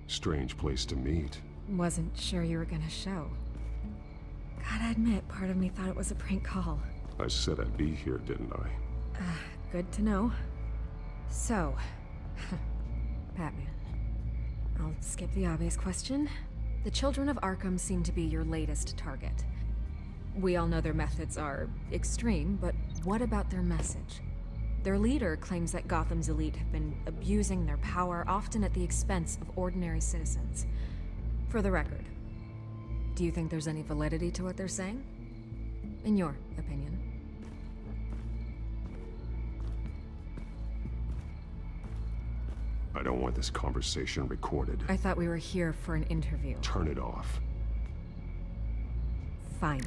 Strange place to meet. Wasn't sure you were gonna show. Gotta admit, part of me thought it was a prank call. I said I'd be here, didn't I? Good to know. So, Batman. I'll skip the obvious question. The children of Arkham seem to be your latest target. We all know their methods are extreme, but what about their message? Their leader claims that Gotham's elite have been abusing their power, often at the expense of ordinary citizens. For the record, do you think there's any validity to what they're saying? In your opinion? I don't want this conversation recorded. I thought we were here for an interview. Turn it off. Fine.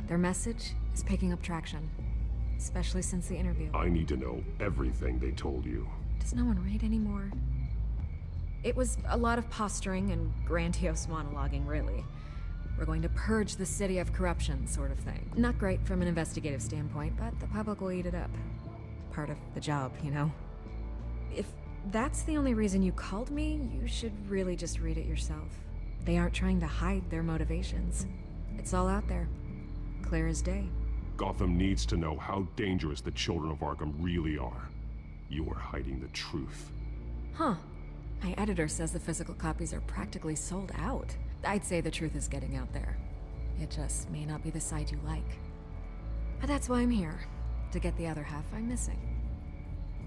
Their message is picking up traction, especially since the interview. I need to know everything they told you. Does no one read anymore? It was a lot of posturing and grandiose monologuing, really. We're going to purge the city of corruption, sort of thing. Not great from an investigative standpoint, but the public will eat it up. Part of the job, you know? If that's the only reason you called me, you should really just read it yourself. They aren't trying to hide their motivations. It's all out there. Clear as day. Gotham needs to know how dangerous the children of Arkham really are. You are hiding the truth. Huh. My editor says the physical copies are practically sold out. I'd say the truth is getting out there. It just may not be the side you like. But that's why I'm here. To get the other half I'm missing.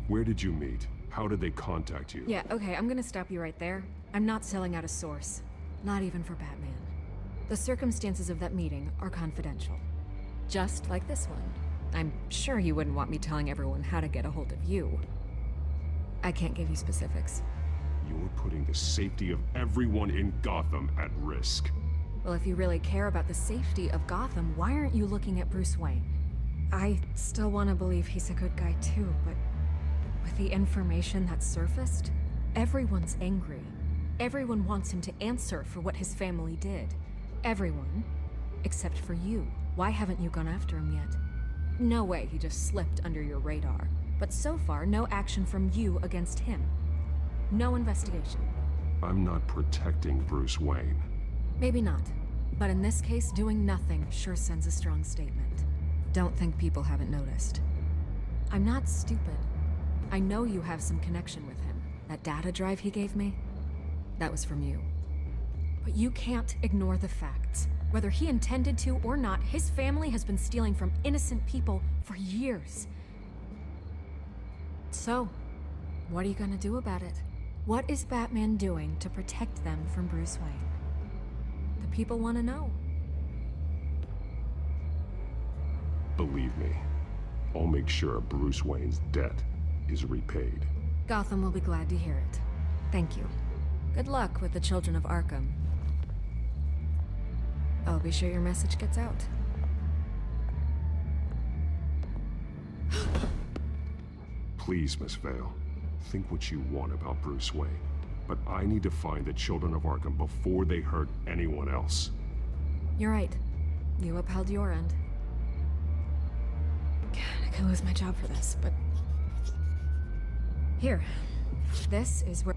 Where did you meet? How did they contact you? Yeah, okay, I'm gonna stop you right there. I'm not selling out a source. Not even for Batman. The circumstances of that meeting are confidential. Just like this one. I'm sure you wouldn't want me telling everyone how to get a hold of you. I can't give you specifics. You're putting the safety of everyone in Gotham at risk. Well, if you really care about the safety of Gotham, why aren't you looking at Bruce Wayne? I still want to believe he's a good guy too, but with the information that surfaced, everyone's angry. Everyone wants him to answer for what his family did. Everyone, except for you. Why haven't you gone after him yet? No way he just slipped under your radar. But so far, no action from you against him. No investigation. I'm not protecting Bruce Wayne. Maybe not. But in this case, doing nothing sure sends a strong statement. Don't think people haven't noticed. I'm not stupid. I know you have some connection with him. That data drive he gave me, that was from you. But you can't ignore the facts. Whether he intended to or not, his family has been stealing from innocent people for years. So, what are you gonna do about it? What is Batman doing to protect them from Bruce Wayne? The people want to know. Believe me, I'll make sure Bruce Wayne's debt is repaid. Gotham will be glad to hear it. Thank you. Good luck with the children of Arkham. I'll be sure your message gets out. Please, Miss Vale, think what you want about Bruce Wayne. But I need to find the children of Arkham before they hurt anyone else. You're right. You upheld your end. God, I could lose my job for this, but... Here. This is where...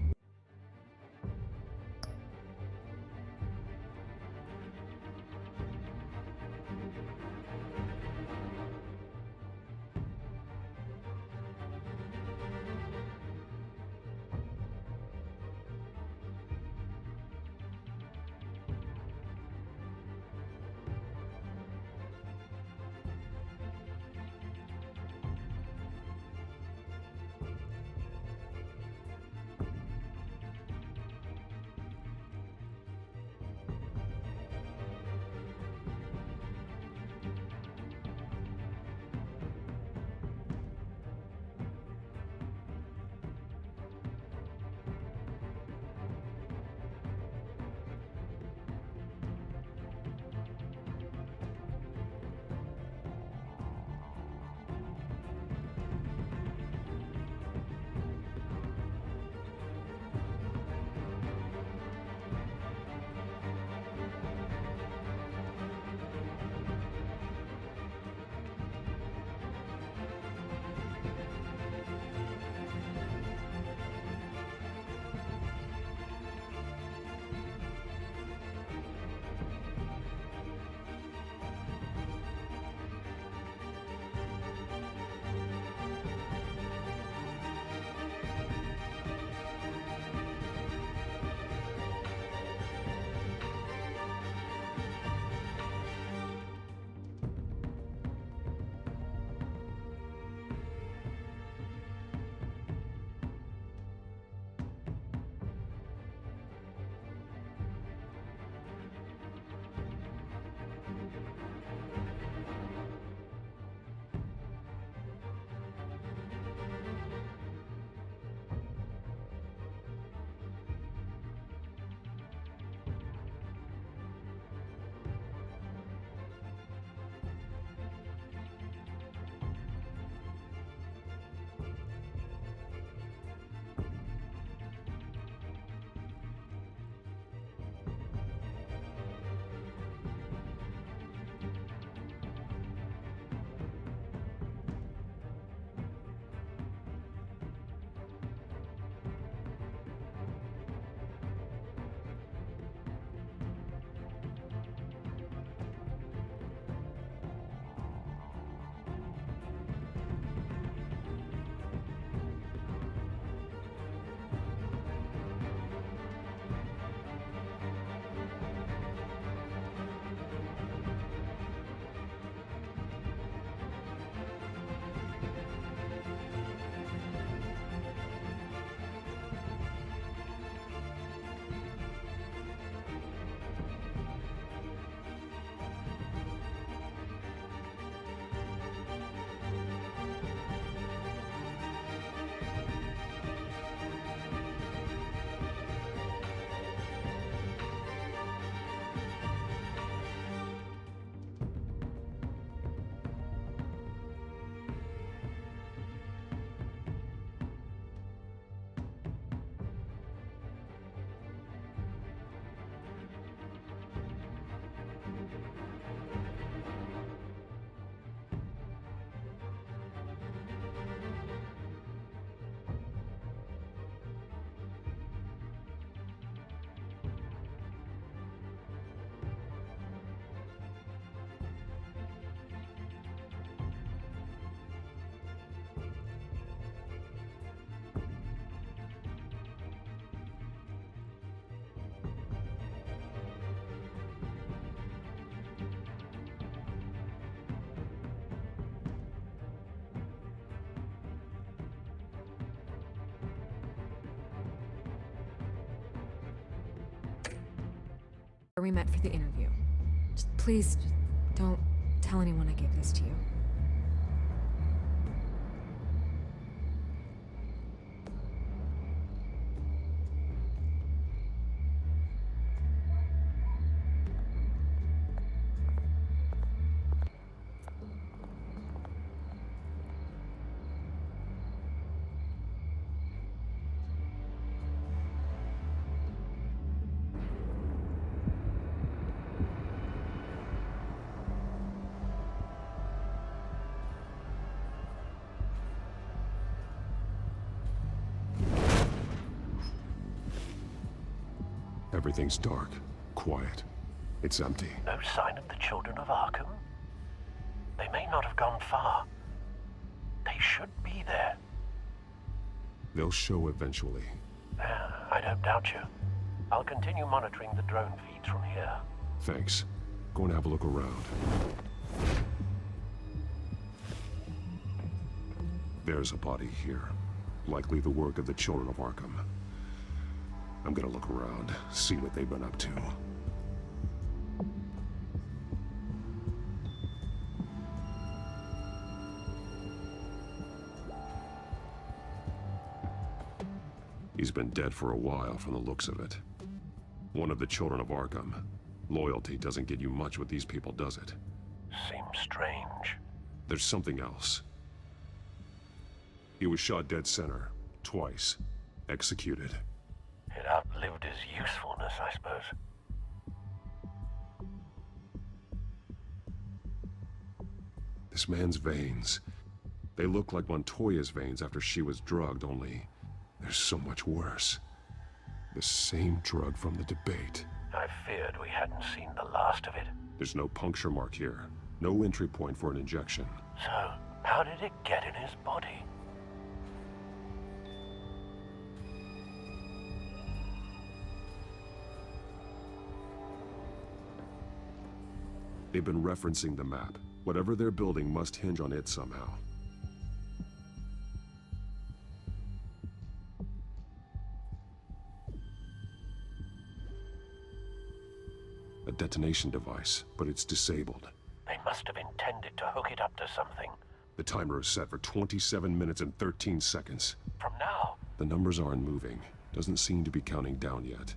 where we met for the interview. Please, don't tell anyone I gave this to you. Everything's dark, quiet. It's empty. No sign of the children of Arkham? They may not have gone far. They should be there. They'll show eventually. I don't doubt you. I'll continue monitoring the drone feeds from here. Thanks. Go and have a look around. There's a body here. Likely the work of the children of Arkham. I'm gonna look around, see what they've been up to. He's been dead for a while from the looks of it. One of the children of Arkham. Loyalty doesn't get you much with these people, does it? Seems strange. There's something else. He was shot dead center, twice, executed. It outlived his usefulness, I suppose. This man's veins. They look like Montoya's veins after she was drugged, only they're so much worse. The same drug from the debate. I feared we hadn't seen the last of it. There's no puncture mark here. No entry point for an injection. So, how did it get in his body? They've been referencing the map. Whatever they're building must hinge on it somehow. A detonation device, but it's disabled. They must have intended to hook it up to something. The timer is set for 27 minutes and 13 seconds. From now? The numbers aren't moving. Doesn't seem to be counting down yet.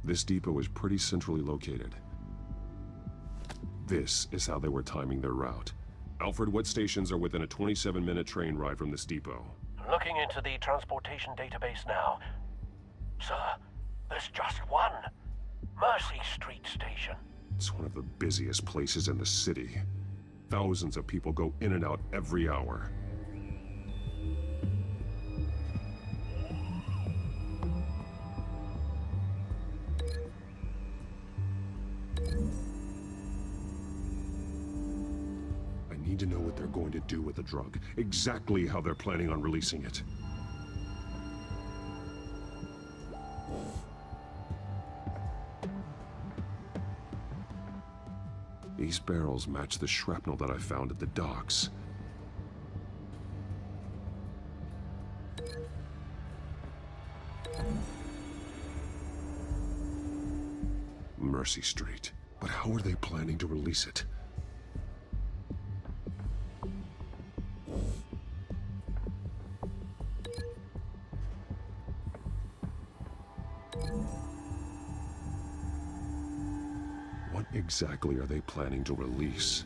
This depot is pretty centrally located. This is how they were timing their route. Alfred, what stations are within a 27-minute train ride from this depot? Looking into the transportation database now. Sir, there's just one. Mercy Street Station. It's one of the busiest places in the city. Thousands of people go in and out every hour. I need to know what they're going to do with the drug. Exactly how they're planning on releasing it. These barrels match the shrapnel that I found at the docks. Mercy Street. But how are they planning to release it? What exactly are they planning to release?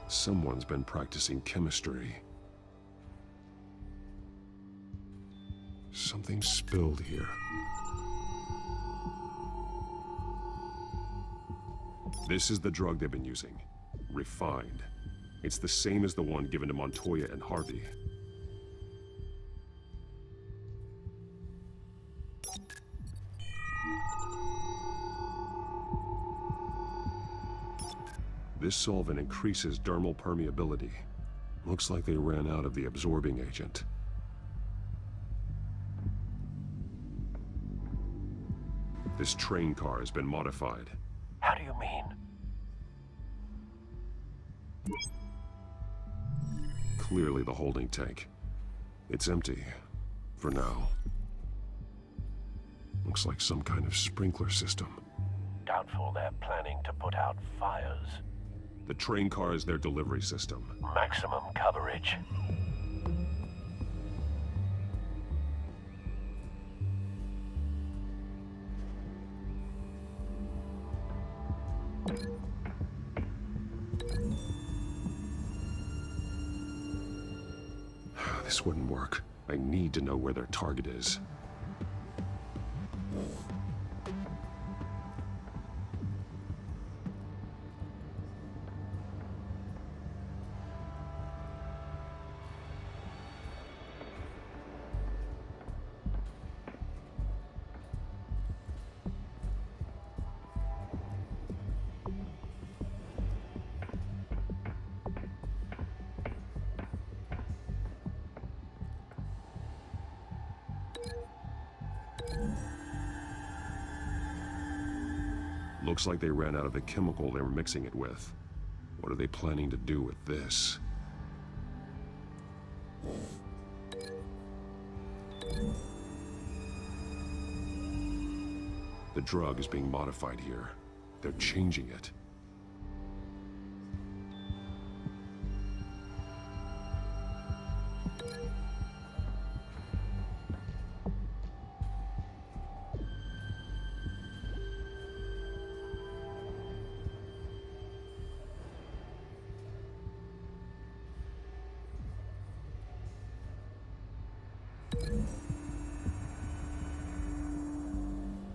Someone's been practicing chemistry. Something spilled here. This is the drug they've been using. Refined. It's the same as the one given to Montoya and Harvey. This solvent increases dermal permeability. Looks like they ran out of the absorbing agent. This train car has been modified. How do you mean? Clearly the holding tank. It's empty. For now. Looks like some kind of sprinkler system. Doubtful they're planning to put out fires. The train car is their delivery system. Maximum coverage. This wouldn't work. I need to know where their target is. Looks like they ran out of the chemical they were mixing it with. What are they planning to do with this? The drug is being modified here. They're changing it.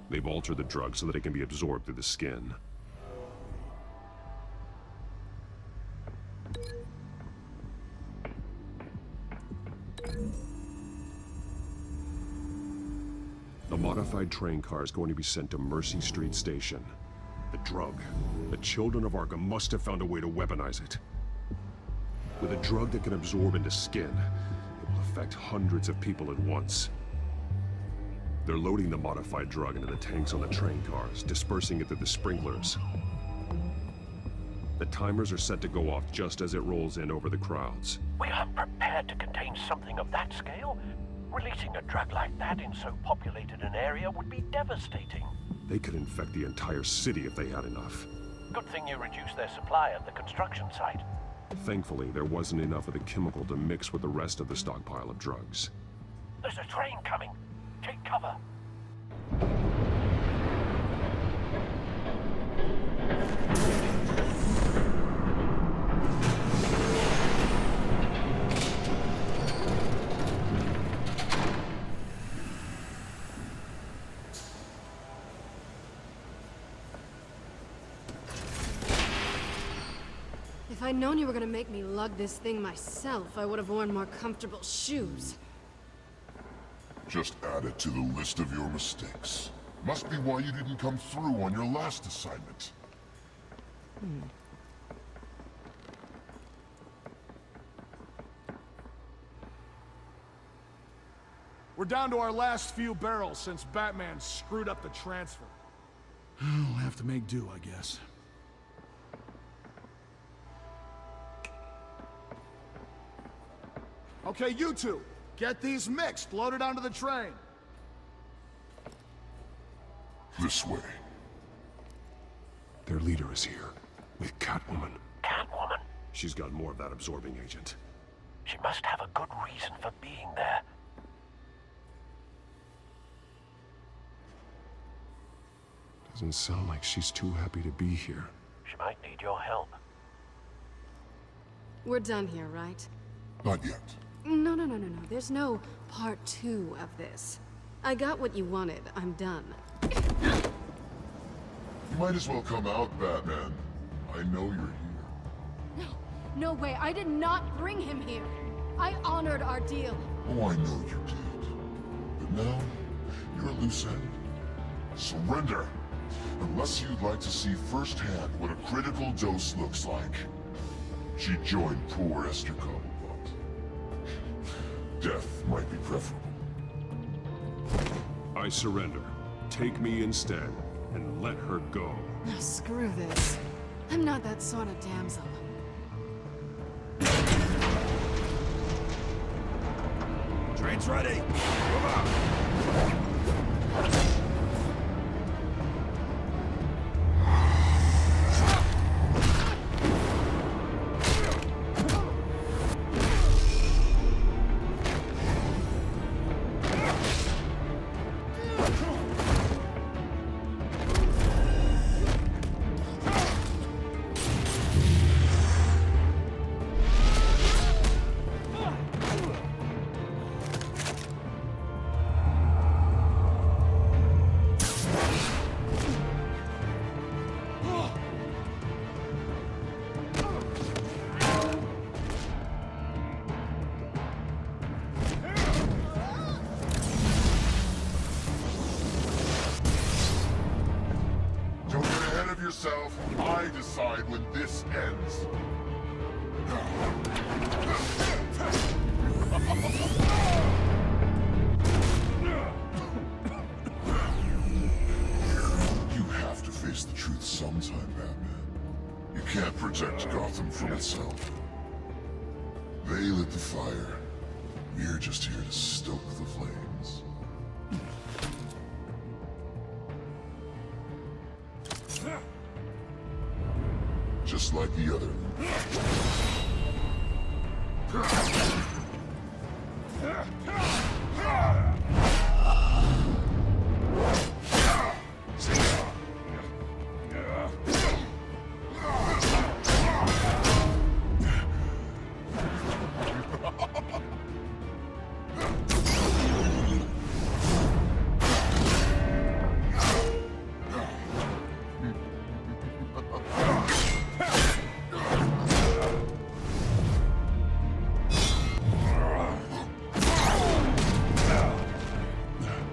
They've altered the drug so that it can be absorbed through the skin. The modified train car is going to be sent to Mercy Street Station. The drug. The children of Arkham must have found a way to weaponize it. With a drug that can absorb into skin, it will affect hundreds of people at once. They're loading the modified drug into the tanks on the train cars, dispersing it through the sprinklers. The timers are set to go off just as it rolls in over the crowds. We aren't prepared to contain something of that scale. Releasing a drug like that in so populated an area would be devastating. They could infect the entire city if they had enough. Good thing you reduced their supply at the construction site. Thankfully, there wasn't enough of the chemical to mix with the rest of the stockpile of drugs. There's a train coming. Take cover. If I'd known you were gonna make me lug this thing myself, I would have worn more comfortable shoes. Just add it to the list of your mistakes. Must be why you didn't come through on your last assignment. We're down to our last few barrels since Batman screwed up the transfer. I'll have to make do, I guess. Okay, you two, get these mixed, loaded onto the train. This way. Their leader is here, with Catwoman. Catwoman? She's got more of that absorbing agent. She must have a good reason for being there. Doesn't sound like she's too happy to be here. She might need your help. We're done here, right? Not yet. No. There's no part 2 of this. I got what you wanted. I'm done. You might as well come out, Batman. I know you're here. No way. I did not bring him here. I honored our deal. Oh, I know you did. But now, you're a loose end. Surrender! Unless you'd like to see firsthand what a critical dose looks like. She joined poor Esther Cobblepot. Death might be preferable. I surrender. take me instead, and let her go. Now screw this. I'm not that sort of damsel. Train's ready! Move out! Don't get ahead of yourself. I decide when this ends. You have to face the truth sometime, Batman. You can't protect Gotham from itself. They lit the fire. We're just here to stoke the flames. Just like the other.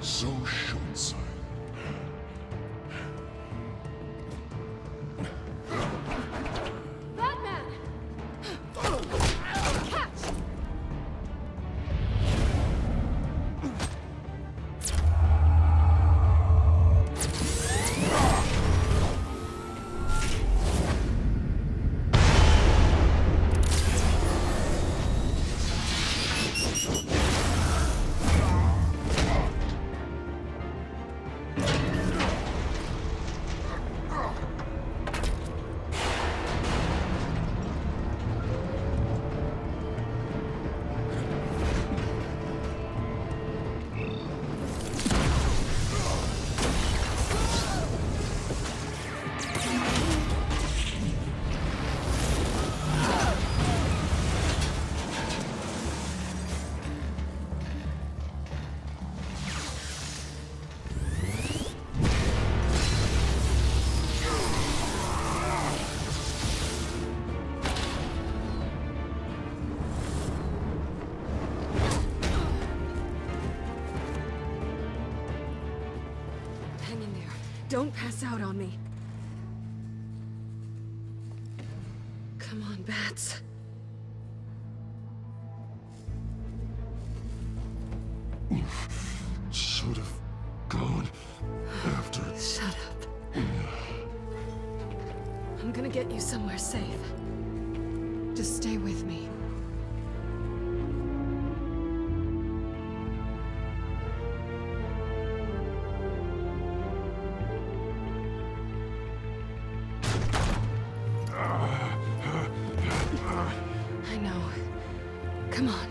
So short-sighted. Batman! Catch! Hang in there. Don't pass out on me. Come on, Bats. Should have gone after. Shut up. I'm gonna get you somewhere safe. Just stay with me. I know. Come on.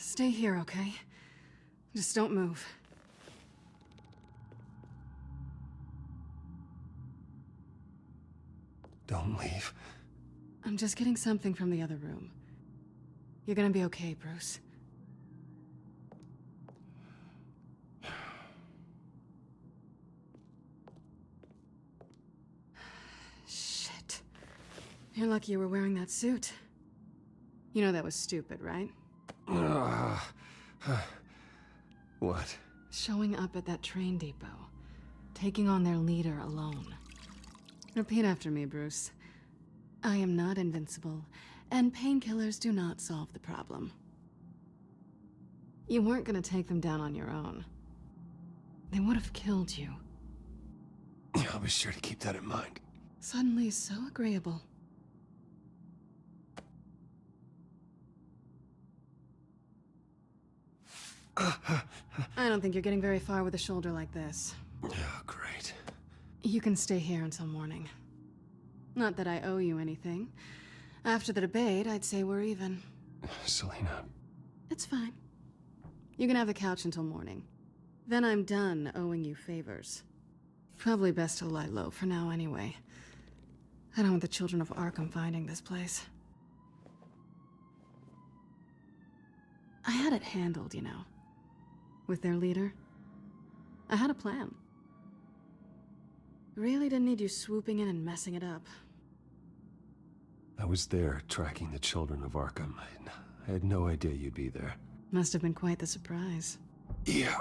Stay here, okay? Just don't move. Don't leave. I'm just getting something from the other room. You're gonna be okay, Bruce. Shit. You're lucky you were wearing that suit. You know that was stupid, right? What? Showing up at that train depot. Taking on their leader alone. Repeat after me, Bruce. I am not invincible, and painkillers do not solve the problem. You weren't gonna take them down on your own. They would have killed you. I'll be sure to keep that in mind. Suddenly so agreeable. I don't think you're getting very far with a shoulder like this. Oh, great. You can stay here until morning. Not that I owe you anything. After the debate, I'd say we're even. Selena. It's fine. You can have the couch until morning. Then I'm done owing you favors. Probably best to lie low for now anyway. I don't want the children of Arkham finding this place. I had it handled, you know. With their leader. I had a plan. Really didn't need you swooping in and messing it up. I was there tracking the children of Arkham. I had no idea you'd be there. Must have been quite the surprise. Yeah,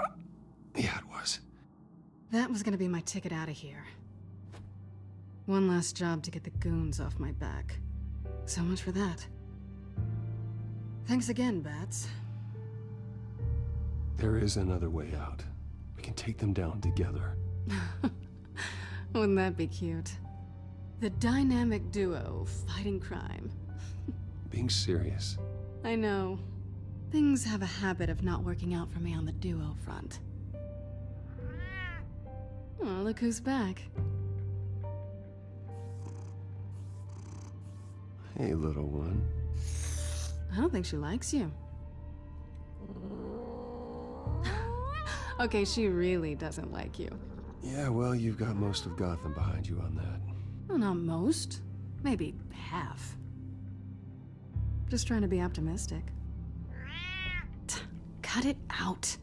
it was. That was gonna be my ticket out of here. One last job to get the goons off my back. So much for that. Thanks again, Bats. There is another way out. We can take them down together. Wouldn't that be cute? The dynamic duo fighting crime. Being serious. I know. Things have a habit of not working out for me on the duo front. Oh, look who's back. Hey, little one. I don't think she likes you. Okay, she really doesn't like you. Yeah, well, you've got most of Gotham behind you on that. Well, not most. Maybe half. Just trying to be optimistic. Cut it out.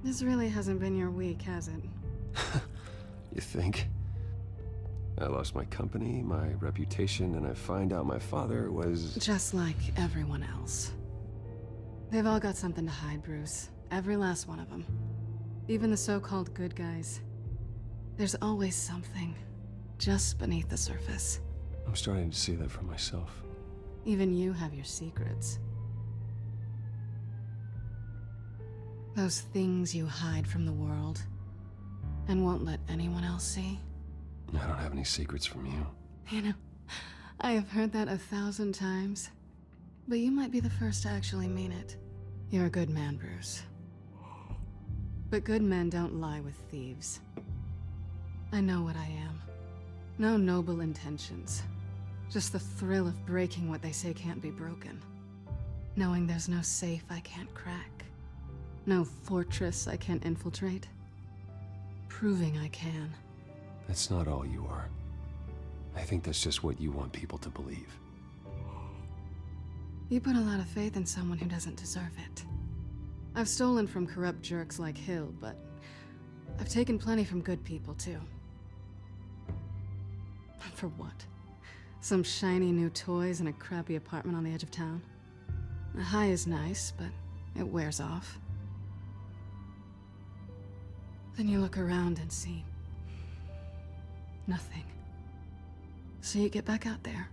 This really hasn't been your week, has it? You think? I lost my company, my reputation, and I find out my father was... Just like everyone else. They've all got something to hide, Bruce. Every last one of them. Even the so-called good guys. There's always something just beneath the surface. I'm starting to see that for myself. Even you have your secrets. Those things you hide from the world and won't let anyone else see. I don't have any secrets from you. You know, I have heard that 1,000 times, but you might be the first to actually mean it. You're a good man, Bruce. But good men don't lie with thieves. I know what I am. No noble intentions. Just the thrill of breaking what they say can't be broken. Knowing there's no safe I can't crack. No fortress I can't infiltrate. Proving I can. That's not all you are. I think that's just what you want people to believe. You put a lot of faith in someone who doesn't deserve it. I've stolen from corrupt jerks like Hill, but I've taken plenty from good people, too. For what? Some shiny new toys and a crappy apartment on the edge of town? The high is nice, but it wears off. Then you look around and see nothing. So you get back out there.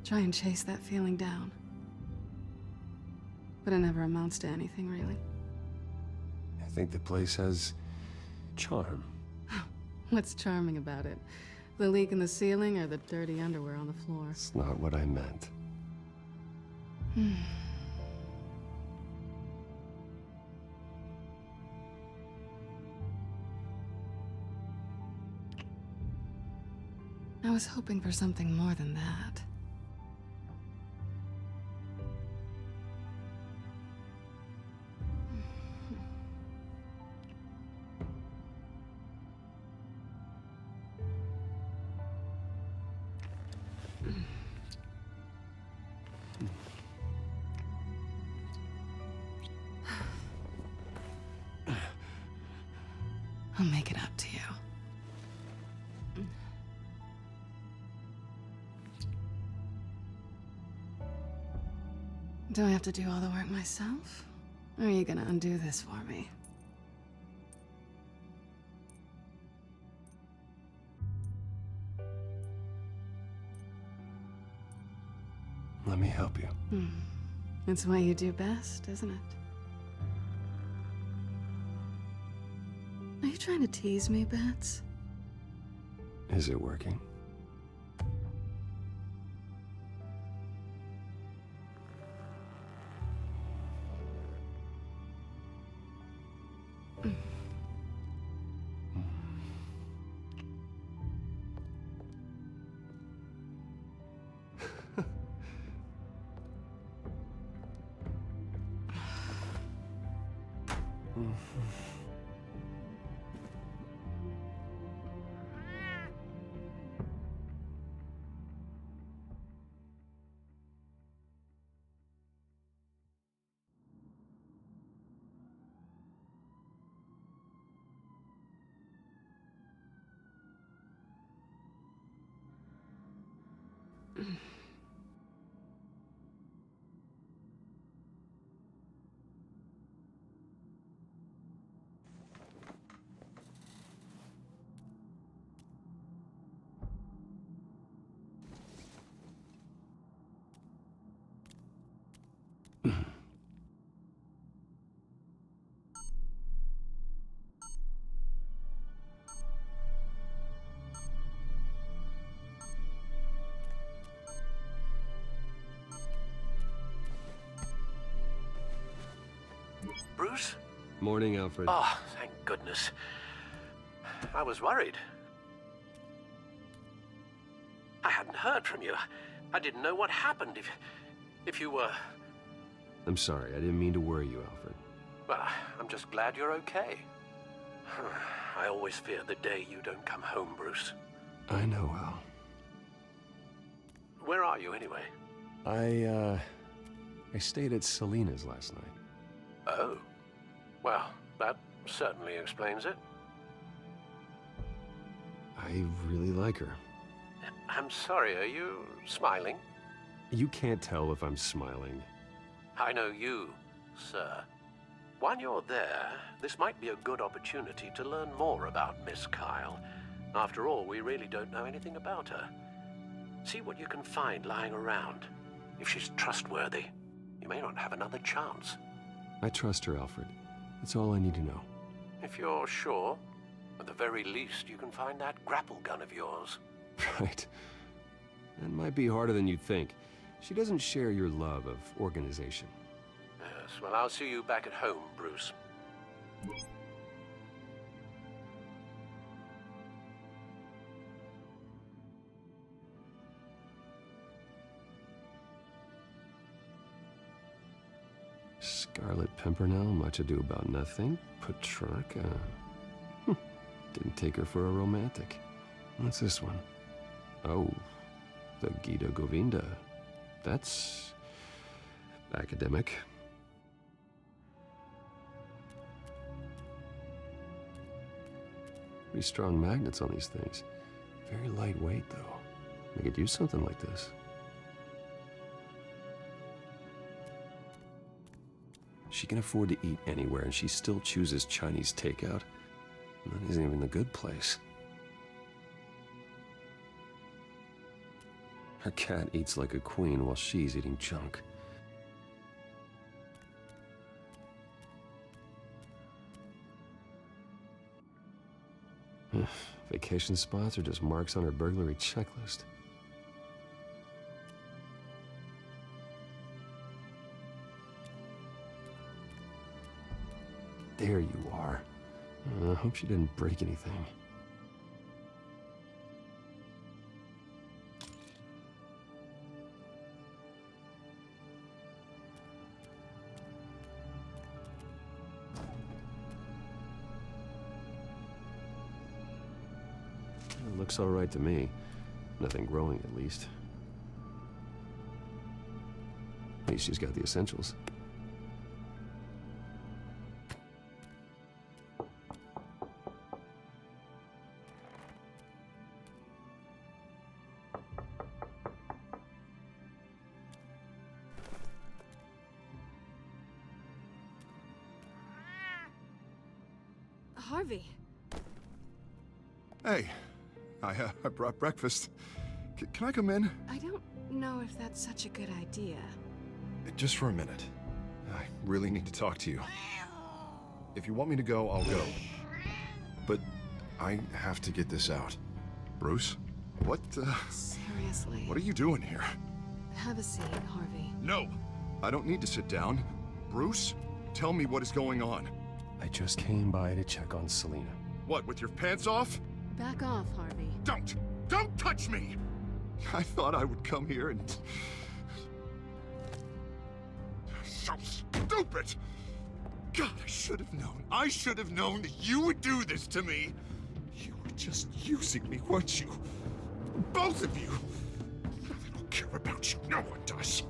Try and chase that feeling down. But it never amounts to anything, really. I think the place has charm. What's charming about it? The leak in the ceiling or the dirty underwear on the floor? It's not what I meant. I was hoping for something more than that. I'll make it up to you. Do I have to do all the work myself? Or are you gonna undo this for me? Let me help you. It's what you do best, isn't it? Are you trying to tease me, Bats? Is it working? Bruce? Morning, Alfred. Oh, thank goodness. I was worried. I hadn't heard from you. I didn't know what happened if you were... I'm sorry, I didn't mean to worry you, Alfred. Well, I'm just glad you're okay. I always fear the day you don't come home, Bruce. I know, Al. Where are you, anyway? I stayed at Selena's last night. Oh. Well, that certainly explains it. I really like her. I'm sorry, are you smiling? You can't tell if I'm smiling. I know you, sir. While you're there, this might be a good opportunity to learn more about Miss Kyle. After all, we really don't know anything about her. See what you can find lying around. If she's trustworthy, you may not have another chance. I trust her, Alfred. That's all I need to know. If you're sure, at the very least, you can find that grapple gun of yours. Right. That might be harder than you'd think. She doesn't share your love of organization. Yes, well, I'll see you back at home, Bruce. Scarlet Pimpernel, much ado about nothing. Petrarca. Didn't take her for a romantic. What's this one? Oh, the Gita Govinda. That's academic. Pretty strong magnets on these things. Very lightweight, though. I could use something like this. She can afford to eat anywhere, and she still chooses Chinese takeout. And that isn't even the good place. Her cat eats like a queen while she's eating junk. Vacation spots are just marks on her burglary checklist. There you are. I hope she didn't break anything. It looks all right to me. Nothing growing, at least. At least she's got the essentials. Harvey. Hey, I brought breakfast. Can I come in? I don't know if that's such a good idea. Just for a minute. I really need to talk to you. If you want me to go, I'll go. But I have to get this out. Bruce? What, Seriously. What are you doing here? Have a seat, Harvey. No! I don't need to sit down. Bruce, tell me what is going on. I just came by to check on Selena. What, with your pants off? Back off, Harvey. Don't touch me! I thought I would come here and... So stupid! God, I should have known. I should have known that you would do this to me. You were just using me, weren't you? Both of you. I don't care about you. No one does.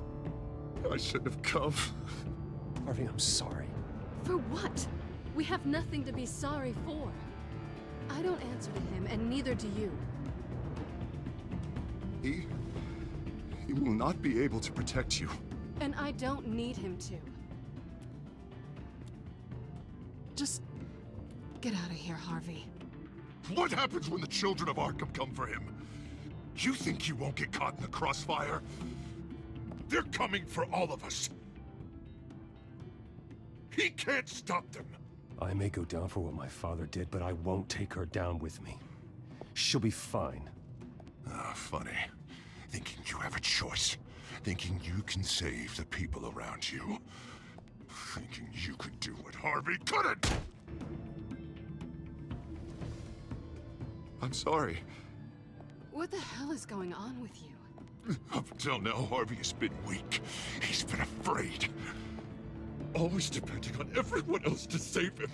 I shouldn't have come. Harvey, I'm sorry. For what? We have nothing to be sorry for. I don't answer to him, and neither do you. He will not be able to protect you. And I don't need him to. Just get out of here, Harvey. What happens when the children of Arkham come for him? You think you won't get caught in the crossfire? They're coming for all of us. He can't stop them. I may go down for what my father did, but I won't take her down with me. She'll be fine. Ah, funny. Thinking you have a choice. Thinking you can save the people around you. Thinking you could do what Harvey couldn't! I'm sorry. What the hell is going on with you? Up until now, Harvey has been weak. He's been afraid. Always depending on everyone else to save him.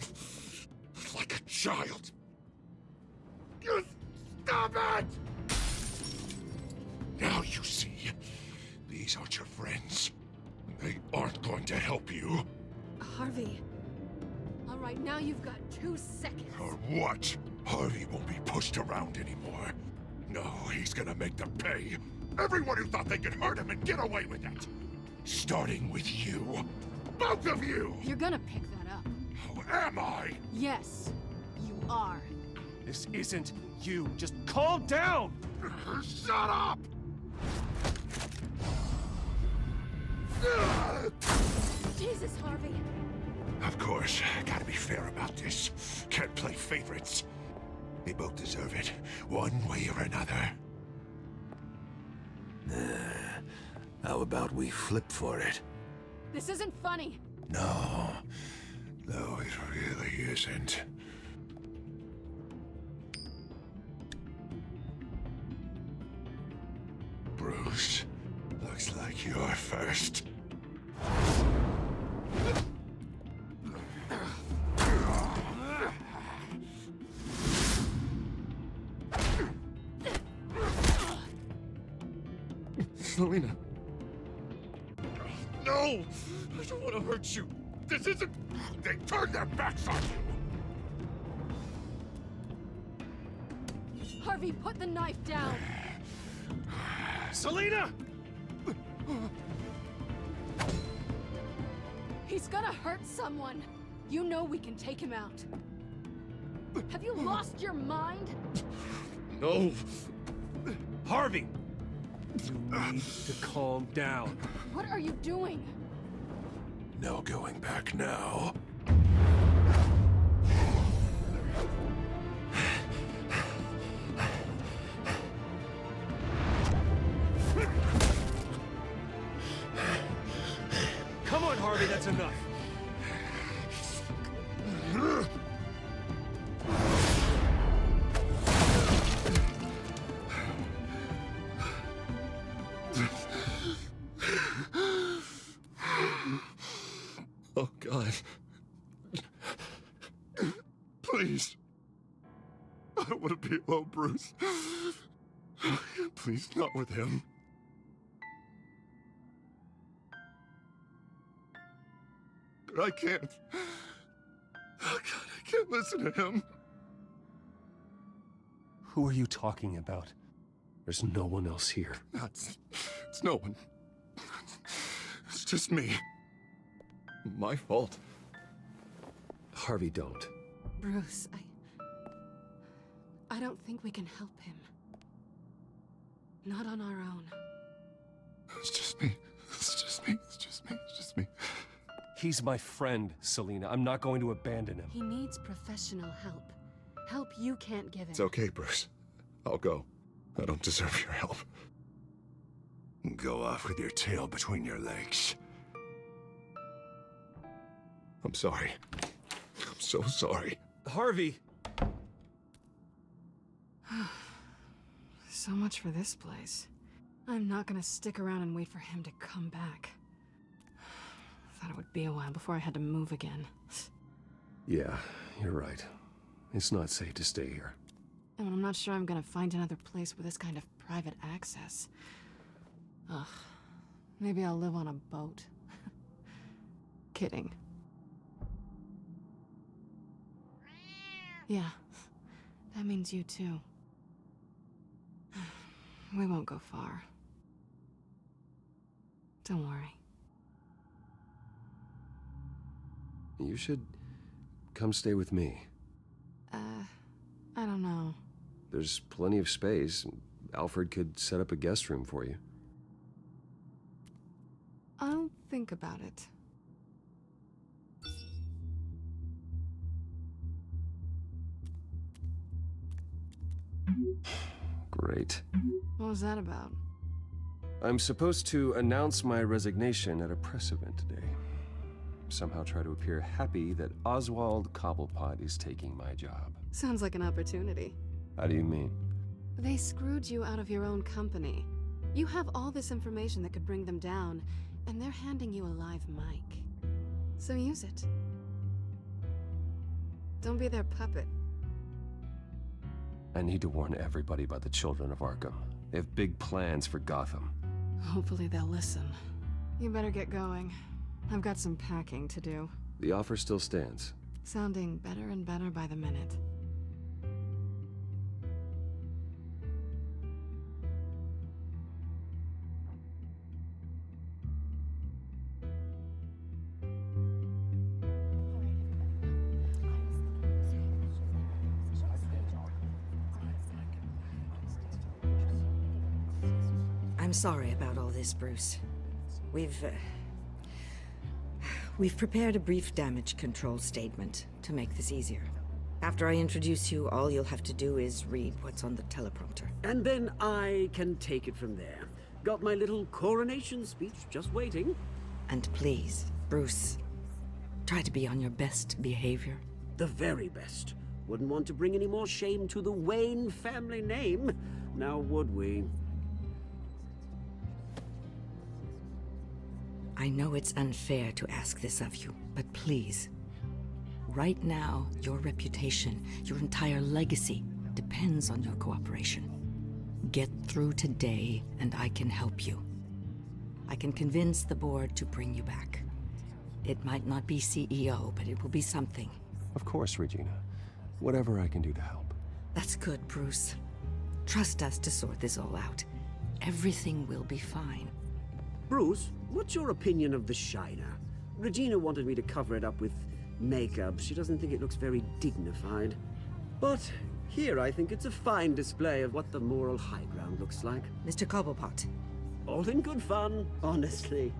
Like a child. You stop it! Now you see. These aren't your friends. They aren't going to help you. Harvey. All right, now you've got 2 seconds. Or what? Harvey won't be pushed around anymore. No, he's gonna make them pay. Everyone who thought they could hurt him and get away with it. Starting with you. Both of you! You're gonna pick that up. How am I? Yes, you are. This isn't you. Just calm down! Shut up! Jesus, Harvey. Of course, gotta be fair about this. Can't play favorites. They both deserve it, one way or another. How about we flip for it? This isn't funny. No, it really isn't. Bruce, looks like you're first. Selena. No! I don't want to hurt you. This isn't... They turned their backs on you. Harvey, put the knife down. Selena! He's gonna hurt someone. You know we can take him out. Have you lost your mind? No! Harvey! You need to calm down. What are you doing? No going back now. Come on, Harvey, that's enough. Oh, God. Please. I don't want to be alone, Bruce. Please, not with him. I can't. Oh, God, I can't listen to him. Who are you talking about? There's no one else here. It's no one. It's just me. My fault. Harvey, don't. Bruce, I don't think we can help him. Not on our own. It's just me. It's just me. It's just me. It's just me. He's my friend, Selina. I'm not going to abandon him. He needs professional help. Help you can't give him. It's okay, Bruce. I'll go. I don't deserve your help. Go off with your tail between your legs. I'm sorry. I'm so sorry. Harvey! So much for this place. I'm not gonna stick around and wait for him to come back. Thought it would be a while before I had to move again. Yeah, you're right. It's not safe to stay here. And I'm not sure I'm gonna find another place with this kind of private access. Ugh. Maybe I'll live on a boat. Kidding. Yeah. That means you too. We won't go far. Don't worry. You should come stay with me. I don't know. There's plenty of space. Alfred could set up a guest room for you. I'll think about it. Great. What was that about? I'm supposed to announce my resignation at a press event today. Somehow try to appear happy that Oswald Cobblepot is taking my job. Sounds like an opportunity. How do you mean? They screwed you out of your own company. You have all this information that could bring them down, and they're handing you a live mic. So use it. Don't be their puppet. I need to warn everybody about the children of Arkham. They have big plans for Gotham. Hopefully they'll listen. You better get going. I've got some packing to do. The offer still stands. Sounding better and better by the minute. I'm sorry about all this, Bruce. We've prepared a brief damage control statement to make this easier. After I introduce you, all you'll have to do is read what's on the teleprompter. And then I can take it from there. Got my little coronation speech just waiting. And please, Bruce, try to be on your best behavior. The very best. Wouldn't want to bring any more shame to the Wayne family name, now would we? I know it's unfair to ask this of you, but please. Right now, your reputation, your entire legacy, depends on your cooperation. Get through today, and I can help you. I can convince the board to bring you back. It might not be CEO, but it will be something. Of course, Regina. Whatever I can do to help. That's good, Bruce. Trust us to sort this all out. Everything will be fine. Bruce, what's your opinion of the Shiner? Regina wanted me to cover it up with makeup. She doesn't think it looks very dignified. But here I think it's a fine display of what the moral high ground looks like. Mr. Cobblepot. All in good fun, honestly.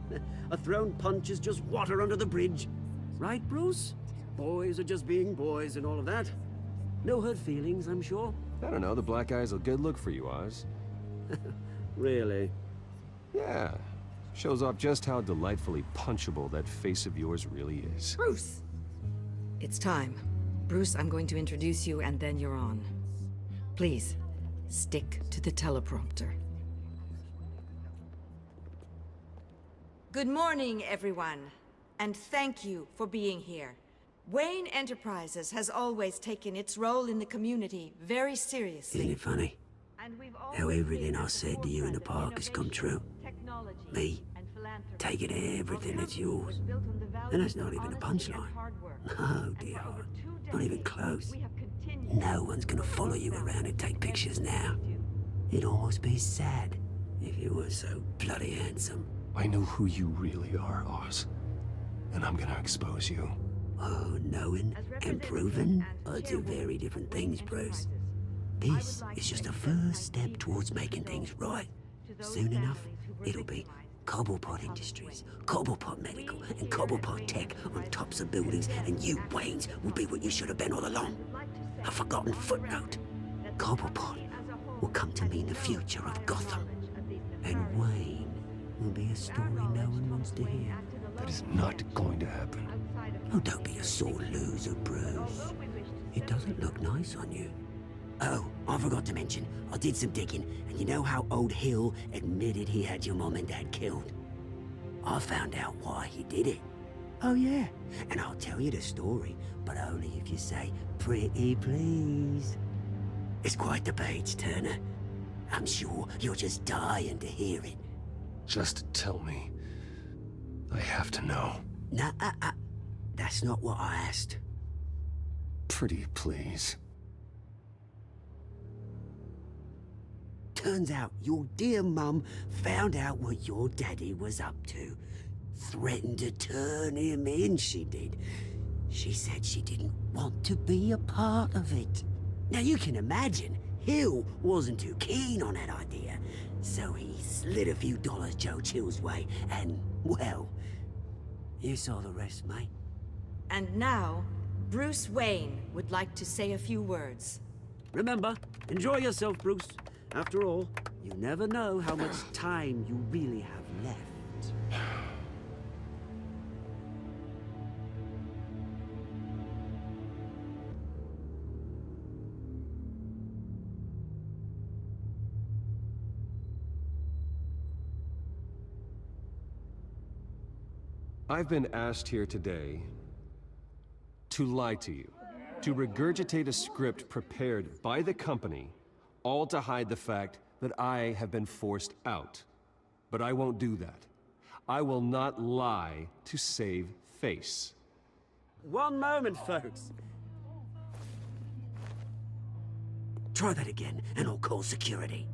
A thrown punch is just water under the bridge. Right, Bruce? Boys are just being boys and all of that. No hurt feelings, I'm sure. I don't know, the black eye's a good look for you, Oz. Really? Yeah. Shows off just how delightfully punchable that face of yours really is. Bruce! It's time. Bruce, I'm going to introduce you and then you're on. Please, stick to the teleprompter. Good morning, everyone. And thank you for being here. Wayne Enterprises has always taken its role in the community very seriously. Isn't it funny? How everything I said to you in the park has come true. Me, taking everything that's yours. And that's not even a punchline. No, dear heart. Not even close. No one's gonna follow you around and take pictures now. It'd almost be sad if you were so bloody handsome. I know who you really are, Oz. And I'm gonna expose you. Oh, knowing and proving are two very different things, Bruce. This is just a first step towards making things right. Soon enough, it'll be Cobblepot Industries, Cobblepot Medical, and Cobblepot Tech on tops of buildings, and you, Waynes, will be what you should have been all along. A forgotten footnote. Cobblepot will come to mean the future of Gotham. And Wayne will be a story no one wants to hear. That is not going to happen. Oh, don't be a sore loser, Bruce. It doesn't look nice on you. Oh, I forgot to mention, I did some digging, and you know how old Hill admitted he had your mom and dad killed? I found out why he did it. Oh yeah, and I'll tell you the story, but only if you say, pretty please. It's quite the page, Turner. I'm sure you're just dying to hear it. Just tell me. I have to know. Nah, that's not what I asked. Pretty please. Turns out your dear mum found out what your daddy was up to. Threatened to turn him in, she did. She said she didn't want to be a part of it. Now you can imagine, Hill wasn't too keen on that idea. So he slid a few dollars Joe Chill's way, and, well, you saw the rest, mate. And now, Bruce Wayne would like to say a few words. Remember, enjoy yourself, Bruce. After all, you never know how much time you really have left. I've been asked here today to lie to you, to regurgitate a script prepared by the company, all to hide the fact that I have been forced out. But I won't do that. I will not lie to save face. One moment, folks. Try that again, and I'll call security.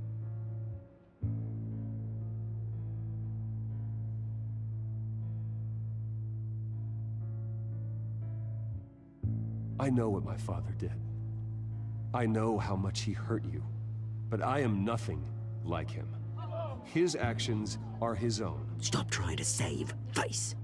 I know what my father did. I know how much he hurt you. But I am nothing like him. His actions are his own. Stop trying to save face.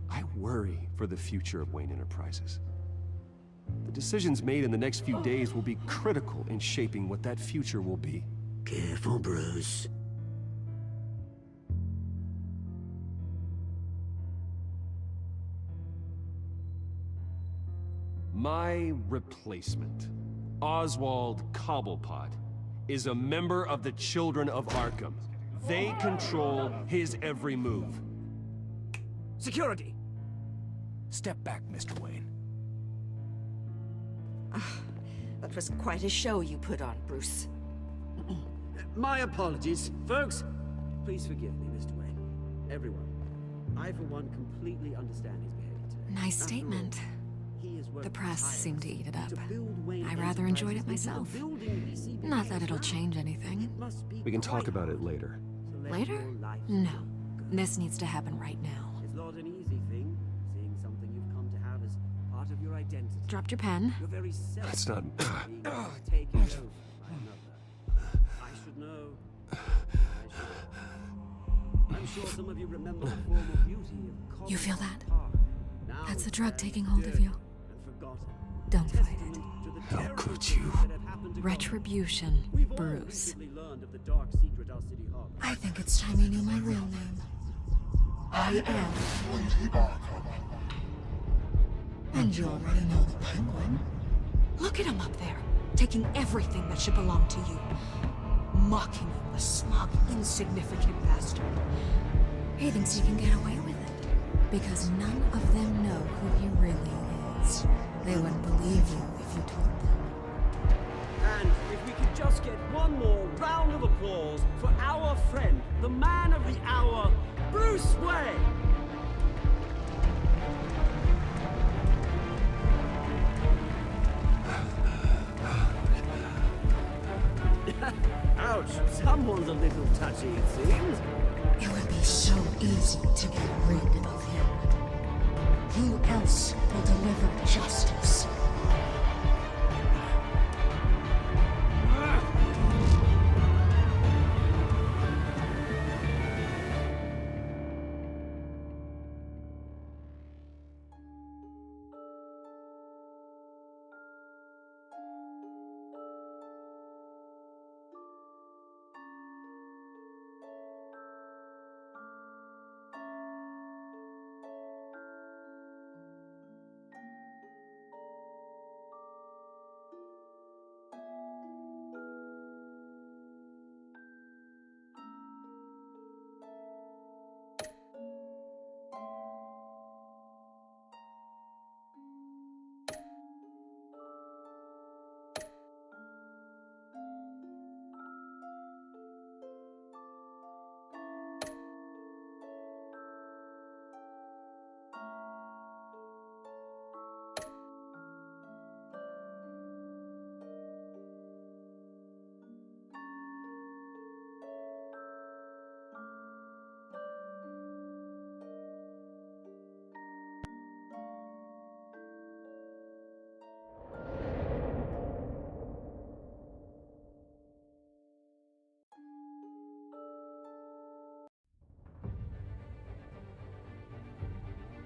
I worry for the future of Wayne Enterprises. The decisions made in the next few days will be critical in shaping what that future will be. Careful, Bruce. My replacement, Oswald Cobblepot, is a member of the Children of Arkham. They control his every move. Security! Step back, Mr. Wayne. That was quite a show you put on, Bruce. My apologies. Folks, please forgive me, Mr. Wayne. Everyone. I, for one, completely understand his behavior today. Nice statement. The press seemed to eat it up. I rather enjoyed it myself. Not that it'll change anything. We can talk about it later. Later? No. This needs to happen right now. It's not an easy thing, seeing something you've come to have as part of your identity. Dropped your pen. Your very self That's not... being taken over by another. I should know. I'm sure some of you remember the formal beauty of You feel that? Now That's the it's drug taking hold of you. and forgotten. Don't fight it. To the How terrible could things you? that have happened to Gotham. Retribution, We've all Bruce. recently learned of the dark secret our city harbors. I think it's time you knew my real name. I am. And you already know the Penguin. Look at him up there, taking everything that should belong to you. Mocking you, the smug, insignificant bastard. He thinks he can get away with it, because none of them know who he really is. They wouldn't believe you if you told them. And if we could just get one more round of applause for our friend, the man of the hour, Bruce Wayne! Ouch, someone's a little touchy, it seems. It will be so easy to get rid of him. Who else will deliver justice?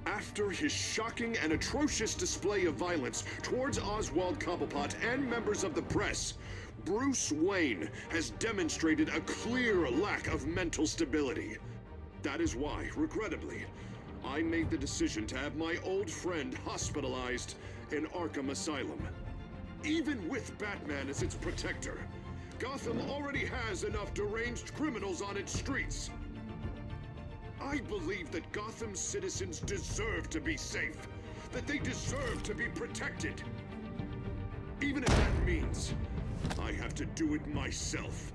After his shocking and atrocious display of violence towards Oswald Cobblepot and members of the press, Bruce Wayne has demonstrated a clear lack of mental stability. That is why, regrettably, I made the decision to have my old friend hospitalized in Arkham Asylum. Even with Batman as its protector, Gotham already has enough deranged criminals on its streets. I believe that Gotham's citizens deserve to be safe, that they deserve to be protected. Even if that means I have to do it myself.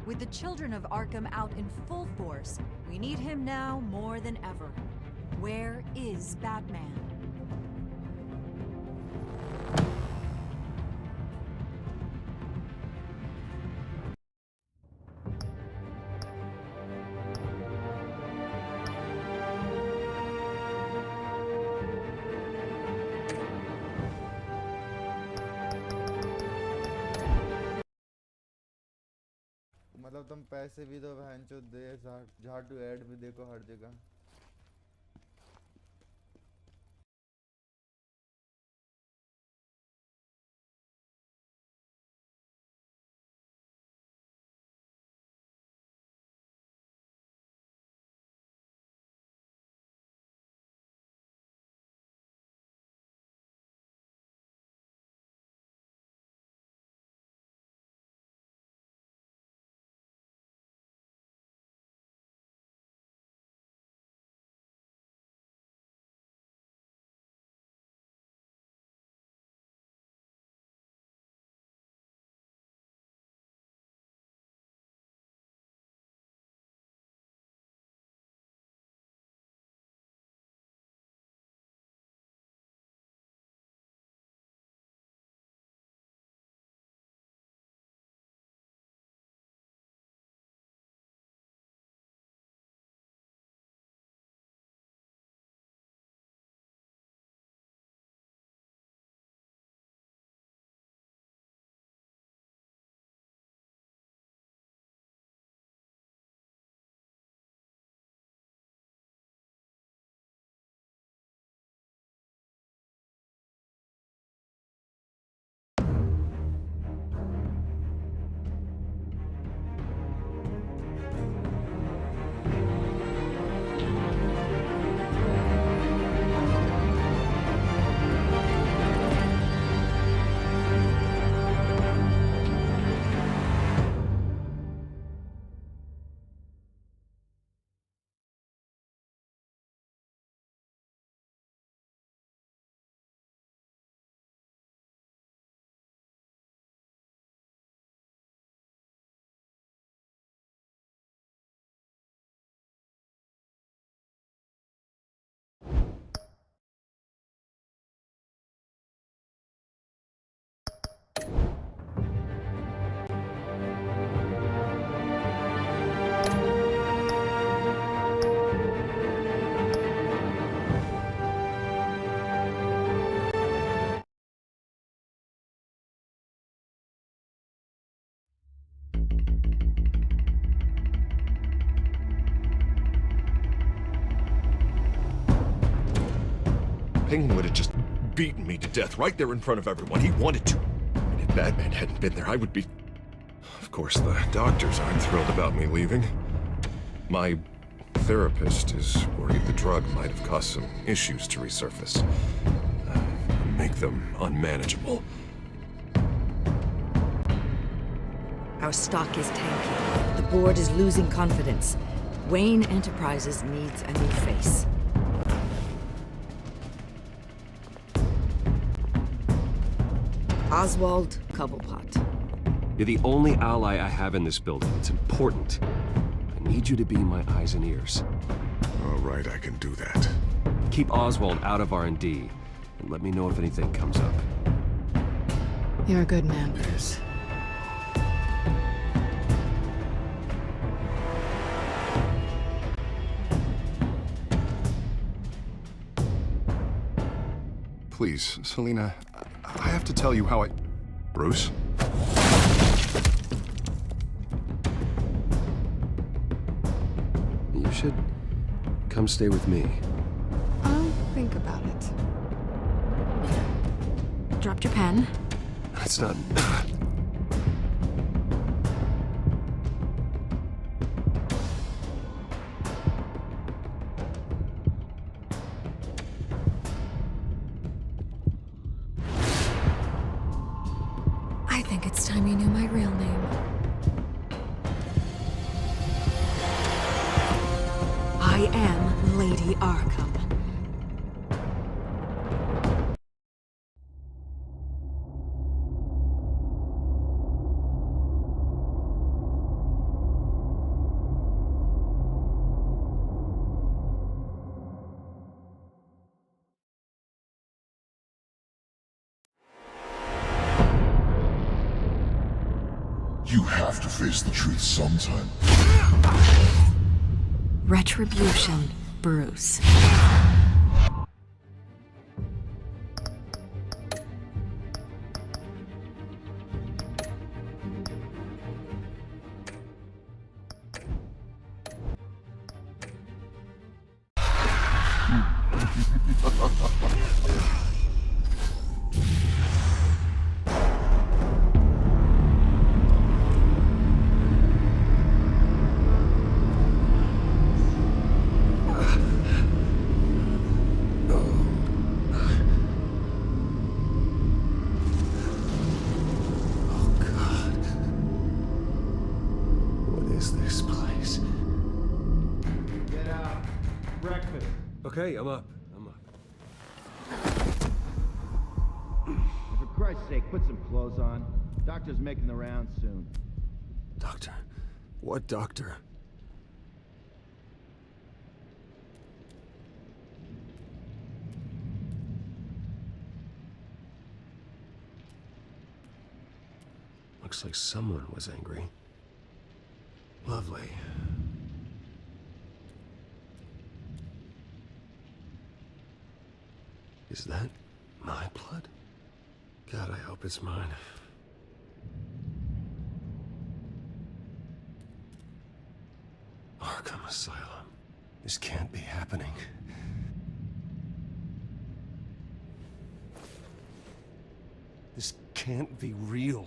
With the children of Arkham out in full force, we need him now more than ever. Where is Batman? मतलब तुम पैसे भी दो बहन चो दे झाड़ू add भी देखो हर जगह Penguin would have just beaten me to death right there in front of everyone. He wanted to. And if Batman hadn't been there, I would be... Of course, the doctors aren't thrilled about me leaving. My therapist is worried the drug might have caused some issues to resurface. Make them unmanageable. Our stock is tanking. The board is losing confidence. Wayne Enterprises needs a new face. Oswald Cobblepot. You're the only ally I have in this building. It's important. I need you to be my eyes and ears. All right, I can do that. Keep Oswald out of R&D, and let me know if anything comes up. You're a good man, Bruce. Please, Selina, I have to tell you how I... Bruce? You should come stay with me. I'll think about it. Dropped your pen. That's not... I think it's time you knew my real name. I am Lady Arkham. You have to face the truth sometime. Retribution, Bruce. Okay, I'm up. For Christ's sake, put some clothes on. Doctor's making the rounds soon. Doctor? What doctor? Looks like someone was angry. Lovely. Is that my blood? God, I hope it's mine. Arkham Asylum. This can't be happening. This can't be real.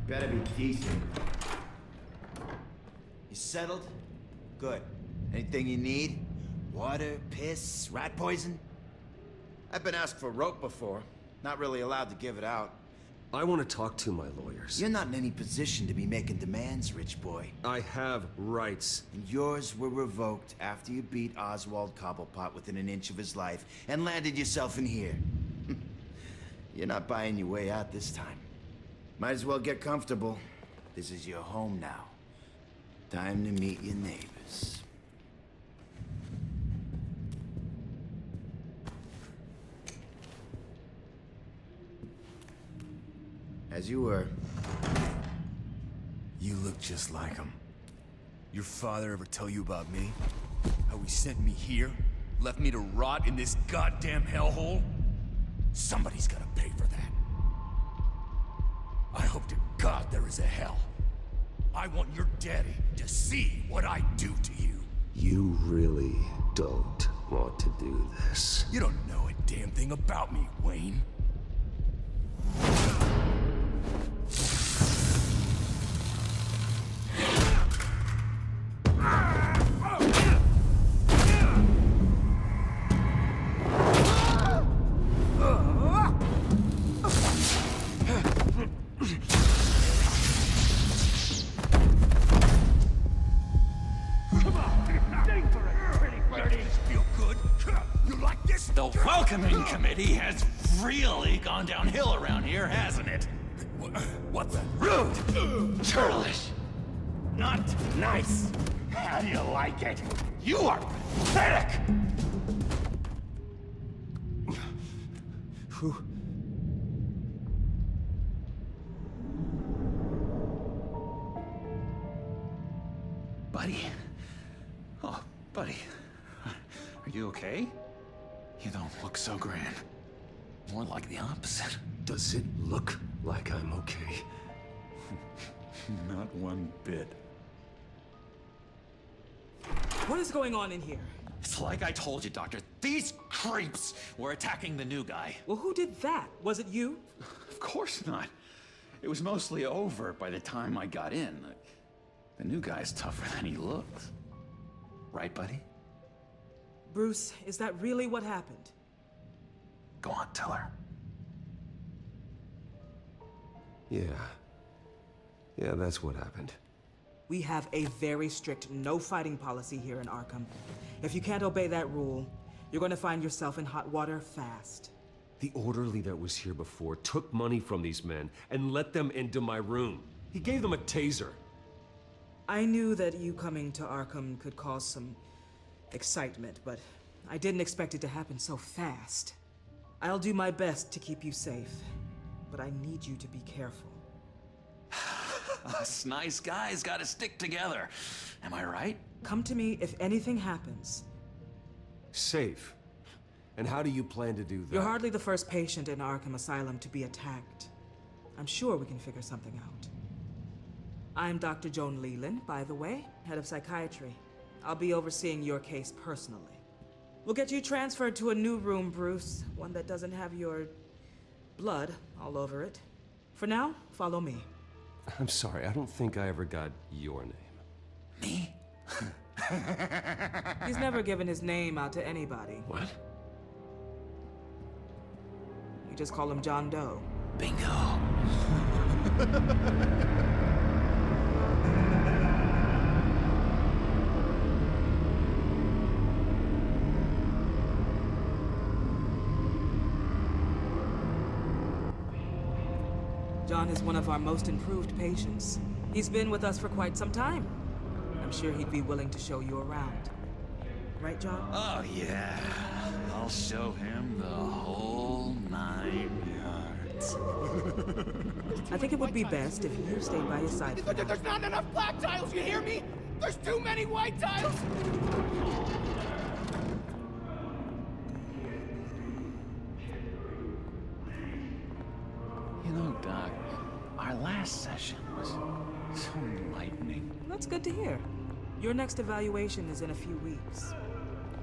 Better be decent. You settled? Good. Anything you need? Water, piss, rat poison? I've been asked for rope before. Not really allowed to give it out. I want to talk to my lawyers. You're not in any position to be making demands, rich boy. I have rights. And yours were revoked after you beat Oswald Cobblepot within an inch of his life and landed yourself in here. You're not buying your way out this time. Might as well get comfortable. This is your home now. Time to meet your neighbors. As you were. You look just like him. Your father ever tell you about me? How he sent me here? Left me to rot in this goddamn hellhole? Somebody's gotta pay for that. I hope to God there is a hell. I want your daddy to see what I do to you. You really don't want to do this. You don't know a damn thing about me, Wayne. The welcoming committee has really gone downhill around here, hasn't it? What the? Rude! Churlish! Not nice! How do you like it? You are pathetic! Buddy? Oh, buddy. Are you okay? You don't look so grand. More like the opposite. Does it look like I'm okay? Not one bit. What is going on in here? It's like I told you, Doctor. These creeps were attacking the new guy. Well, who did that? Was it you? Of course not. It was mostly over by the time I got in. The new guy's tougher than he looks. Right, buddy? Bruce, is that really what happened? Go on, tell her. Yeah, that's what happened. We have a very strict no fighting policy here in Arkham. If you can't obey that rule, you're going to find yourself in hot water fast. The orderly that was here before took money from these men and let them into my room. He gave them a taser. I knew that you coming to Arkham could cause some excitement, but I didn't expect it to happen so fast. I'll do my best to keep you safe, but I need you to be careful. Us nice guys gotta stick together. Am I right? Come to me if anything happens. Safe? And how do you plan to do that? You're hardly the first patient in Arkham Asylum to be attacked. I'm sure we can figure something out. I'm Dr. Joan Leland, by the way, head of psychiatry. I'll be overseeing your case personally. We'll get you transferred to a new room, Bruce. One that doesn't have your blood all over it. For now, follow me. I'm sorry, I don't think I ever got your name. Me? He's never given his name out to anybody. What? You just call him John Doe. Bingo. John is one of our most improved patients. He's been with us for quite some time. I'm sure he'd be willing to show you around. Right, John? Oh, yeah. I'll show him the whole 9 yards. I think it would be best if you stayed by his side. There's not enough black tiles, you hear me? There's too many white tiles! You know, Doc, our last session was so enlightening. That's good to hear. Your next evaluation is in a few weeks.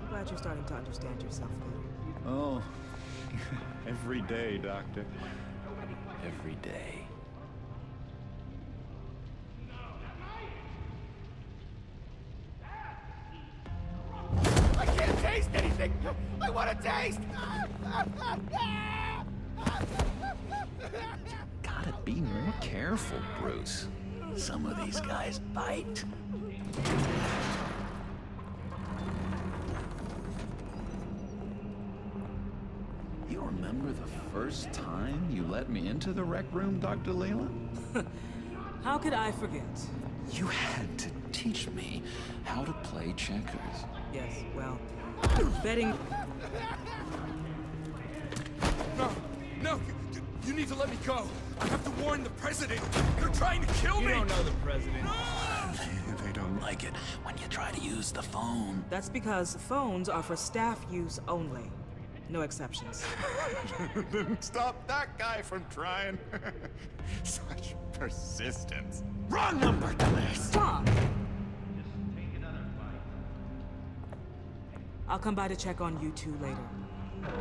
I'm glad you're starting to understand yourself better. Oh, every day, Doctor. Every day. I can't taste anything! I want to taste! Gotta be more careful, Bruce. Some of these guys bite. You remember the first time you let me into the rec room, Dr. Leland? How could I forget? You had to teach me how to play checkers. Yes, well, betting... No, You need to let me go. I have to warn the president. They're trying to kill me. You don't know the president. They don't like it when you try to use the phone. That's because phones are for staff use only. No exceptions. Didn't stop that guy from trying. Such persistence. Wrong number, dumbass. Stop! I'll come by to check on you two later.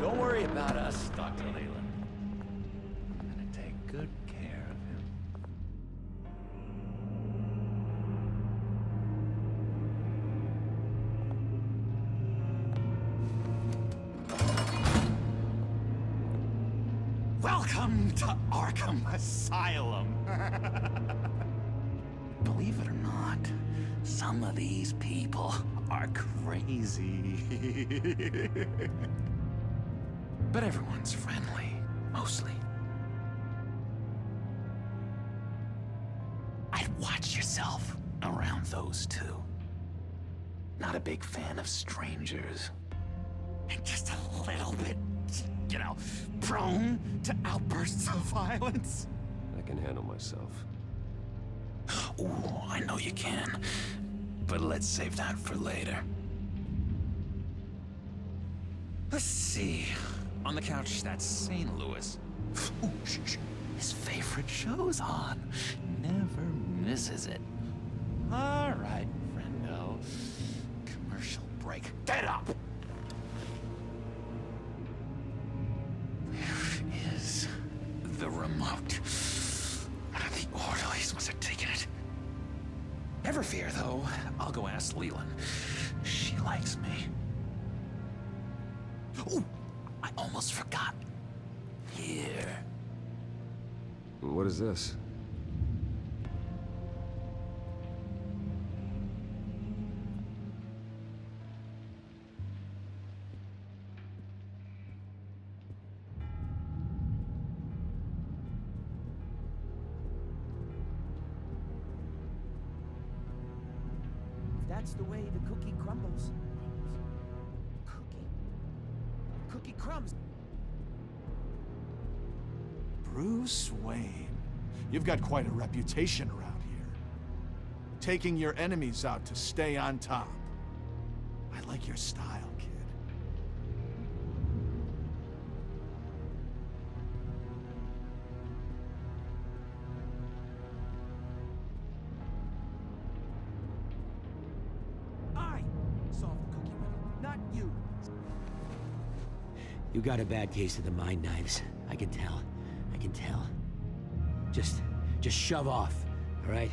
Don't worry about us, Dr. Leland. I'm gonna take good care of him. Welcome to Arkham Asylum. Believe it or not, some of these people are crazy. But everyone's friendly, mostly. I'd watch yourself around those two. Not a big fan of strangers. And just a little bit, you know, prone to outbursts of violence. I can handle myself. Ooh, I know you can. But let's save that for later. Let's see. On the couch, that's St. Louis. Ooh, shh. His favorite show's on. Never misses it. All right, friendo. Commercial break. Get up! Where is the remote? One of the orderlies must have taken it. Never fear, though. I'll go ask Leland. She likes me. Ooh, I almost forgot. Here. What is this? That's the way the cookie crumbles. Cookie crumbs. Bruce Wayne. You've got quite a reputation around here. Taking your enemies out to stay on top. I like your style, kid. I solved the cookie riddle, not you. You got a bad case of the mind knives. I can tell. I can tell. Just shove off, all right?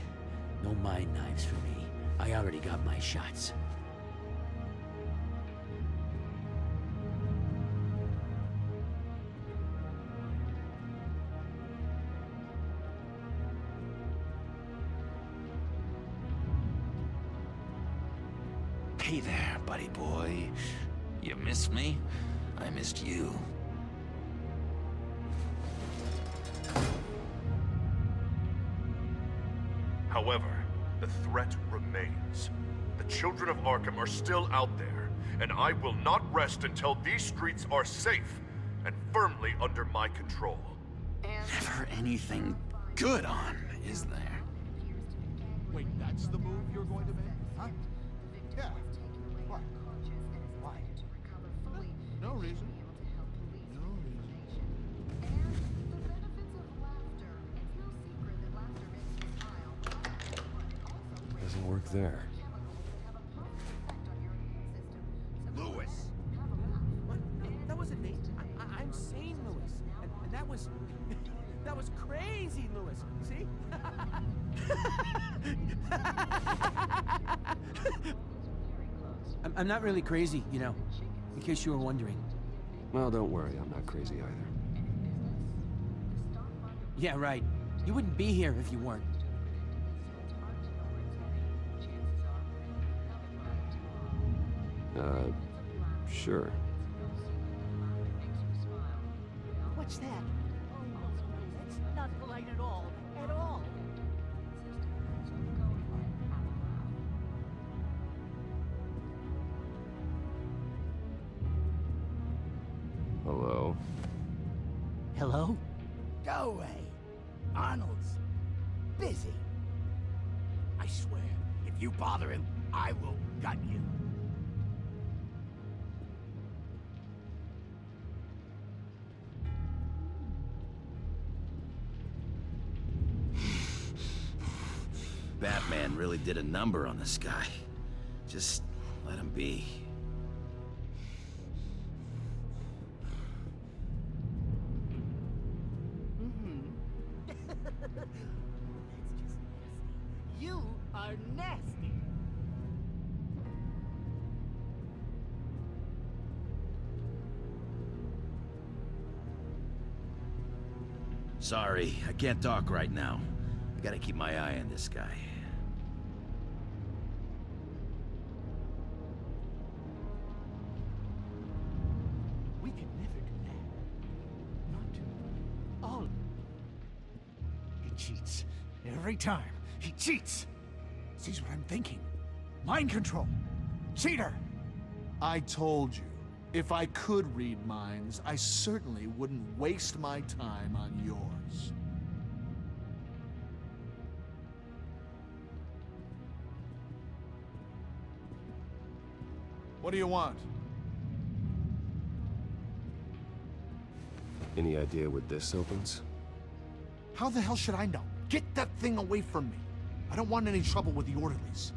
No mind knives for me. I already got my shots. Hey there, buddy boy. You missed me? I missed you. However, the threat remains. The children of Arkham are still out there, and I will not rest until these streets are safe and firmly under my control. Never anything good on, is there? Wait, that's the move you're going to make? Huh? Yeah. What? Why? No reason. Doesn't work there. Lewis! What? That wasn't me. I'm sane, Lewis. And that was... that was crazy, Lewis. See? I'm not really crazy, you know, in case you were wondering. Well, don't worry, I'm not crazy either. Yeah, right. You wouldn't be here if you weren't. Sure. What's that? That's not polite at all. At all. Hello? Hello? Go away. Arnold's busy. I swear, if you bother him, I will gut you. Batman really did a number on this guy. Just let him be. You are nasty. Sorry, I can't talk right now. I gotta keep my eye on this guy. We can never do that. Not to all. He cheats. Every time. He cheats. Sees what I'm thinking. Mind control. Cheater. I told you, if I could read minds, I certainly wouldn't waste my time on yours. What do you want? Any idea what this opens? How the hell should I know? Get that thing away from me. I don't want any trouble with the orderlies.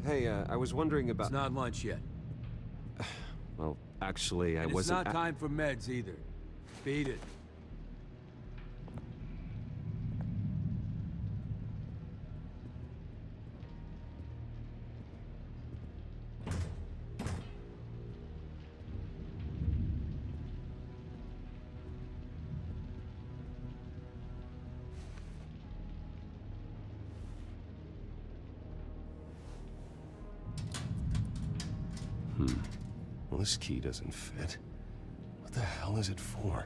Hey, I was wondering about... It's not lunch yet. Well, actually, I And wasn't... it's not time for meds either. Beat it. Well, this key doesn't fit. What the hell is it for?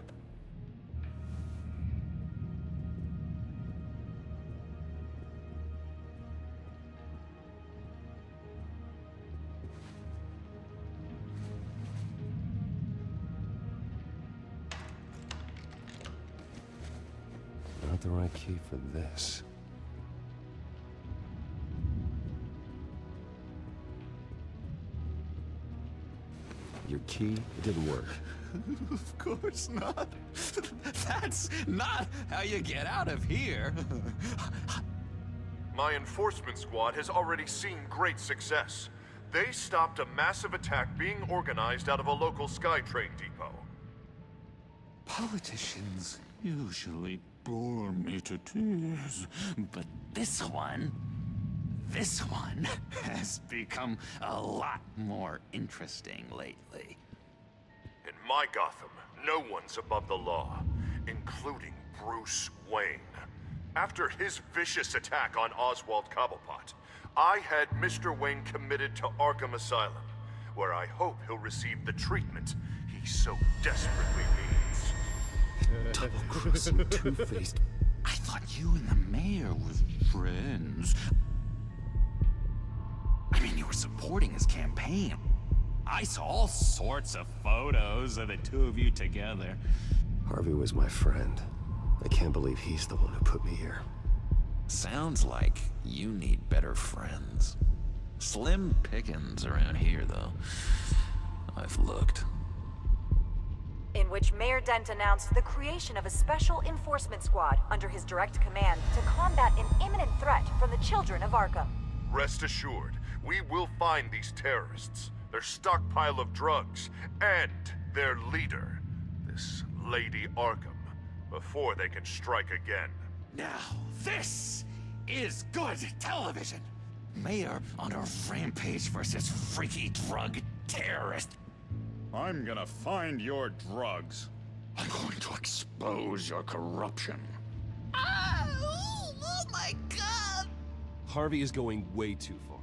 Not the right key for this. Your key, it didn't work. Of course not. That's not how you get out of here. My enforcement squad has already seen great success. They stopped a massive attack being organized out of a local SkyTrain depot. Politicians usually bore me to tears, but this one has become a lot more interesting lately. In my Gotham, no one's above the law, including Bruce Wayne. After his vicious attack on Oswald Cobblepot, I had Mr. Wayne committed to Arkham Asylum, where I hope he'll receive the treatment he so desperately needs. Double-crossing two-faced. I thought you and the mayor were friends. I mean, you were supporting his campaign. I saw all sorts of photos of the two of you together. Harvey was my friend. I can't believe he's the one who put me here. Sounds like you need better friends. Slim pickings around here, though. I've looked. In which Mayor Dent announced the creation of a special enforcement squad under his direct command to combat an imminent threat from the children of Arkham. Rest assured, we will find these terrorists, their stockpile of drugs, and their leader, this Lady Arkham, before they can strike again. Now, this is good television. Mayor on a rampage versus freaky drug terrorist. I'm gonna find your drugs. I'm going to expose your corruption. Oh my God! Harvey is going way too far.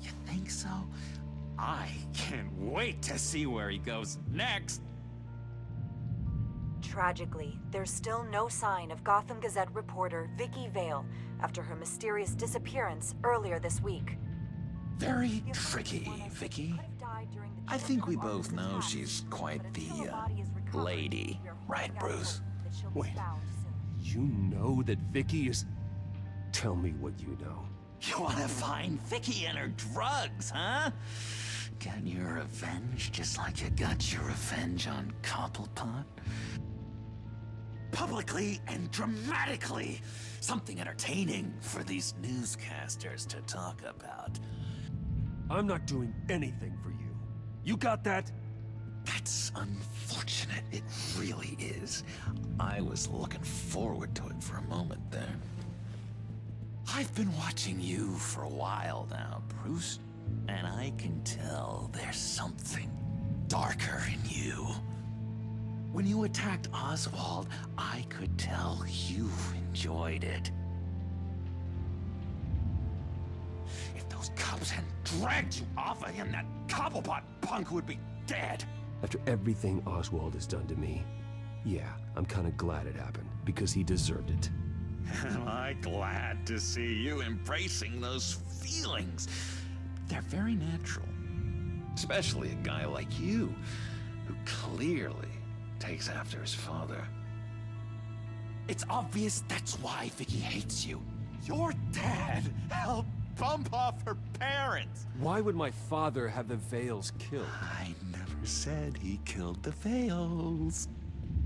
You think so? I can't wait to see where he goes next. Tragically, there's still no sign of Gotham Gazette reporter Vicky Vale after her mysterious disappearance earlier this week. Very tricky, Vicky. I think we both know she's quite the, lady. Right, Bruce? Wait, you know that Vicky is... Tell me what you know. You wanna find Vicky and her drugs, huh? Get your revenge just like you got your revenge on Cobblepot? Publicly and dramatically! Something entertaining for these newscasters to talk about. I'm not doing anything for you. You got that? That's unfortunate. It really is. I was looking forward to it for a moment there. I've been watching you for a while now, Bruce, and I can tell there's something darker in you. When you attacked Oswald, I could tell you enjoyed it. If those cops hadn't dragged you off of him, that Cobblepot punk would be dead. After everything Oswald has done to me, yeah, I'm kinda glad it happened, because he deserved it. Am I glad to see you embracing those feelings? They're very natural. Especially a guy like you, who clearly takes after his father. It's obvious that's why Vicky hates you. Your dad helped bump off her parents. Why would my father have the Vales killed? I never said he killed the Vales.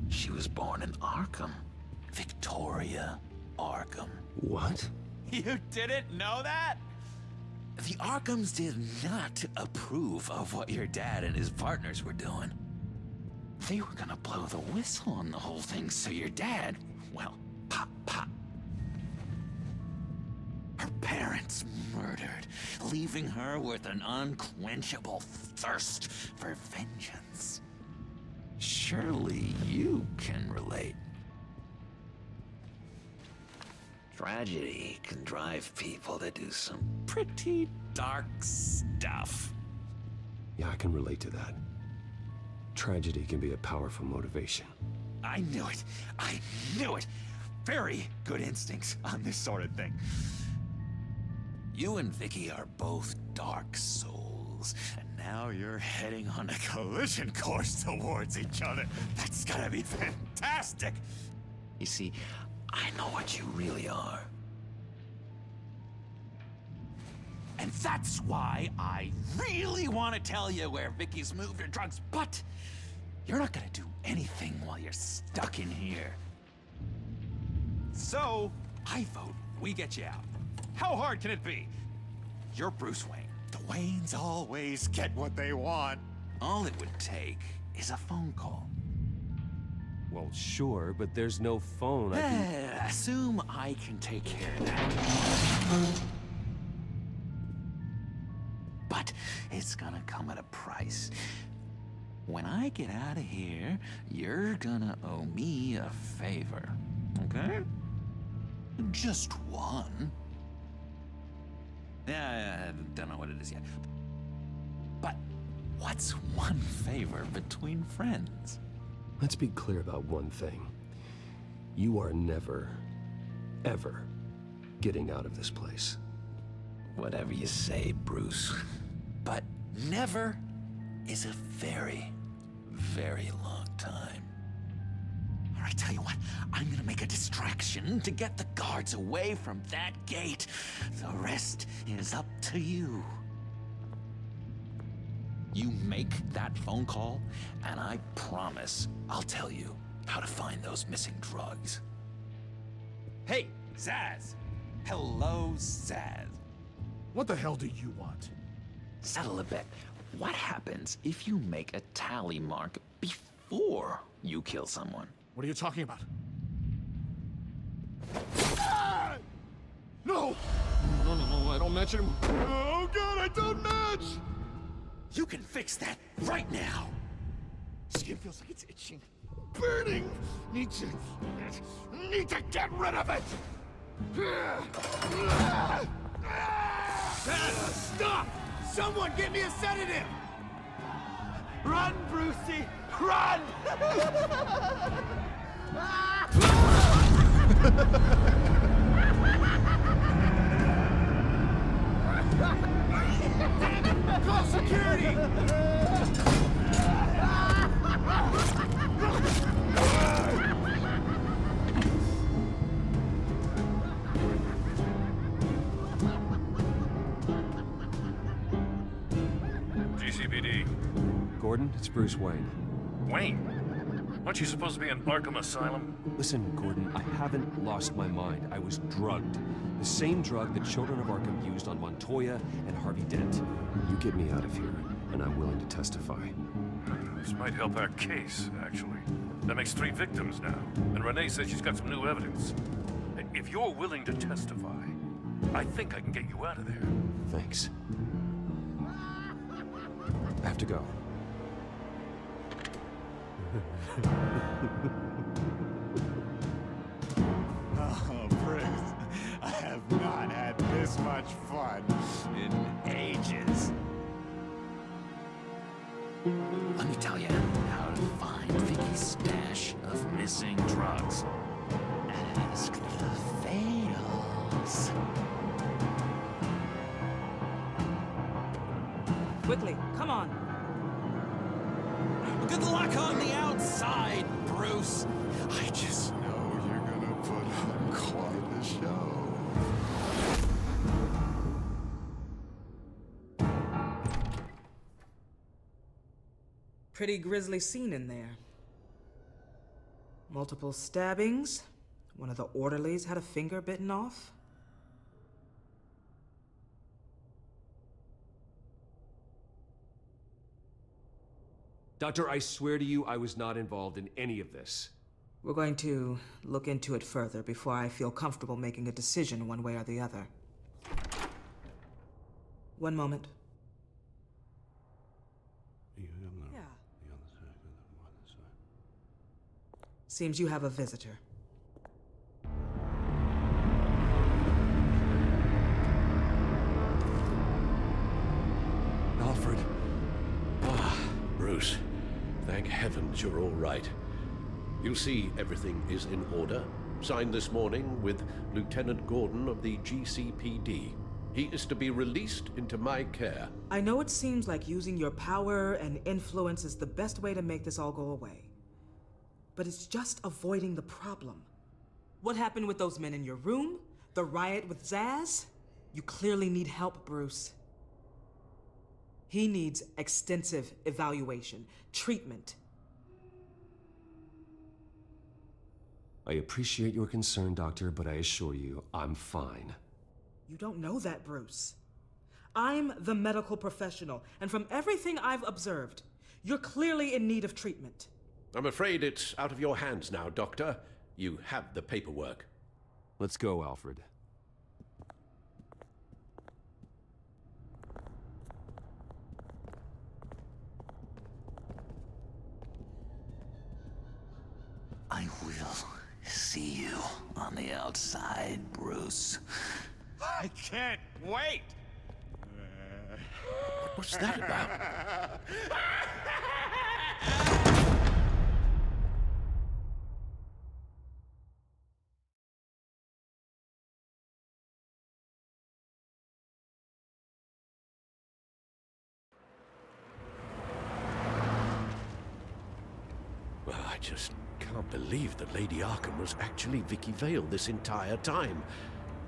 She was born in Arkham. Victoria Arkham. What? You didn't know that? The Arkhams did not approve of what your dad and his partners were doing. They were gonna blow the whistle on the whole thing, so your dad, well, pop, pop. Her parents murdered, leaving her with an unquenchable thirst for vengeance. Surely you can relate. Tragedy can drive people to do some pretty dark stuff. Yeah, I can relate to that. Tragedy can be a powerful motivation. I knew it. I knew it. Very good instincts on this sort of thing. You and Vicky are both dark souls, and now you're heading on a collision course towards each other. That's gonna be fantastic. You see, I know what you really are. And that's why I really want to tell you where Vicky's moved her drugs, but you're not gonna do anything while you're stuck in here. So, I vote we get you out. How hard can it be? You're Bruce Wayne. The Waynes always get what they want. All it would take is a phone call. Well, sure, but there's no phone. I can... Assume I can take care of that. But it's gonna come at a price. When I get out of here, you're gonna owe me a favor, okay? Just one. Yeah, I don't know what it is yet. But what's one favor between friends? Let's be clear about one thing. You are never, ever getting out of this place. Whatever you say, Bruce. But never is a very, very long time. All right, tell you what, I'm gonna make a distraction to get the guards away from that gate. The rest is up to you. You make that phone call, and I promise I'll tell you how to find those missing drugs. Hey, Zaz! Hello, Zaz. What the hell do you want? Settle a bet. What happens if you make a tally mark before you kill someone? What are you talking about? Ah! No! No, I don't match him. Oh god, I don't match! You can fix that right now! Skin feels like it's itching. Burning! Need to get rid of it! Stop! Someone get me a sedative! Run, Brucey! Run! Call security! GCPD. Gordon, it's Bruce Wayne. Wayne? Aren't you supposed to be in Arkham Asylum? Listen, Gordon, I haven't lost my mind. I was drugged. The same drug the children of Arkham used on Montoya and Harvey Dent. You get me out of here, and I'm willing to testify. This might help our case, actually. That makes 3 victims now, and Renee says she's got some new evidence. And if you're willing to testify, I think I can get you out of there. Thanks. I have to go. Oh, Bruce, I have not had this much fun in ages. Let me tell you how to find Vicky's stash of missing drugs. Ask the Fails. Quickly, come on. Good luck on the outside, Bruce. I just know you're gonna put on quite a show. Pretty grisly scene in there. Multiple stabbings. One of the orderlies had a finger bitten off. Doctor, I swear to you, I was not involved in any of this. We're going to look into it further before I feel comfortable making a decision one way or the other. One moment. Yeah. Seems you have a visitor. Alfred. Bruce. Thank heavens you're all right. You'll see everything is in order. Signed this morning with Lieutenant Gordon of the GCPD. He is to be released into my care. I know it seems like using your power and influence is the best way to make this all go away. But it's just avoiding the problem. What happened with those men in your room? The riot with Zaz? You clearly need help, Bruce. He needs extensive evaluation, treatment. I appreciate your concern, Doctor, but I assure you, I'm fine. You don't know that, Bruce. I'm the medical professional, and from everything I've observed, you're clearly in need of treatment. I'm afraid it's out of your hands now, Doctor. You have the paperwork. Let's go, Alfred. I will see you on the outside, Bruce. I can't wait! What's that about? Well, I just can't believe that Lady Arkham was actually Vicky Vale this entire time.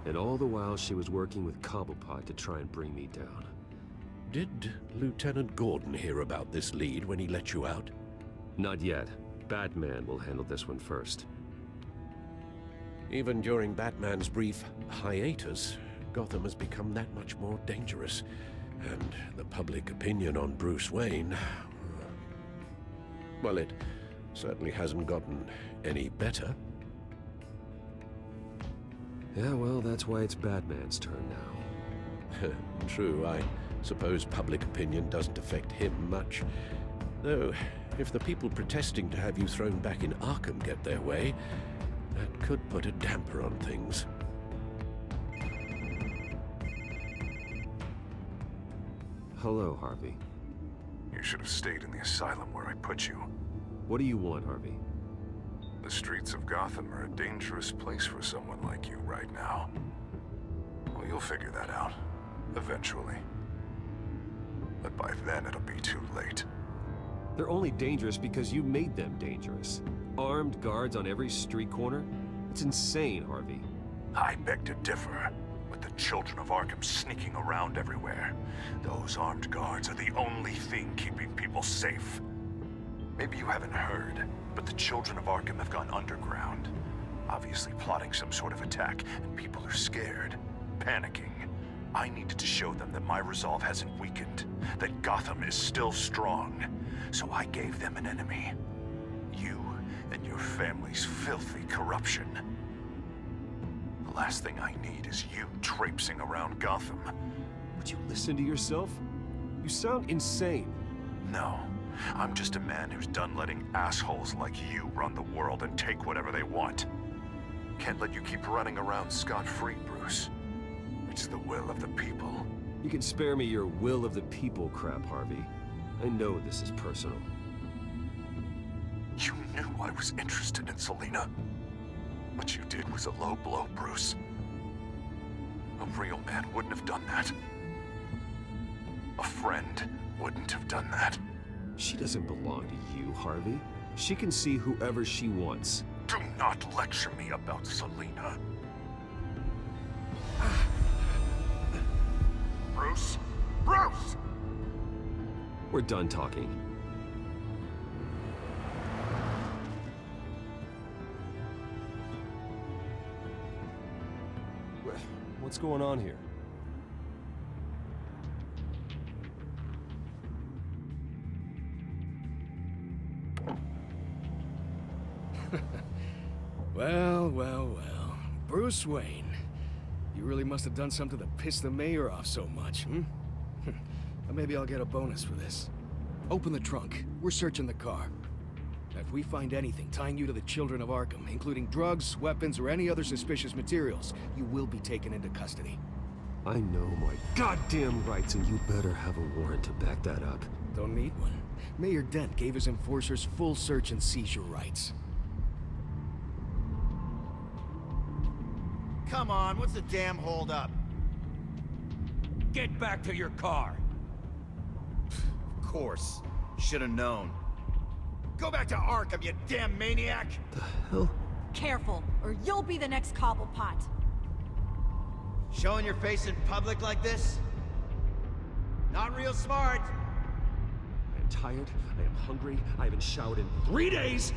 And all the while she was working with Cobblepot to try and bring me down. Did Lieutenant Gordon hear about this lead when he let you out? Not yet. Batman will handle this one first. Even during Batman's brief hiatus, Gotham has become that much more dangerous. And the public opinion on Bruce Wayne... well, it certainly hasn't gotten any better. Yeah, well, that's why it's Batman's turn now. True, I suppose public opinion doesn't affect him much. Though, if the people protesting to have you thrown back in Arkham get their way, that could put a damper on things. Hello, Harvey. You You should have stayed in the asylum where I put you. What do you want, Harvey? The streets of Gotham are a dangerous place for someone like you right now. Well, you'll figure that out. Eventually. But by then, it'll be too late. They're only dangerous because you made them dangerous. Armed guards on every street corner? It's insane, Harvey. I beg to differ. With the children of Arkham sneaking around everywhere, those armed guards are the only thing keeping people safe. Maybe you haven't heard, but the children of Arkham have gone underground. Obviously plotting some sort of attack, and people are scared, panicking. I needed to show them that my resolve hasn't weakened, that Gotham is still strong. So I gave them an enemy. You and your family's filthy corruption. The last thing I need is you traipsing around Gotham. Would you listen to yourself? You sound insane. No. I'm just a man who's done letting assholes like you run the world and take whatever they want. Can't let you keep running around scot-free, Bruce. It's the will of the people. You can spare me your will of the people crap, Harvey. I know this is personal. You knew I was interested in Selina. What you did was a low blow, Bruce. A real man wouldn't have done that. A friend wouldn't have done that. She doesn't belong to you, Harvey. She can see whoever she wants. Do not lecture me about Selina. Bruce? Bruce! We're done talking. What's going on here? Well, well, well. Bruce Wayne. You really must have done something to piss the mayor off so much, hmm? Or maybe I'll get a bonus for this. Open the trunk. We're searching the car. If we find anything tying you to the children of Arkham, including drugs, weapons, or any other suspicious materials, you will be taken into custody. I know my goddamn rights, and you better have a warrant to back that up. Don't need one. Mayor Dent gave his enforcers full search and seizure rights. Come on, what's the damn holdup? Get back to your car. Of course. Should have known. Go back to Arkham, you damn maniac! The hell? Careful, or you'll be the next Cobblepot. Showing your face in public like this? Not real smart. I am tired, I am hungry, I haven't showered in 3 days!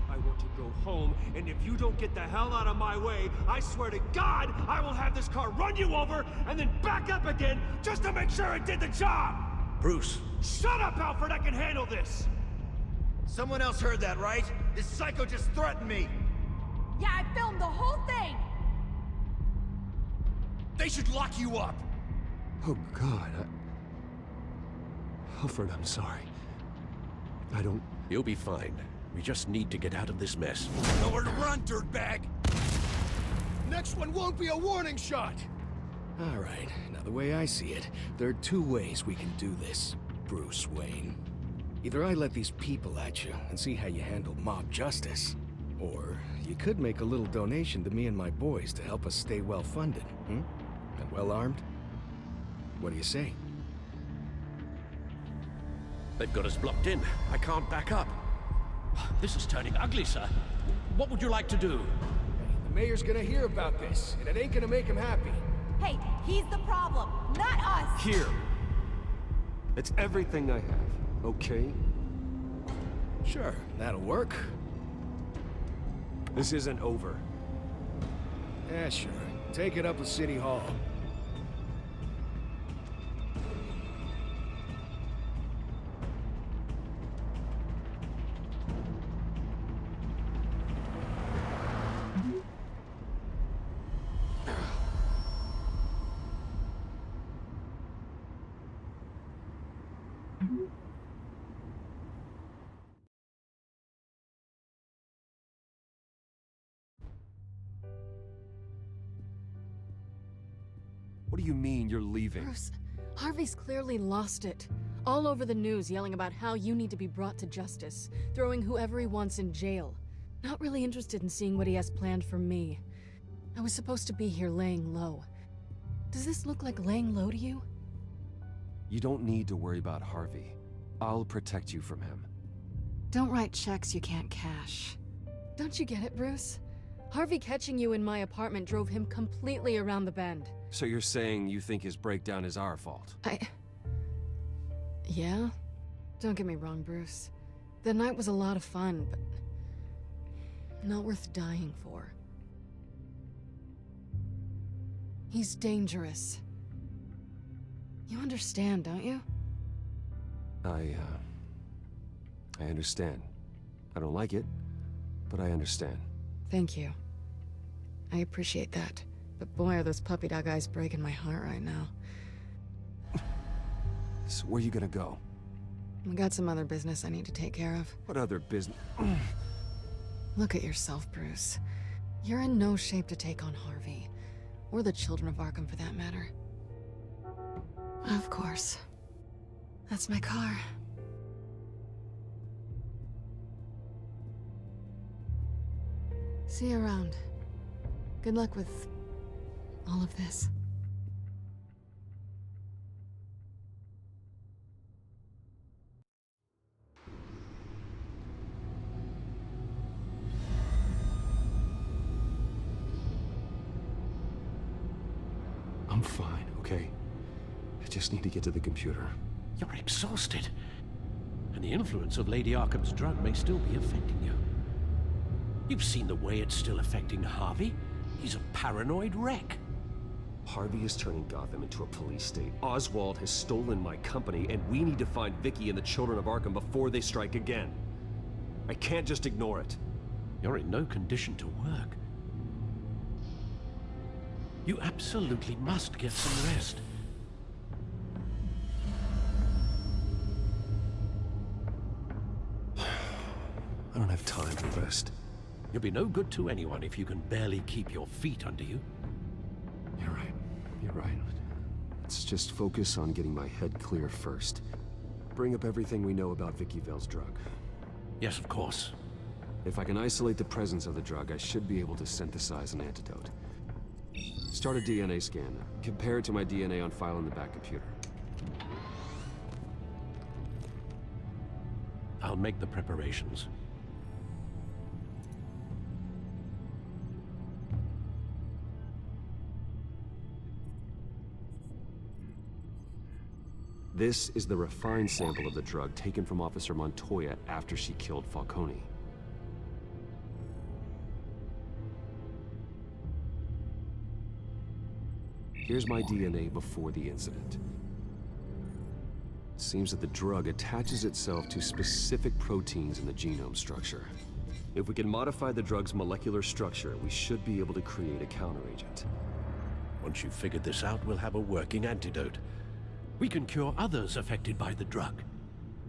I want to go home, and if you don't get the hell out of my way, I swear to God, I will have this car run you over, and then back up again, just to make sure it did the job! Bruce! Shut up, Alfred, I can handle this! Someone else heard that, right? This psycho just threatened me! Yeah, I filmed the whole thing! They should lock you up! Oh, God, Alfred, I'm sorry. I don't... You'll be fine. We just need to get out of this mess. Nowhere to run, dirtbag! Next one won't be a warning shot! All right, now the way I see it, there are two ways we can do this, Bruce Wayne. Either I let these people at you and see how you handle mob justice, or you could make a little donation to me and my boys to help us stay well-funded, hmm? And well-armed? What do you say? They've got us blocked in. I can't back up. This is turning ugly, sir. What would you like to do? Hey, the mayor's gonna hear about this, and it ain't gonna make him happy. Hey, he's the problem, not us! Here! It's everything I have, okay? Sure, that'll work. This isn't over. Yeah, sure. Take it up with City Hall. What do you mean you're leaving? Bruce, Harvey's clearly lost it. All over the news yelling about how you need to be brought to justice, throwing whoever he wants in jail. Not really interested in seeing what he has planned for me. I was supposed to be here laying low. Does this look like laying low to you? You don't need to worry about Harvey. I'll protect you from him. Don't write checks you can't cash. Don't you get it, Bruce? Harvey catching you in my apartment drove him completely around the bend. So you're saying you think his breakdown is our fault? Yeah? Don't get me wrong, Bruce. The night was a lot of fun, but not worth dying for. He's dangerous. You understand, don't you? I understand. I don't like it, but I understand. Thank you. I appreciate that. But boy, are those puppy dog eyes breaking my heart right now. So where are you gonna go? I got some other business I need to take care of. What other business? Look at yourself, Bruce. You're in no shape to take on Harvey. Or the children of Arkham, for that matter. Of course. That's my car. See you around. Good luck with all of this. I'm fine, okay? I just need to get to the computer. You're exhausted. And the influence of Lady Arkham's drug may still be affecting you. You've seen the way it's still affecting Harvey. He's a paranoid wreck. Harvey is turning Gotham into a police state. Oswald has stolen my company, and we need to find Vicky and the children of Arkham before they strike again. I can't just ignore it. You're in no condition to work. You absolutely must get some rest. I don't have time to rest. You'll be no good to anyone if you can barely keep your feet under you. You're right. You're right. Let's just focus on getting my head clear first. Bring up everything we know about Vicky Vale's drug. Yes, of course. If I can isolate the presence of the drug, I should be able to synthesize an antidote. Start a DNA scan. Compare it to my DNA on file in the back computer. I'll make the preparations. This is the refined sample of the drug taken from Officer Montoya after she killed Falcone. Here's my DNA before the incident. It seems that the drug attaches itself to specific proteins in the genome structure. If we can modify the drug's molecular structure, we should be able to create a counteragent. Once you've figured this out, we'll have a working antidote. We can cure others affected by the drug.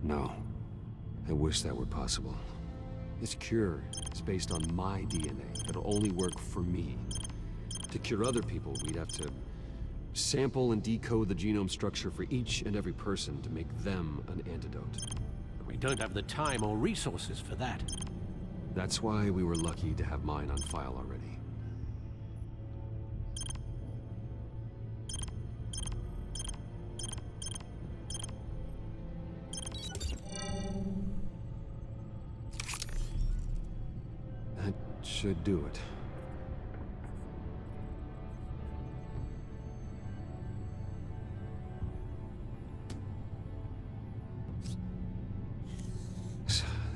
No. I wish that were possible. This cure is based on my DNA. It'll only work for me. To cure other people, we'd have to sample and decode the genome structure for each and every person to make them an antidote. We don't have the time or resources for that. That's why we were lucky to have mine on file already. That should do it.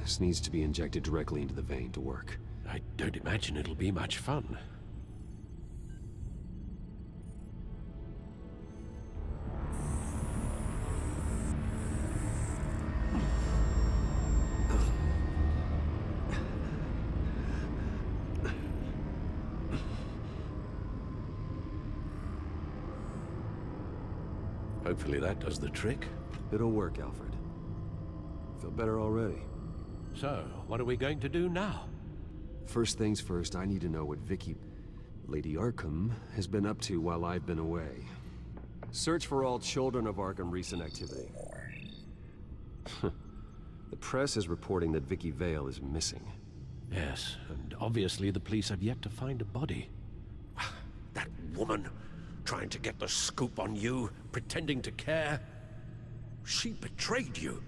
This needs to be injected directly into the vein to work. I don't imagine it'll be much fun. Hopefully that does the trick. It'll work, Alfred. Feel better already. So, what are we going to do now? First things first, I need to know what Vicky, Lady Arkham, has been up to while I've been away. Search for all children of Arkham recent activity. The press is reporting that Vicky Vale is missing. Yes, and obviously the police have yet to find a body. That woman, trying to get the scoop on you, pretending to care. She betrayed you.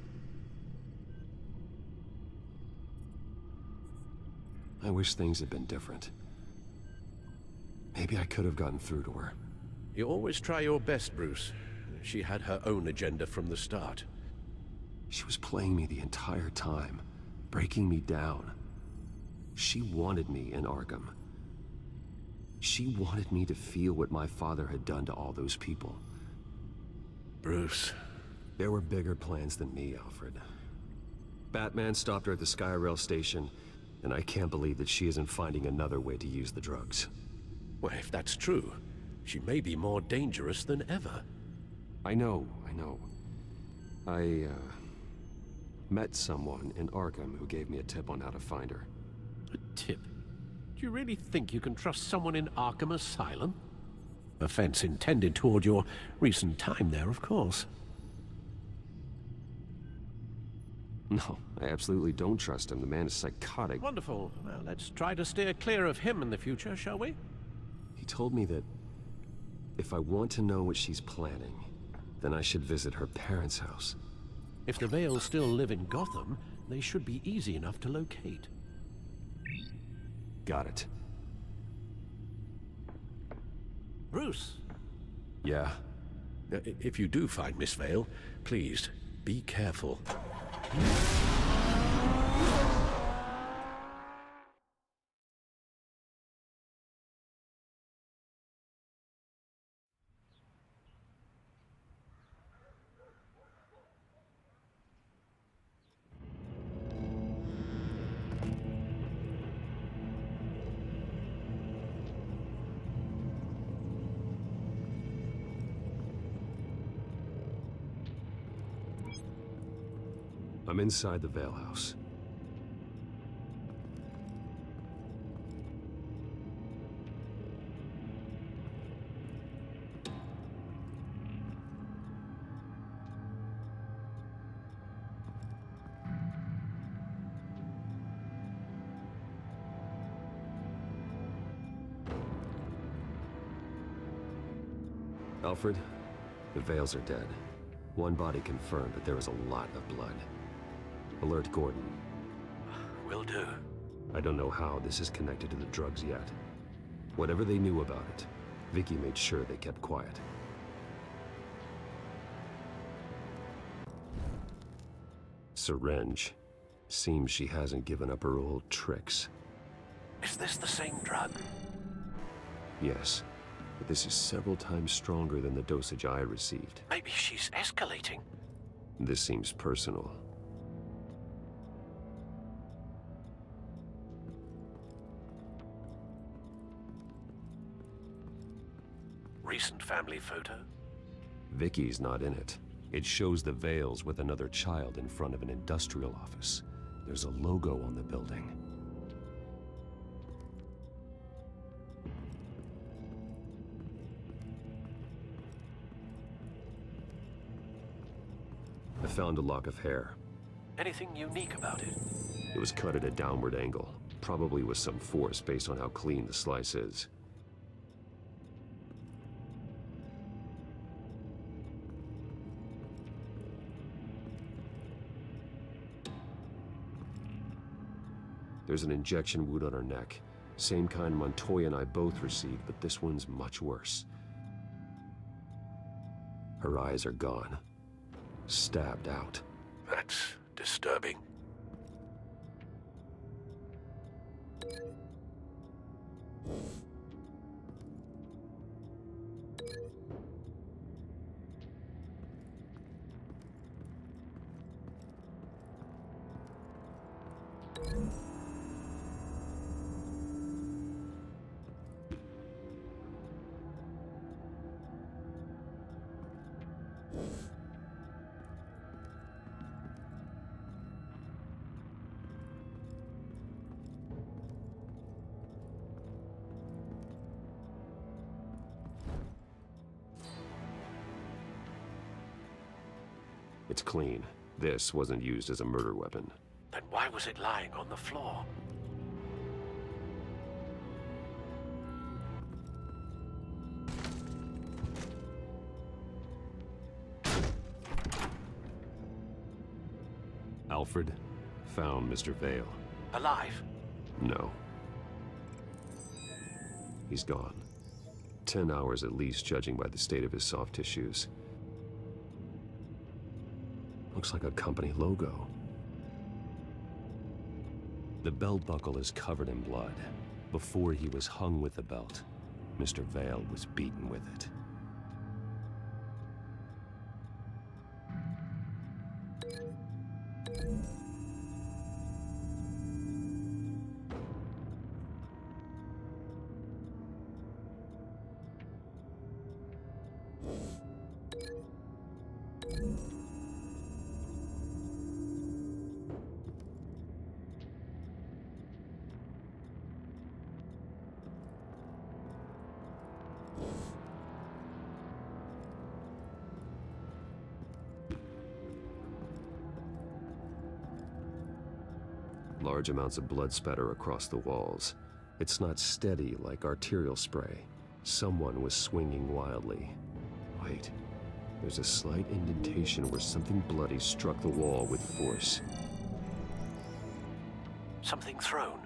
I wish things had been different. Maybe I could have gotten through to her. You always try your best, Bruce. She had her own agenda from the start. She was playing me the entire time, breaking me down. She wanted me in Arkham. She wanted me to feel what my father had done to all those people. Bruce. There were bigger plans than me, Alfred. Batman stopped her at the Skyrail station, and I can't believe that she isn't finding another way to use the drugs. Well, if that's true, she may be more dangerous than ever. I know. I met someone in Arkham who gave me a tip on how to find her. A tip? Do you really think you can trust someone in Arkham Asylum? Offense intended toward your recent time there, of course. No, I absolutely don't trust him. The man is psychotic. Wonderful. Well, let's try to steer clear of him in the future, shall we? He told me that if I want to know what she's planning, then I should visit her parents' house. If the Vales still live in Gotham, they should be easy enough to locate. Got it. Bruce! Yeah? If you do find Miss Vale, please, be careful. I'm inside the Vale house. Alfred, the Vales are dead. One body confirmed, but there is a lot of blood. Alert Gordon. Will do. I don't know how this is connected to the drugs yet. Whatever they knew about it, Vicky made sure they kept quiet. Syringe. Seems she hasn't given up her old tricks. Is this the same drug? Yes, but this is several times stronger than the dosage I received. Maybe she's escalating. This seems personal. Recent family photo? Vicky's not in it. It shows the Vales with another child in front of an industrial office. There's a logo on the building. I found a lock of hair. Anything unique about it? It was cut at a downward angle, probably with some force based on how clean the slice is. There's an injection wound on her neck. Same kind Montoya and I both received, but this one's much worse. Her eyes are gone. Stabbed out. That's disturbing. It's clean. This wasn't used as a murder weapon. Then why was it lying on the floor? Alfred found Mr. Vale. Alive? No. He's gone. 10 hours at least, judging by the state of his soft tissues. Looks like a company logo. The belt buckle is covered in blood. Before he was hung with the belt, Mr. Vale was beaten with it. Large amounts of blood spatter across the walls. It's not steady like arterial spray. Someone was swinging wildly. Wait, there's a slight indentation where something bloody struck the wall with force. Something thrown?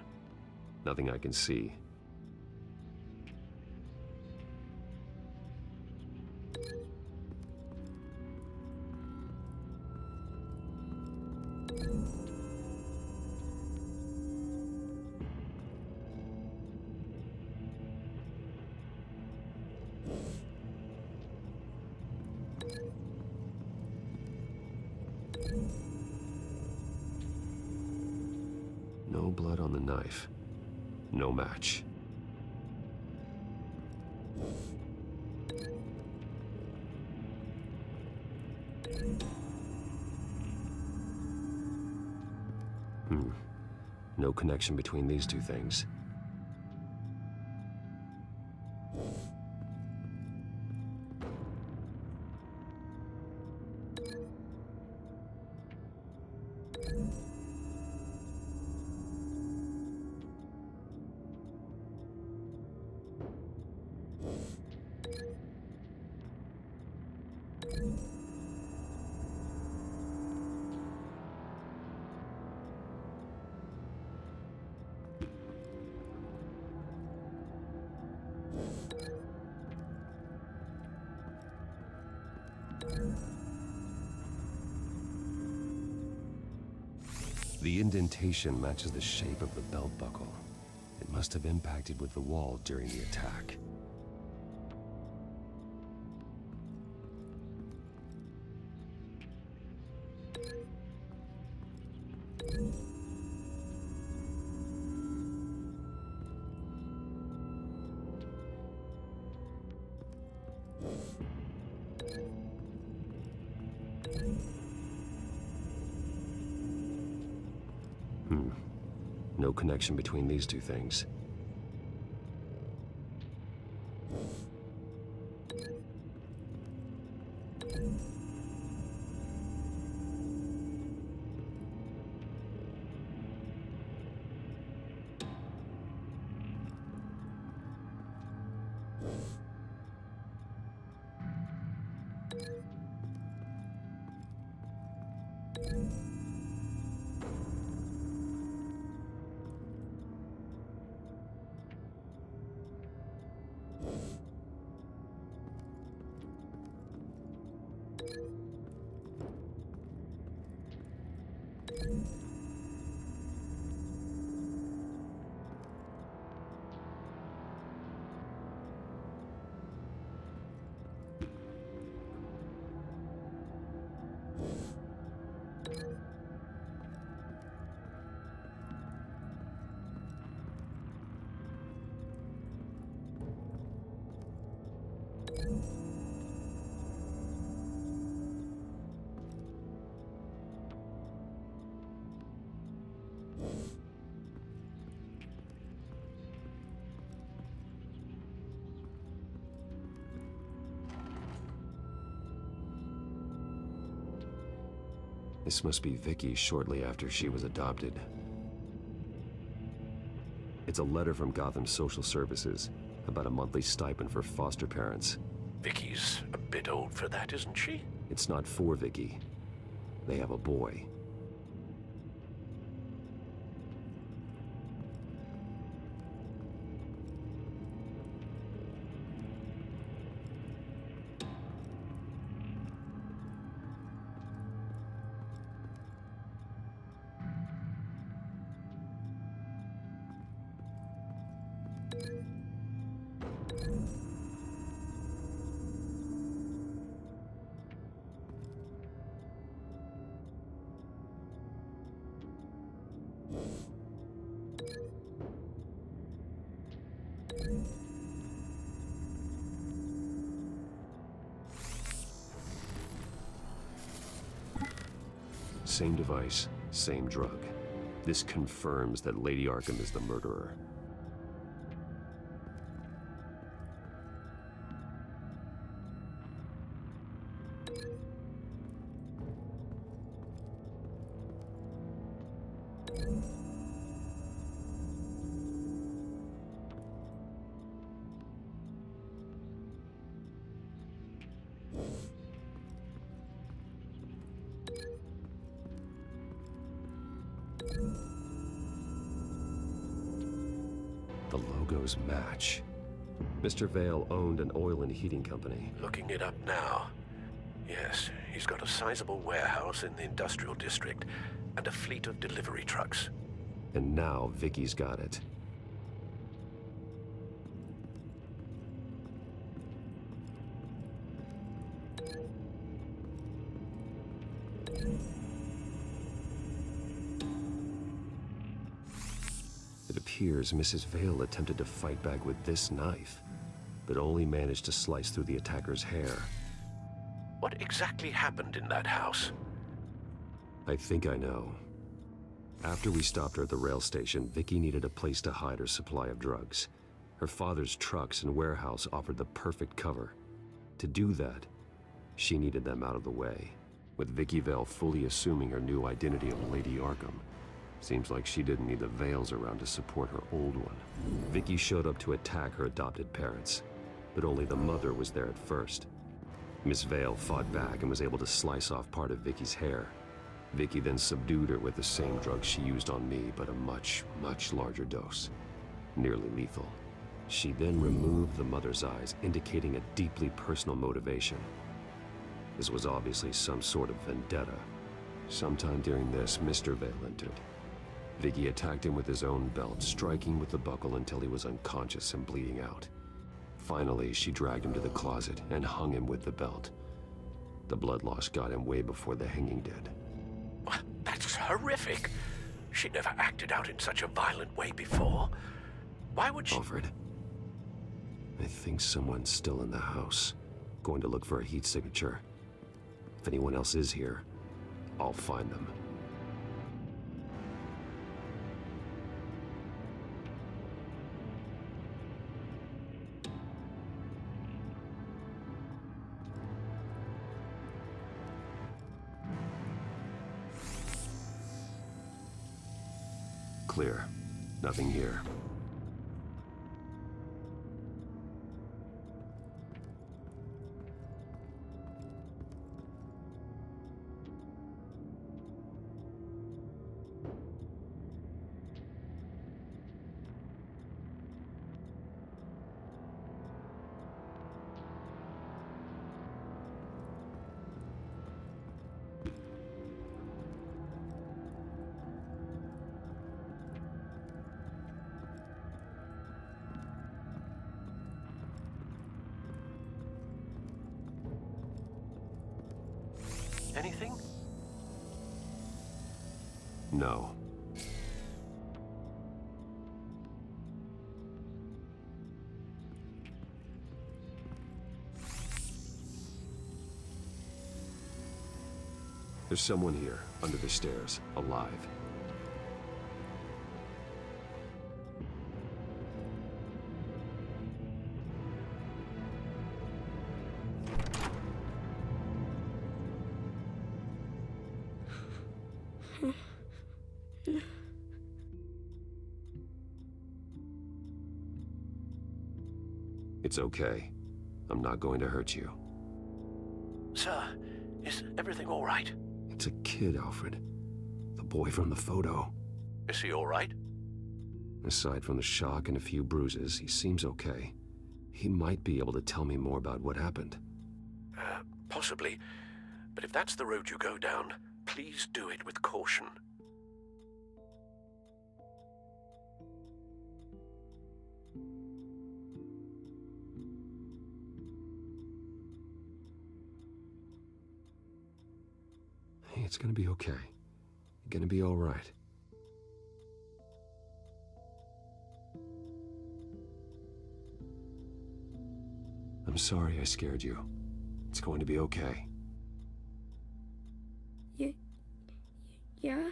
Nothing I can see. No blood on the knife. No match. No connection between these two things. The indentation matches the shape of the belt buckle. It must have impacted with the wall during the attack. No connection between these two things. This must be Vicky shortly after she was adopted. It's a letter from Gotham Social Services about a monthly stipend for foster parents. Vicky's a bit old for that, isn't she? It's not for Vicky. They have a boy. Same device, same drug. This confirms that Lady Arkham is the murderer. The logos match. Mr. Vale owned an oil and heating company. Looking it up now. Yes, he's got a sizable warehouse in the industrial district and a fleet of delivery trucks. And now Vicky's got it. It appears Mrs. Vale attempted to fight back with this knife, but only managed to slice through the attacker's hair. What exactly happened in that house? I think I know. After we stopped her at the rail station, Vicky needed a place to hide her supply of drugs. Her father's trucks and warehouse offered the perfect cover. To do that, she needed them out of the way. With Vicky Vale fully assuming her new identity of Lady Arkham, seems like she didn't need the Vales around to support her old one. Vicky showed up to attack her adopted parents, but only the mother was there at first. Miss Vale fought back and was able to slice off part of Vicky's hair. Vicky then subdued her with the same drug she used on me, but a much, much larger dose. Nearly lethal. She then removed the mother's eyes, indicating a deeply personal motivation. This was obviously some sort of vendetta. Sometime during this, Mr. Vale entered. Vicky attacked him with his own belt, striking with the buckle until he was unconscious and bleeding out. Finally, she dragged him to the closet and hung him with the belt. The blood loss got him way before the hanging did. That's horrific. She never acted out in such a violent way before. Why would she— Alfred, I think someone's still in the house. Going to look for a heat signature. If anyone else is here, I'll find them. Clear. Nothing here. Anything? No. There's someone here, under the stairs, alive. It's okay. I'm not going to hurt you. Sir, is everything all right? It's a kid, Alfred. The boy from the photo. Is he all right? Aside from the shock and a few bruises, he seems okay. He might be able to tell me more about what happened. Possibly. But if that's the road you go down, please do it with caution. Hey, it's gonna be okay. You're gonna be all right. I'm sorry I scared you. It's going to be okay. Yeah?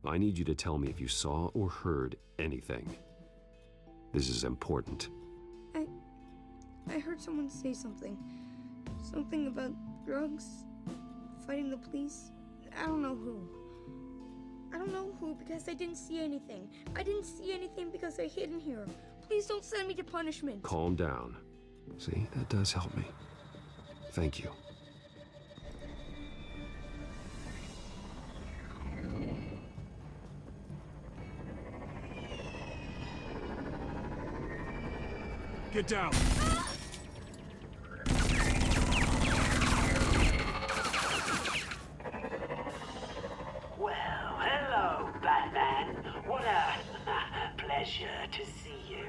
I need you to tell me if you saw or heard anything. This is important. I heard someone say something. Something about drugs, fighting the police. I don't know who. I don't know who because I didn't see anything. I didn't see anything because I hid in here. Please don't send me to punishment. Calm down. See, that does help me. Thank you. Get down! Well, hello, Batman. What a pleasure to see you.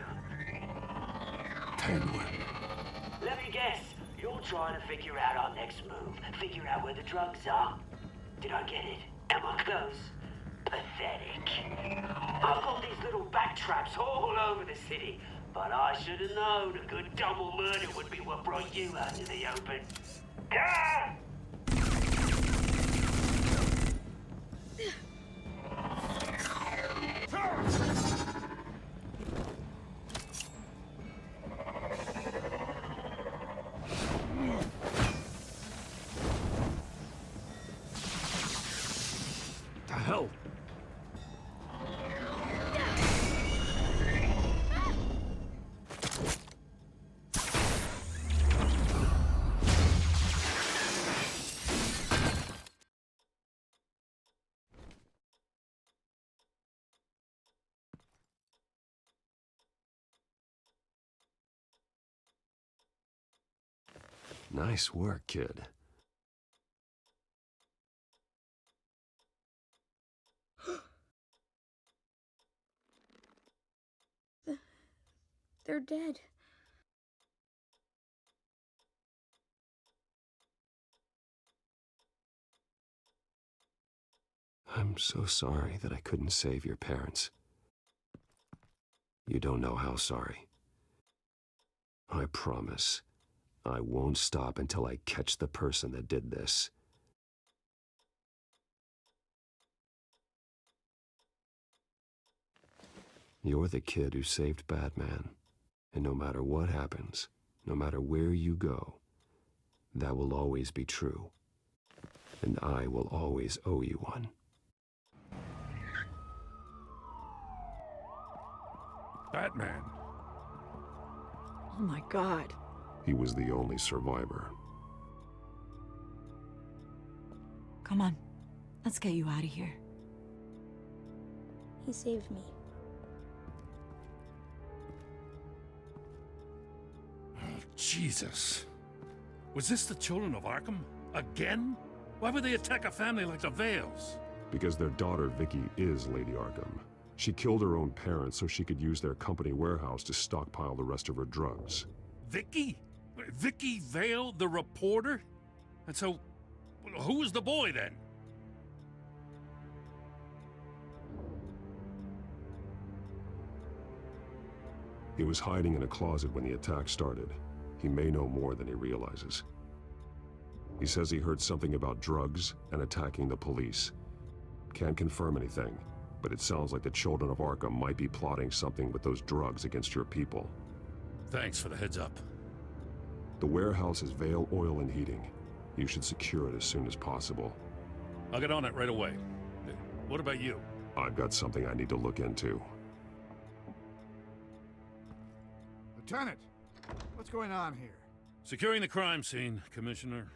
Penguin. Let me guess, you're trying to figure out our next move. Figure out where the drugs are. Did I get it? Am I close? Pathetic. I've got these little back traps all over the city, but I should have known a good double murder would be what brought you out in the open. Ah! The hell? Nice work, kid. They're dead. I'm so sorry that I couldn't save your parents. You don't know how sorry. I promise, I won't stop until I catch the person that did this. You're the kid who saved Batman, and no matter what happens, no matter where you go, that will always be true, and I will always owe you one. Batman. Oh my God. He was the only survivor. Come on, let's get you out of here. He saved me. Oh, Jesus. Was this the children of Arkham? Again? Why would they attack a family like the Vales? Because their daughter, Vicky, is Lady Arkham. She killed her own parents so she could use their company warehouse to stockpile the rest of her drugs. Vicky? Vicky Vale, the reporter? And so, who was the boy then? He was hiding in a closet when the attack started. He may know more than he realizes. He says he heard something about drugs and attacking the police. Can't confirm anything, but it sounds like the children of Arkham might be plotting something with those drugs against your people. Thanks for the heads up. The warehouse is Vale Oil and Heating. You should secure it as soon as possible. I'll get on it right away. What about you? I've got something I need to look into. Lieutenant, what's going on here? Securing the crime scene, Commissioner.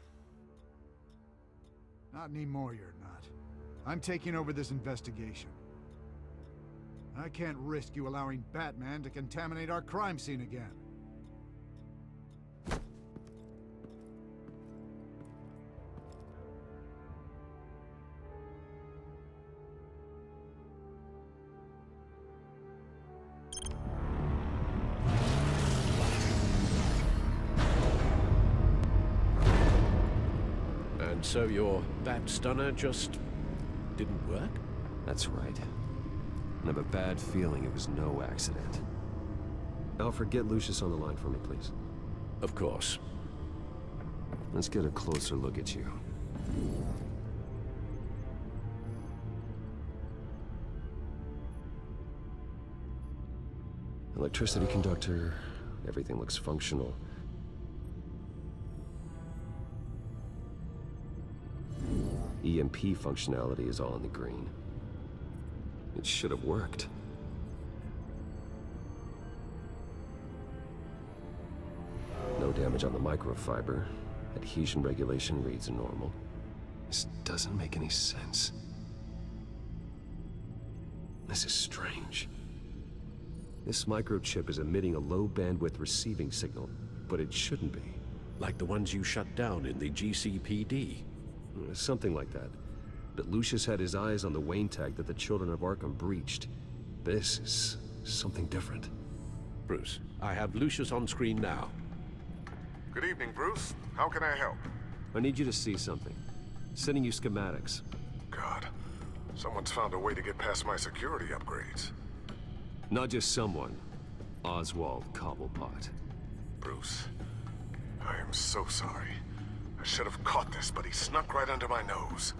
Not anymore, you're not. I'm taking over this investigation. I can't risk you allowing Batman to contaminate our crime scene again. And so your bat stunner just didn't work? That's right. I have a bad feeling it was no accident. Alfred, get Lucius on the line for me, please. Of course. Let's get a closer look at you. Electricity conductor, everything looks functional. EMP functionality is all in the green. It should have worked. No damage on the microfiber. Adhesion regulation reads normal. This doesn't make any sense. This is strange. This microchip is emitting a low-bandwidth receiving signal, but it shouldn't be. Like the ones you shut down in the GCPD. Something like that. But Lucius had his eyes on the Wayne tag that the Children of Arkham breached. This is something different. Bruce, I have Lucius on screen now. Good evening, Bruce. How can I help? I need you to see something. Sending you schematics. God, someone's found a way to get past my security upgrades. Not just someone. Oswald Cobblepot. Bruce, I am so sorry. I should have caught this, but he snuck right under my nose.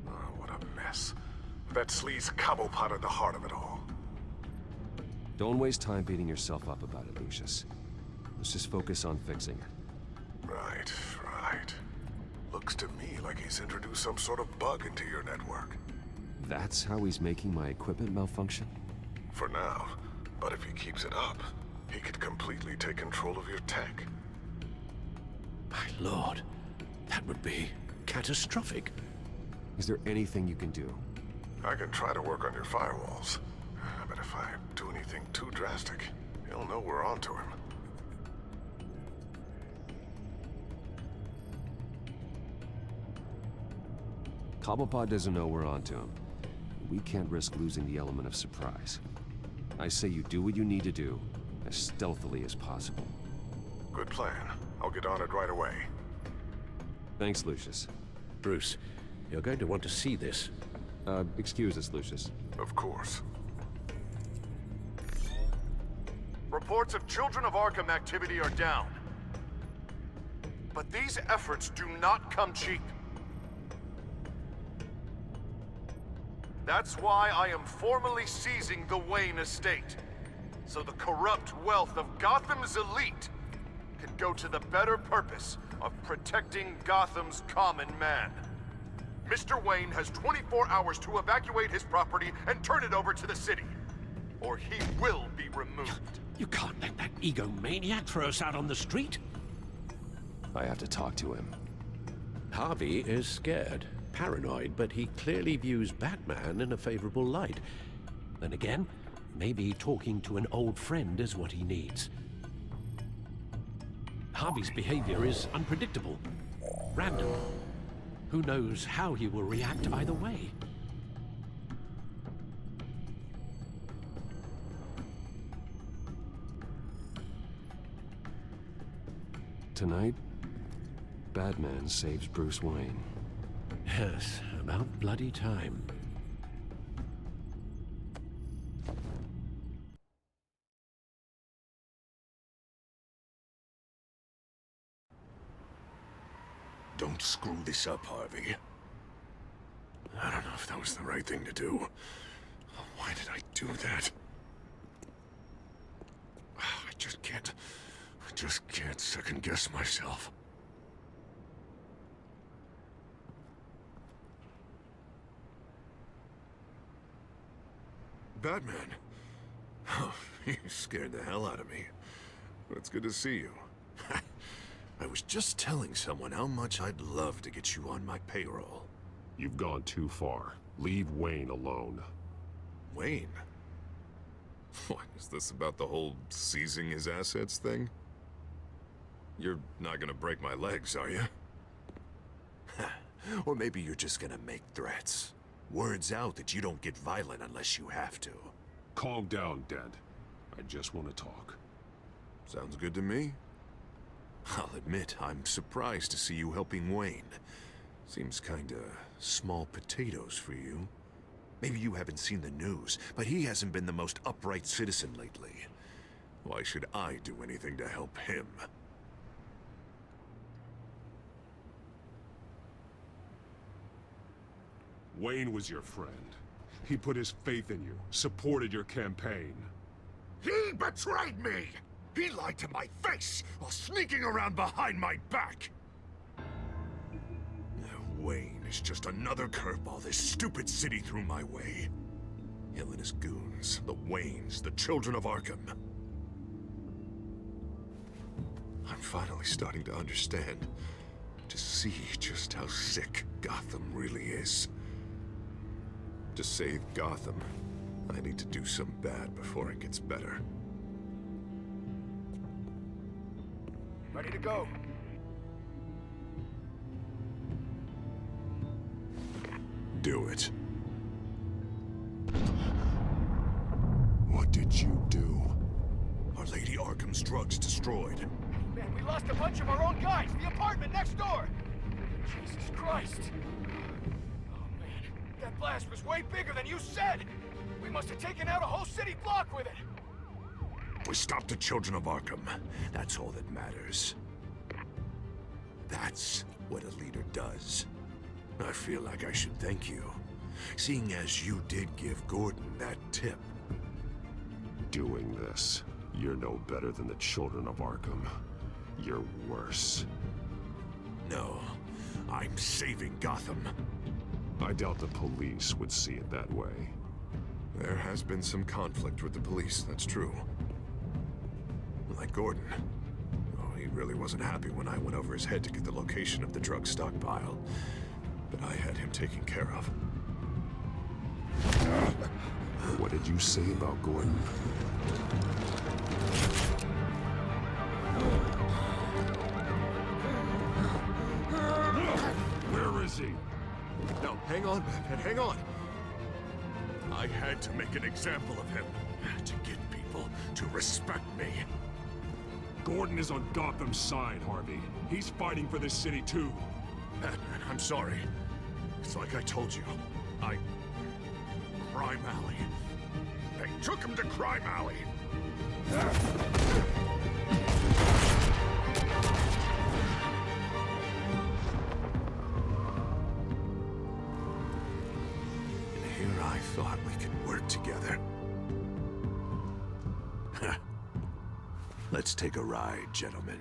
Oh, what a mess. That sleaze Cobblepot at the heart of it all. Don't waste time beating yourself up about it, Lucius. Let's just focus on fixing it. Right, right. Looks to me like he's introduced some sort of bug into your network. That's how he's making my equipment malfunction? For now. But if he keeps it up, he could completely take control of your tech. My lord, that would be catastrophic. Is there anything you can do? I can try to work on your firewalls. But if I do anything too drastic, he'll know we're onto him. Cobblepot doesn't know we're onto him. We can't risk losing the element of surprise. I say you do what you need to do, as stealthily as possible. Good plan. I'll get on it right away. Thanks, Lucius. Bruce, you're going to want to see this. Excuse us, Lucius. Of course. Reports of Children of Arkham activity are down. But these efforts do not come cheap. That's why I am formally seizing the Wayne estate, so the corrupt wealth of Gotham's elite can go to the better purpose of protecting Gotham's common man. Mr. Wayne has 24 hours to evacuate his property and turn it over to the city, or he will be removed. You can't let that egomaniac throw us out on the street. I have to talk to him. Harvey is scared, paranoid, but he clearly views Batman in a favorable light. Then again, maybe talking to an old friend is what he needs. Harvey's behavior is unpredictable, random. Who knows how he will react either way? Tonight, Batman saves Bruce Wayne. Yes, about bloody time. Don't screw this up, Harvey. I don't know if that was the right thing to do. Why did I do that? I just can't second guess myself. Batman. Oh, you scared the hell out of me. But it's good to see you. I was just telling someone how much I'd love to get you on my payroll. You've gone too far. Leave Wayne alone. Wayne? What, is this about the whole seizing his assets thing? You're not gonna break my legs, are you? Or maybe you're just gonna make threats. Words out that you don't get violent unless you have to. Calm down, Dent. I just want to talk. Sounds good to me. I'll admit, I'm surprised to see you helping Wayne. Seems kinda small potatoes for you. Maybe you haven't seen the news, but he hasn't been the most upright citizen lately. Why should I do anything to help him? Wayne was your friend. He put his faith in you, supported your campaign. He betrayed me! He lied to my face while sneaking around behind my back! Wayne is just another curveball this stupid city threw my way. Him and his goons, the Waynes, the children of Arkham. I'm finally starting to understand, to see just how sick Gotham really is. To save Gotham, I need to do some bad before it gets better. Ready to go. Do it. What did you do? Our Lady Arkham's drugs destroyed. Man, we lost a bunch of our own guys. The apartment next door. Jesus Christ. Oh, man. That blast was way bigger than you said. We must have taken out a whole city block with it. We stopped the children of Arkham. That's all that matters. That's what a leader does. I feel like I should thank you, seeing as you did give Gordon that tip. Doing this, you're no better than the children of Arkham. You're worse. No, I'm saving Gotham. I doubt the police would see it that way. There has been some conflict with the police, that's true. Like Gordon. Oh, he really wasn't happy when I went over his head to get the location of the drug stockpile. But I had him taken care of. What did you say about Gordon? Where is he? No, hang on, Batman, hang on. I had to make an example of him, to get people to respect me. Gordon is on Gotham's side, Harvey. He's fighting for this city too. Batman, I'm sorry. It's like I told you. Crime Alley. They took him to Crime Alley. And here I thought we could work together. Let's take a ride, gentlemen.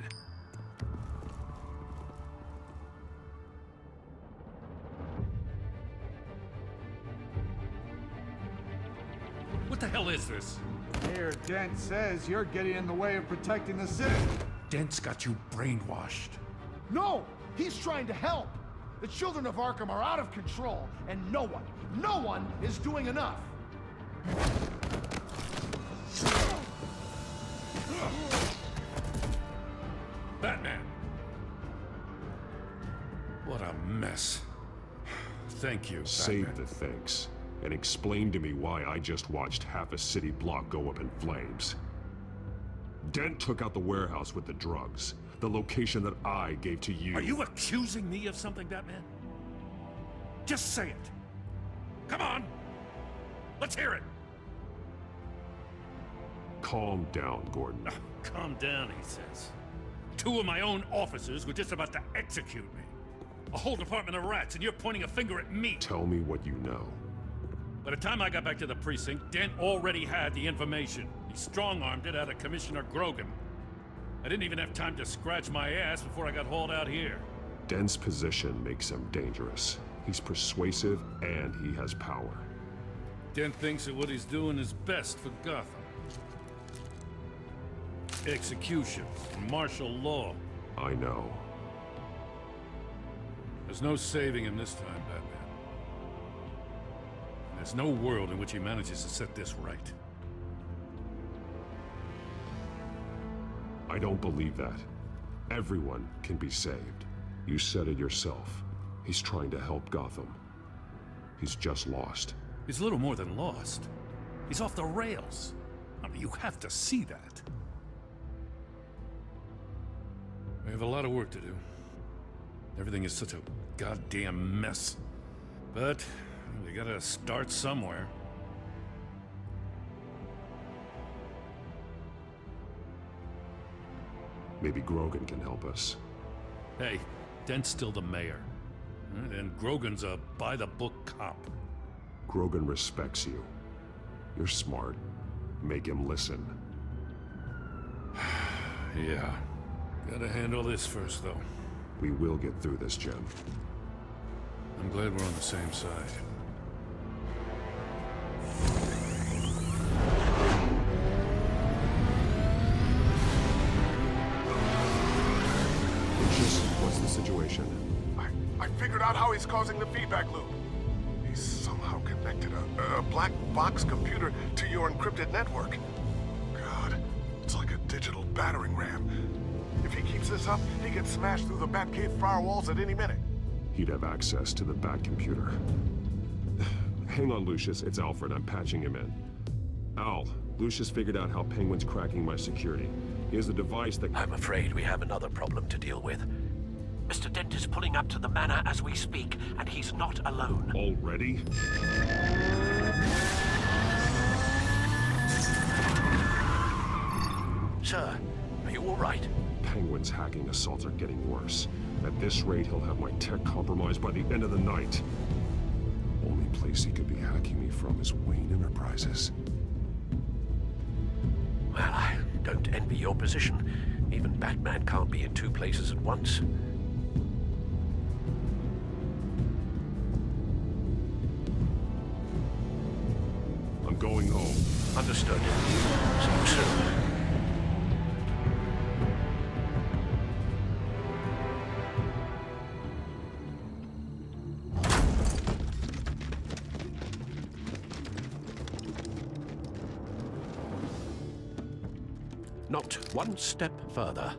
What the hell is this? Mayor Dent says you're getting in the way of protecting the city. Dent's got you brainwashed. No! He's trying to help! The children of Arkham are out of control, and no one is doing enough! Batman! What a mess. Thank you, Save Batman. the thanks, and explain to me why I just watched half a city block go up in flames. Dent took out the warehouse with the drugs, the location that I gave to you. Are you accusing me of something, Batman? Just say it. Come on! Let's hear it! Calm down, Gordon. Calm down, he says. 2 of my own officers were just about to execute me. A whole department of rats, and you're pointing a finger at me. Tell me what you know. By the time I got back to the precinct, Dent already had the information. He strong-armed it out of Commissioner Grogan. I didn't even have time to scratch my ass before I got hauled out here. Dent's position makes him dangerous. He's persuasive, and he has power. Dent thinks that what he's doing is best for Gotham. Executions and martial law. I know. There's no saving him this time, Batman. There's no world in which he manages to set this right. I don't believe that. Everyone can be saved. You said it yourself. He's trying to help Gotham. He's just lost. He's little more than lost. He's off the rails. I mean, you have to see that. We have a lot of work to do. Everything is such a goddamn mess. But we gotta start somewhere. Maybe Grogan can help us. Hey, Dent's still the mayor. And Grogan's a by-the-book cop. Grogan respects you. You're smart. Make him listen. Yeah. Gotta handle this first, though. We will get through this, Jim. I'm glad we're on the same side. What's the situation? I figured out how he's causing the feedback loop. He's somehow connected a black box computer to your encrypted network. God, it's like a digital battering ram. If he keeps this up, he gets smashed through the Batcave firewalls at any minute. He'd have access to the Bat computer. Hang on, Lucius. It's Alfred. I'm patching him in. Al, Lucius figured out how Penguin's cracking my security. He has a device that... I'm afraid we have another problem to deal with. Mr. Dent is pulling up to the manor as we speak, and he's not alone. Already? Sir, are you all right? Penguin's hacking assaults are getting worse. At this rate, he'll have my tech compromised by the end of the night. Only place he could be hacking me from is Wayne Enterprises. Well, I don't envy your position. Even Batman can't be in two places at once. I'm going home. Understood. See you soon. Not one step further.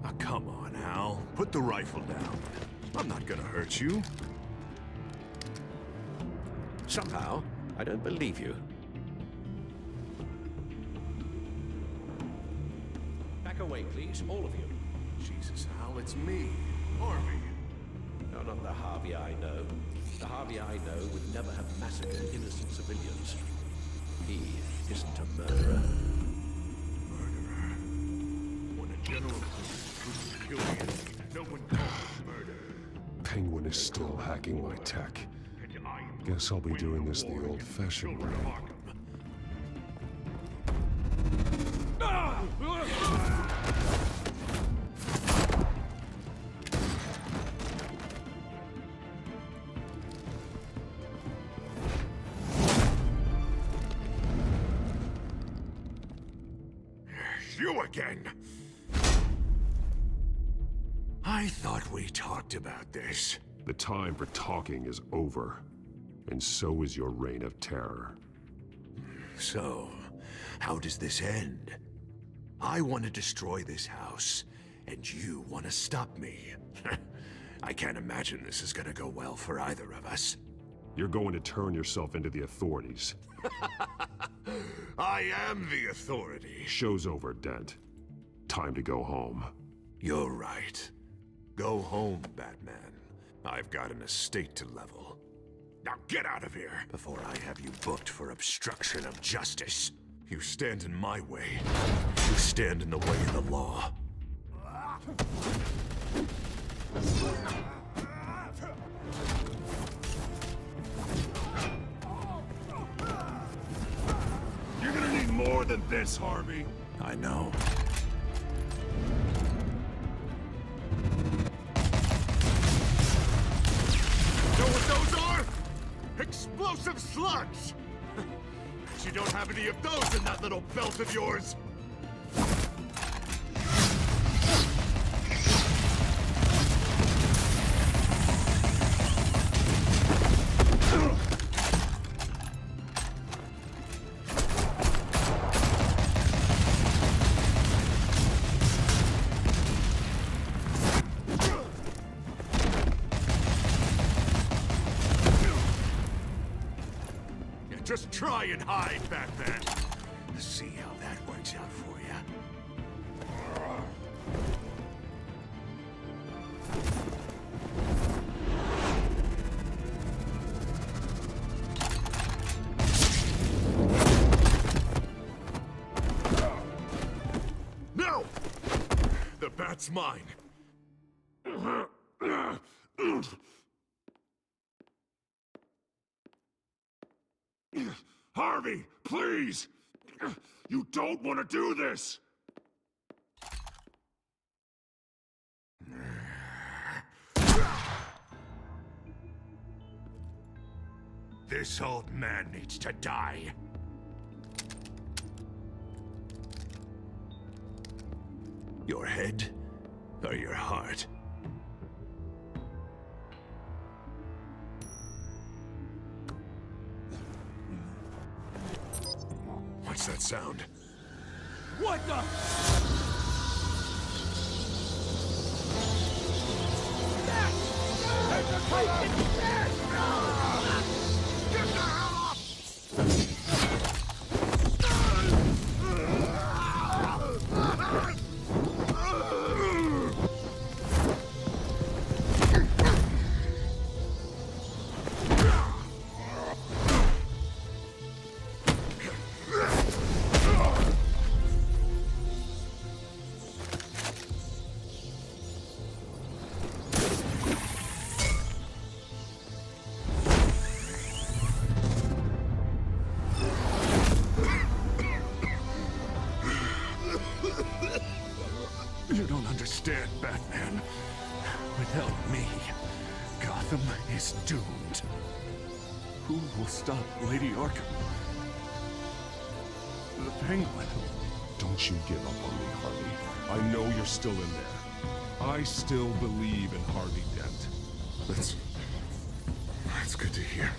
Oh, come on, Al. Put the rifle down. I'm not gonna hurt you. Somehow, I don't believe you. Back away, please, all of you. Jesus, Al, it's me, Harvey. No, not the Harvey I know. The Harvey I know would never have massacred innocent civilians. He isn't a murderer. Murderer? When a general who's killing it, no one calls it murder. Penguin is still hacking my tech. Guess I'll be doing this the old-fashioned way. You again! I thought we talked about this. The time for talking is over. And so is your reign of terror. So, how does this end? I want to destroy this house, and you want to stop me. I can't imagine this is gonna go well for either of us. You're going to turn yourself into the authorities. I am the authority. Show's over, Dent. Time to go home. You're right. Go home, Batman. I've got an estate to level. Now get out of here before I have you booked for obstruction of justice. You stand in my way. You stand in the way of the law. You're gonna need more than this, Harvey. I know. Know what those are? Explosives! explosive slugs! Bet you don't have any of those in that little belt of yours! Just try and hide, Batman. See how that works out for you. No! The bat's mine. Harvey, please! You don't want to do this! This old man needs to die. Your head or your heart? What's that sound? What the? You don't understand, Batman. Without me, Gotham is doomed. Who will stop Lady Arkham? The Penguin. Don't you give up on me, Harvey. I know you're still in there. I still believe in Harvey Dent. That's good to hear.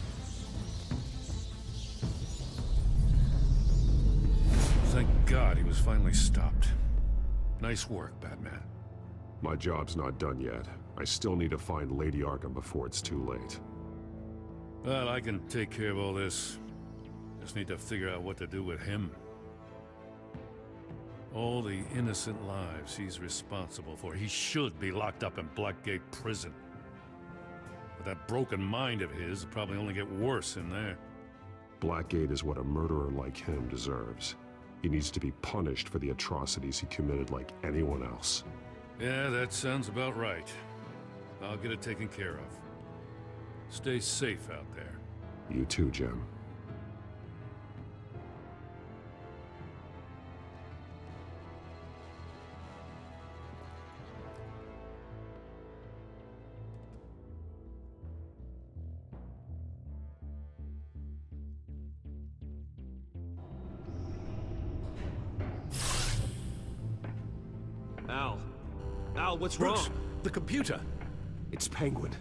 Thank God he was finally stopped. Nice work, Batman. My job's not done yet. I still need to find Lady Arkham before it's too late. Well, I can take care of all this. Just need to figure out what to do with him. All the innocent lives he's responsible for. He should be locked up in Blackgate Prison. But that broken mind of his will probably only get worse in there. Blackgate is what a murderer like him deserves. He needs to be punished for the atrocities he committed like anyone else. Yeah, that sounds about right. I'll get it taken care of. Stay safe out there. You too, Jim. Al, what's Bruce, wrong? the computer. It's Penguin.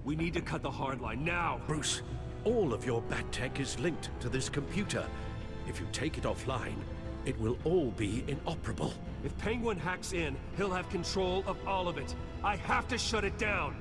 We need to cut the hard line now. Bruce, all of your bat tech is linked to this computer. If you take it offline, it will all be inoperable. If Penguin hacks in, he'll have control of all of it. I have to shut it down.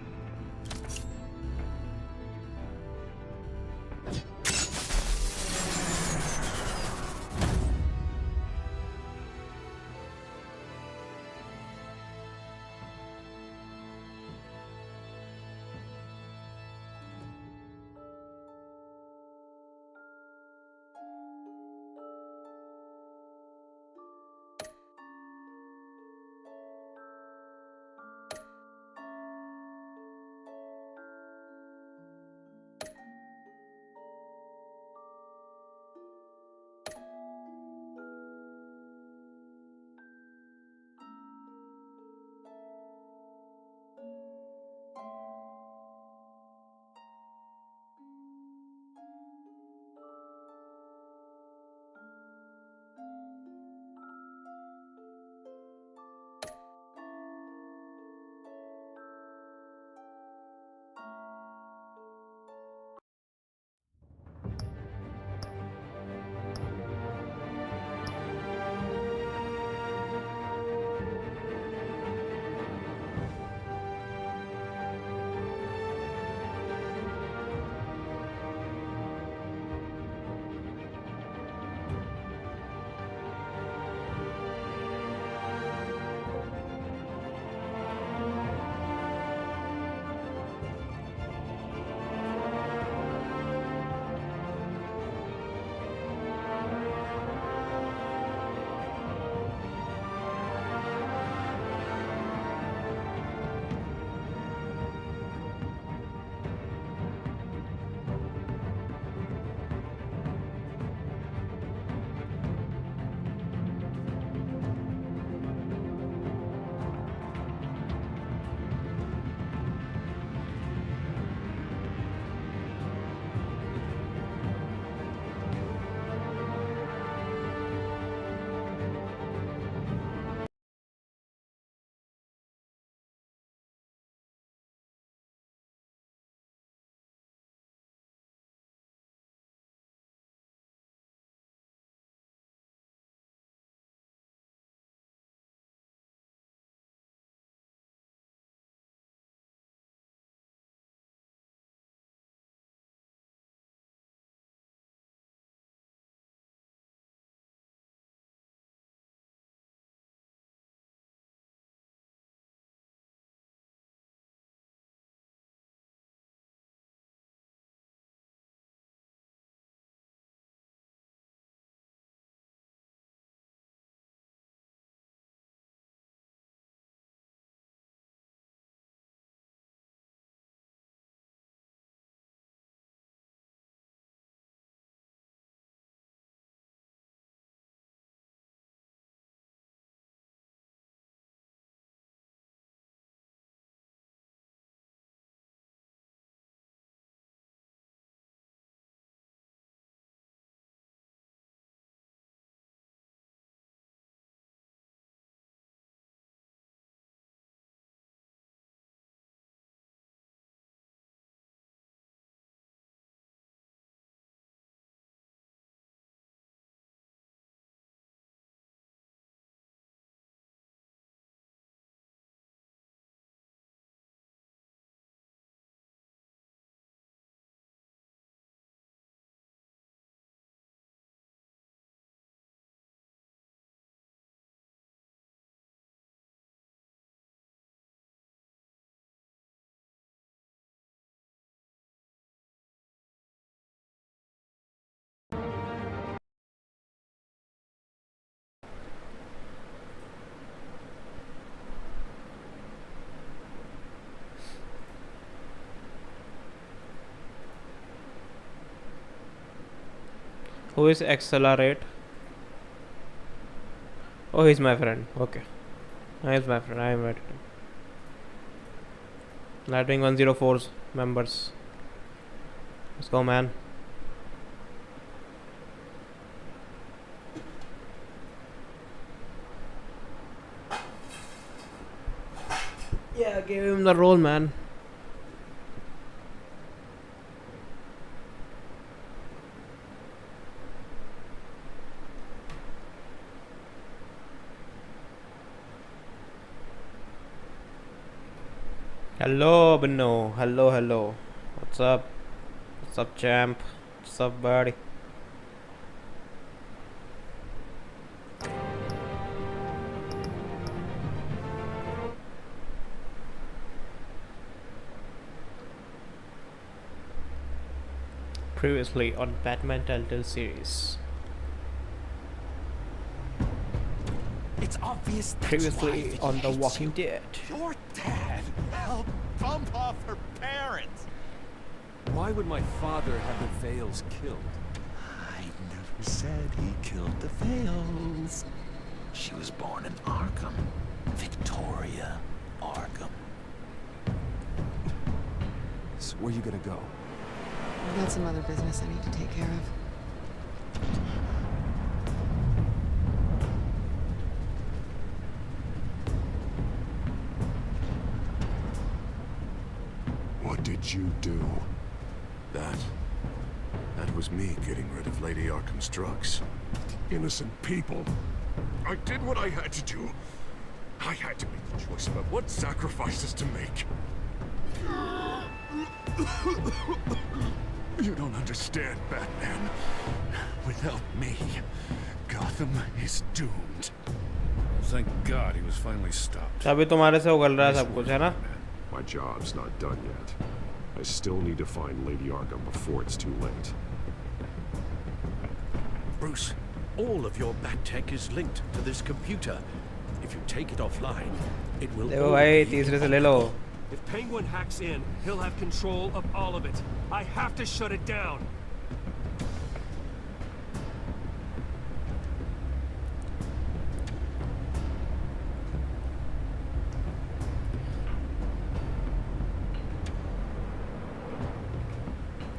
Who is Accelerate? Oh, he's my friend. Okay. He's my friend. I invited him. Nightwing 104's members. Let's go, man. Yeah, give him the role, man. Hello, Beno. Hello, hello. What's up? What's up, champ? What's up, buddy? Previously on Batman Telltale series. It's obvious. Previously on The Walking Dead. Your dad helped bump off her parents. Why would my father have the Vales killed? I never said he killed the Vales. She was born in Arkham. Victoria Arkham. So where you gonna go? I've got some other business I need to take care of. What did you do? That was me getting rid of Lady Arkham's drugs. Innocent people. I did what I had to do. I had to make the choice about what sacrifices to make. You don't understand, Batman. Without me, Gotham is doomed. Thank God he was finally stopped. अभी तुम्हारे से उगल रहा है सब कुछ है ना? My job's not done yet. I still need to find Lady Arkham before it's too late. Bruce, all of your bat tech is linked to this computer. If you take it offline, it will. देखो भाई तीसरे से ले लो. If Penguin hacks in, he'll have control of all of it. I have to shut it down.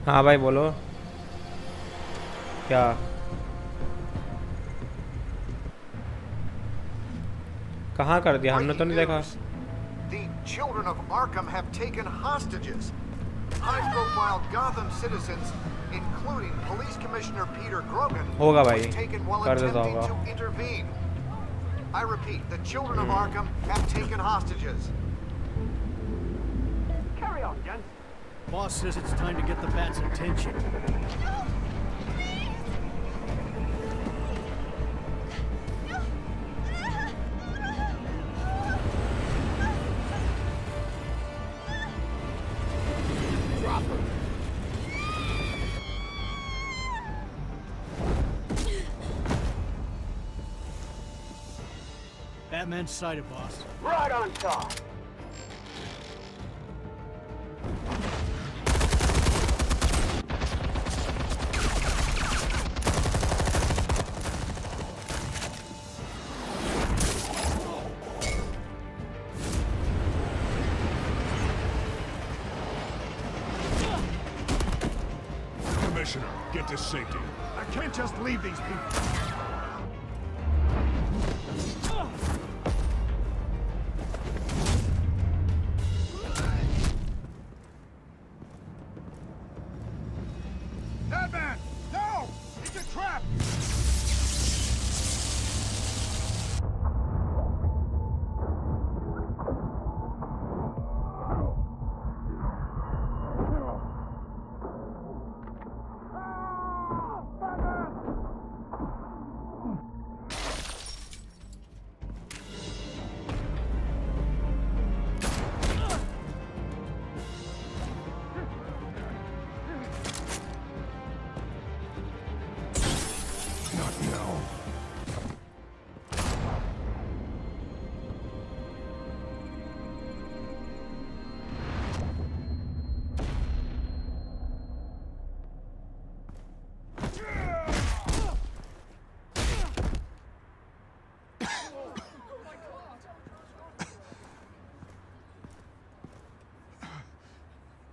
हाँ भाई बोलो. क्या? कहाँ कर दिया? हमने तो नहीं देखा. The children of Arkham have taken hostages. High-profile Gotham citizens, including Police Commissioner Peter Grogan, होगा भाई. was taken while कर देता attempting होगा. to intervene. I repeat, the children of Arkham have taken hostages. Carry on, gents. Boss says it's time to get the bat's attention. Drop her. Batman's sighted, boss. Right on top. Commissioner, get to safety. I can't just leave these people. Batman! No! It's a trap!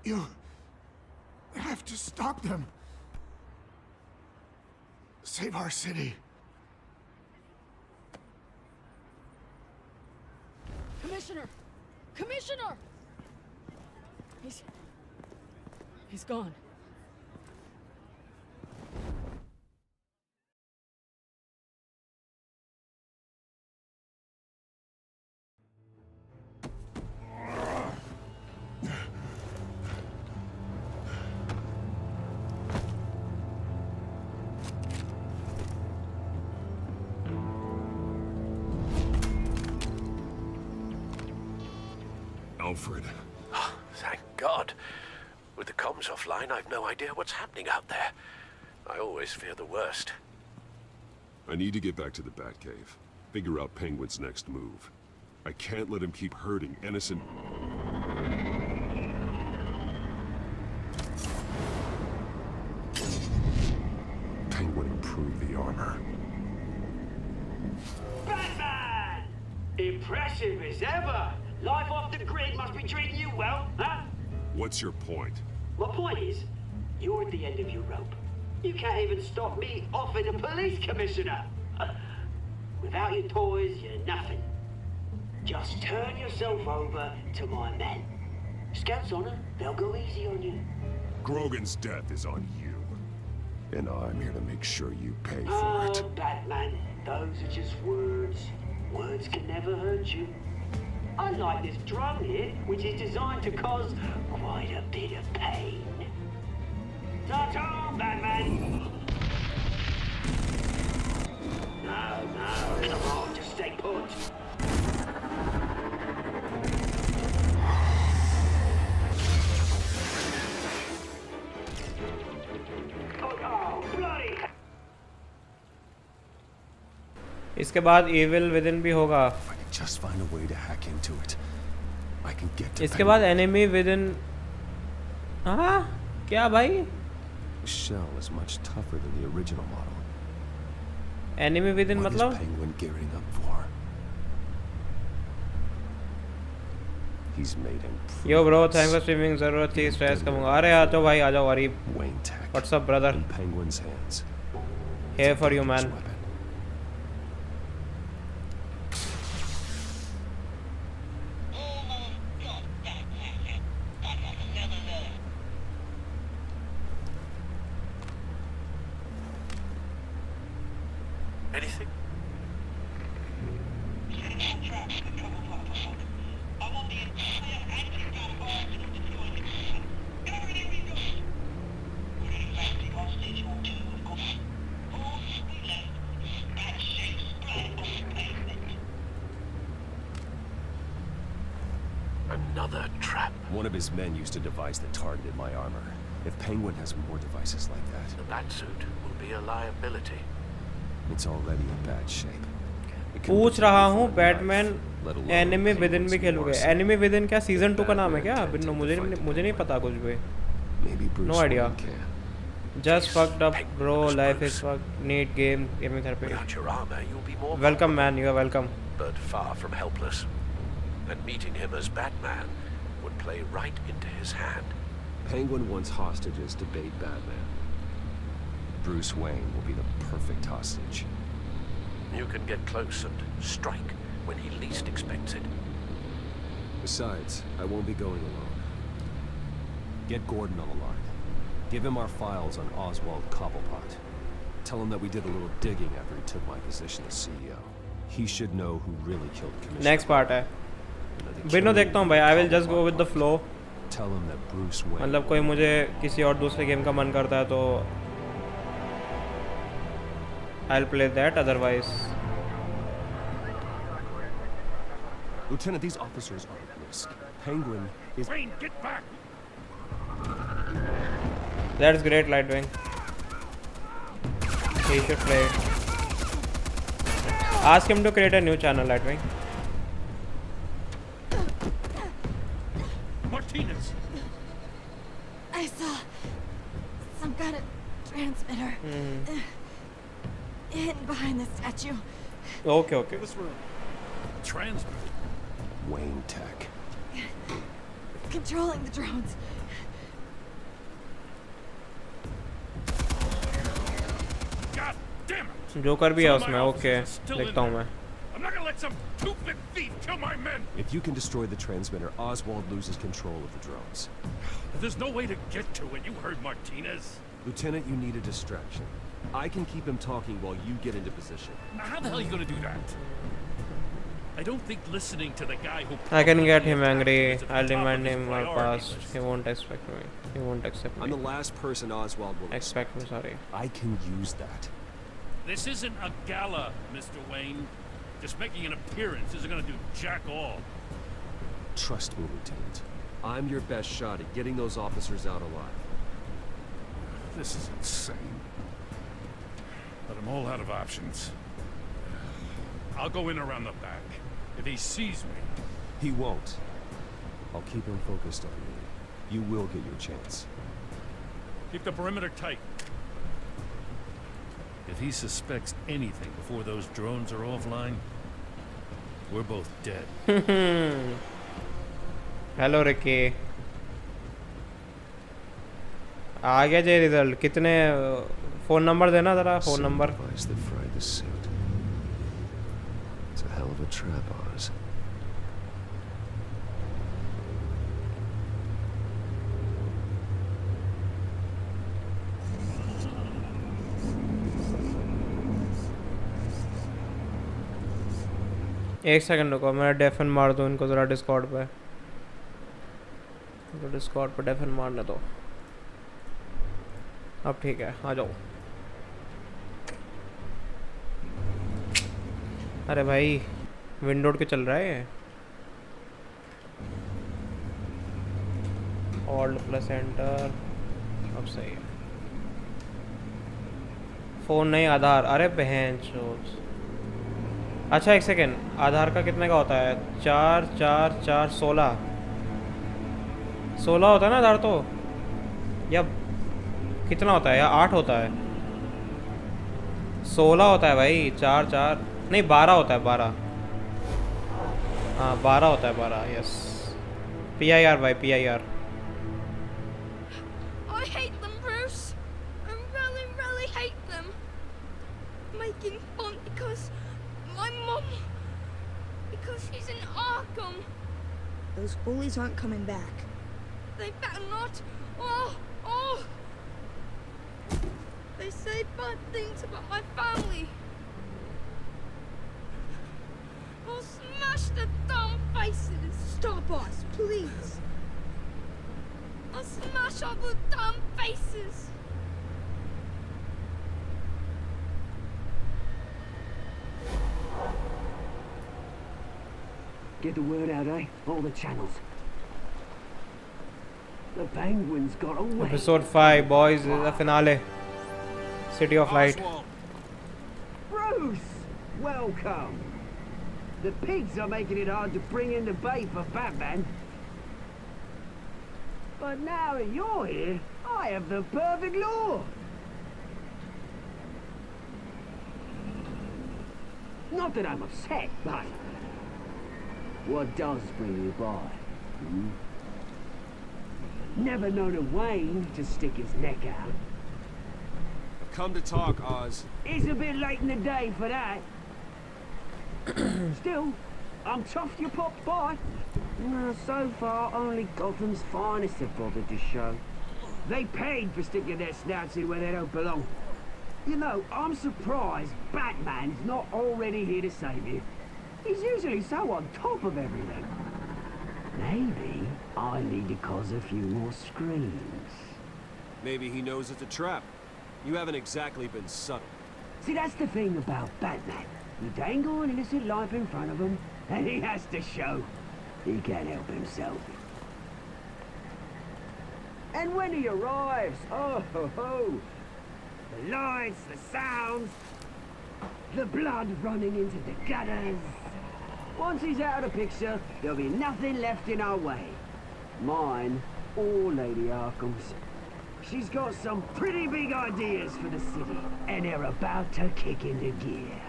You have to stop them. Save our city. Commissioner! Commissioner! He's gone. Alfred. Oh, thank God. With the comms offline, I've no idea what's happening out there. I always fear the worst. I need to get back to the Batcave. Figure out Penguin's next move. I can't let him keep hurting innocent... Penguin improved the armor. Batman! Impressive as ever. Life off the grid must be treating you well, huh? What's your point? My point is, you're at the end of your rope. You can't even stop me offing a police commissioner. Without your toys, you're nothing. Just turn yourself over to my men. Scouts honor, they'll go easy on you. Grogan's death is on you. And I'm here to make sure you pay for Oh, it. Batman, those are just words. Words can never hurt you. Unlike this drum here, which is designed to cause quite a bit of pain. Ta-ta, Batman! No, come on, just stay put. Oh, bloody! इसके बाद evil within भी होगा. Just find a way to hack into it. I can get to इसके बाद enemy within. हाँ क्या भाई? The shell is much tougher than the original model. Enemy within What मतलब? is Penguin gearing up for? He's made him. Yo bro, thanks for streaming. जरूरत थी stress करूँगा. अरे आ जाओ भाई, आ जाओ Areeb. Wayne Tech. What's up brother? In Penguin's hands. Here for you man. Anything? Another trap. One of his men used a device that targeted my armor. If Penguin has more devices like that, The Batsuit will be a liability. it's already in bad shape. पूछ रहा हूँ Batman anime within भी खेलोगे? Anime within क्या season 2 का नाम है क्या? बिन्नो मुझे नहीं पता कुछ भी. No idea. Just fucked up bro, life is fucked. Need gaming therapy. Without your armor, you'll be more Welcome man, you are welcome. but far from helpless. And meeting him as Batman would play right into his hand. Penguin wants hostages to bait Batman. Bruce Wayne will be the perfect hostage. You can get close and strike when he least expects it. Besides, I won't be going alone. Get Gordon on the line. Give him our files on Oswald Cobblepot. Tell him that we did a little digging after he took my position as CEO. He should know who really killed Commissioner. Next part है. बिनो देखता हूँ भाई. I will just go with the flow. Tell him that Bruce Wayne. मतलब कोई मुझे किसी और दूसरे गेम का मन करता है तो I'll play that. Otherwise, Lieutenant, these officers are at risk. Penguin is. Wayne, get back! that's great, Lightwing. He should play. Ask him to create a new channel, Lightwing. Martinez! I saw some kind of transmitter hidden behind the statue. Okay. This room. Transmitter. Wayne Tech. Controlling the drones. Joker भी है उसमें. Okay, देखता हूँ मैं. I'm not gonna let some two-bit thief kill my men! If you can destroy the transmitter, Oswald loses control of the drones. There's no way to get to it, you heard Martinez. Lieutenant, you need a distraction. I can keep him talking while you get into position. Now how the hell are you gonna do that? I don't think listening to the guy who... I can get him angry. I'll demand him my past. He won't expect me. He won't accept me. I'm the last person Oswald will expect me, sorry. I can use that. This isn't a gala, Mr. Wayne. Just making an appearance isn't gonna do jack all. Trust me, Lieutenant. I'm your best shot at getting those officers out alive. This is insane. But I'm all out of options. I'll go in around the back. If he sees me... He won't. I'll keep him focused on you. You will get your chance. Keep the perimeter tight. If he suspects anything before those drones are offline, we're both dead. Hello, Ricky. आ गया जे result. कितने phone number देना जरा. Phone number. It's a hell of a trap, Oz. एक second रुको, मैं डेफन मार दूँ इनको ज़रा डिस्कॉर्ड पे. तो डिस्कॉर्ड पे डेफन मारने दो. अब ठीक है, आ जाओ. अरे भाई विंडोड के चल रहा है. Alt plus enter. अब सही है. फ़ोन नहीं, आधार. अरे बहन चोद. अच्छा एक सेकेंड, आधार का कितने का होता है? 4 4 4 16 16 होता है ना आधार तो, या कितना होता है? या 8 होता है? 16 होता है भाई. 4 4 नहीं 12 होता है. 12 हाँ 12 होता है. 12 यस. PIR भाई PIR. I hate them, Bruce. I really, really hate them. Making fun because my mom, because he's in Arkham. Those bullies aren't coming back. They better not. Oh! They say bad things about my family. I'll smash the dumb faces. Stop us, please. I'll smash all the dumb faces. Get the word out, eh? All the channels. The penguins got away. Episode 5, boys, is the finale. City of Light. Bruce! Welcome! The pigs are making it hard to bring in the bait for Batman. But now that you're here, I have the perfect lure. Not that I'm upset, but what does bring you by? Hmm? Never known a Wayne to stick his neck out. Come to talk, Oz. It's a bit late in the day for that. Still, I'm chuffed you popped by. So far, only Gotham's finest have bothered to show. They paid for sticking their snouts in where they don't belong. You know, I'm surprised Batman's not already here to save you. He's usually so on top of everything. Maybe I need to cause a few more screams. Maybe he knows it's a trap. You haven't exactly been subtle. See, that's the thing about Batman. You dangle an innocent life in front of him, and he has to show he can't help himself. And when he arrives, oh ho ho! The lights, the sounds, the blood running into the gutters. Once he's out of the picture, there'll be nothing left in our way. Mine or Lady Arkham's. She's got some pretty big ideas for the city, and they're about to kick into gear.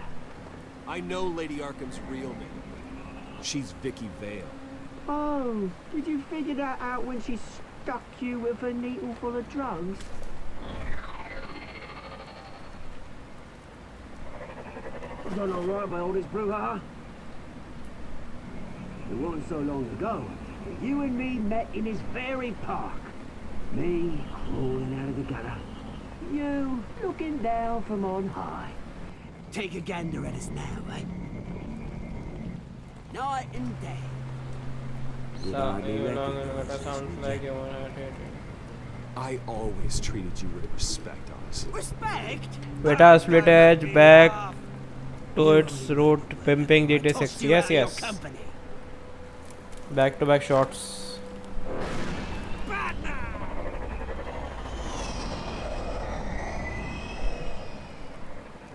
I know Lady Arkham's real name. She's Vicky Vale. Oh, did you figure that out when she stuck you with a needle full of drugs? done all right by all this brouhaha? It wasn't so long ago that you and me met in this very park. Me crawling out of the gutter. You looking down from on high. Take a gander at us now, eh? Night and day. Sounds like you wanna hit it. I always treated you with respect, honestly. Respect? Beta split edge back to its root, pimping GT6. Yes, yes. Back to back shots.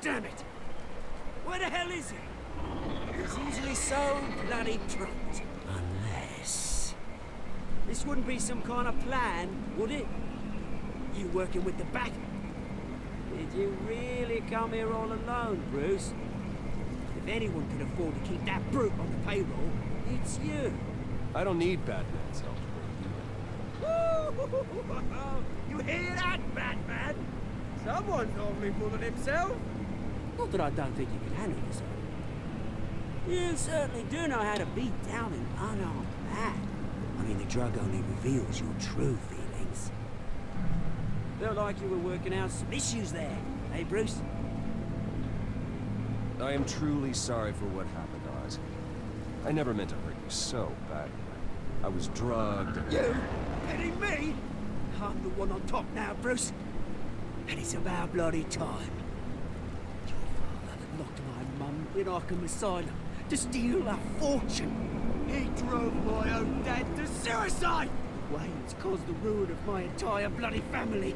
Damn it! Where the hell is he? He's usually so bloody prompt. Unless... This wouldn't be some kind of plan, would it? You working with the Bat? Did you really come here all alone, Bruce? If anyone could afford to keep that brute on the payroll, it's you. I don't need Batman's help. You hear that, Batman? Someone's only fooling himself. Not that I don't think you can handle yourself. You certainly do know how to beat down an unarmed man. I mean, the drug only reveals your true feelings. Felt like you were working out some issues there, eh, Bruce? I am truly sorry for what happened, Oz. I never meant to hurt you so badly. I was drugged. You? Hitting me? I'm the one on top now, Bruce. And it's about bloody time. Your father that locked my mum in Arkham Asylum to steal a fortune. He drove my own dad to suicide! Wayne's caused the ruin of my entire bloody family.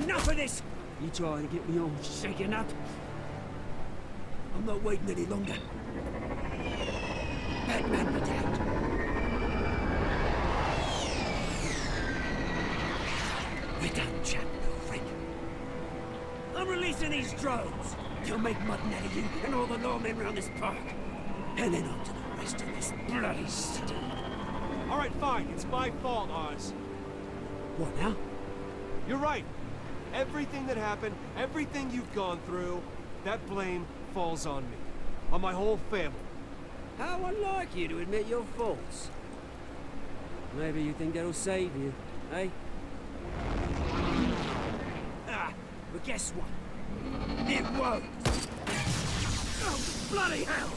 Enough of this! You trying to get me all shaken up? I'm not waiting any longer. Batman be damned. We're done, chap, friend. I'm releasing these drones. They'll make mutton out of you and all the lawmen around this park. And then on to the rest of this bloody city. All right, fine. It's my fault, Oz. What now? You're right. Everything that happened, everything you've gone through, that blame falls on me. On my whole family. How unlike you to admit your faults. Maybe you think that'll save you, eh? Ah, but guess what? It won't. Oh, bloody hell!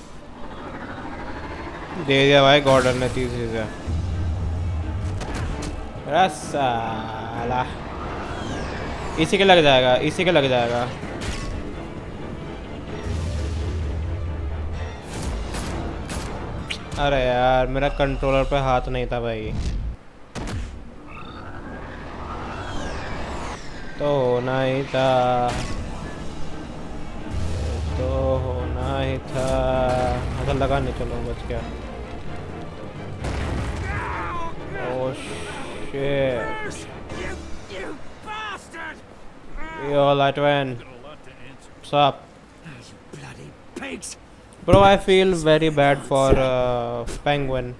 दे दिया भाई Gordon ने 30 चीजें साला इसी के लग जाएगा इसी के लग जाएगा अरे यार मेरा कंट्रोलर पे हाथ नहीं था भाई तो होना ही था तो होना ही था अच्छा लगा नहीं चलो बच गया oh shit Yo, Lightwin. What's up? Bloody pigs. Bro, I feel very bad for Penguin.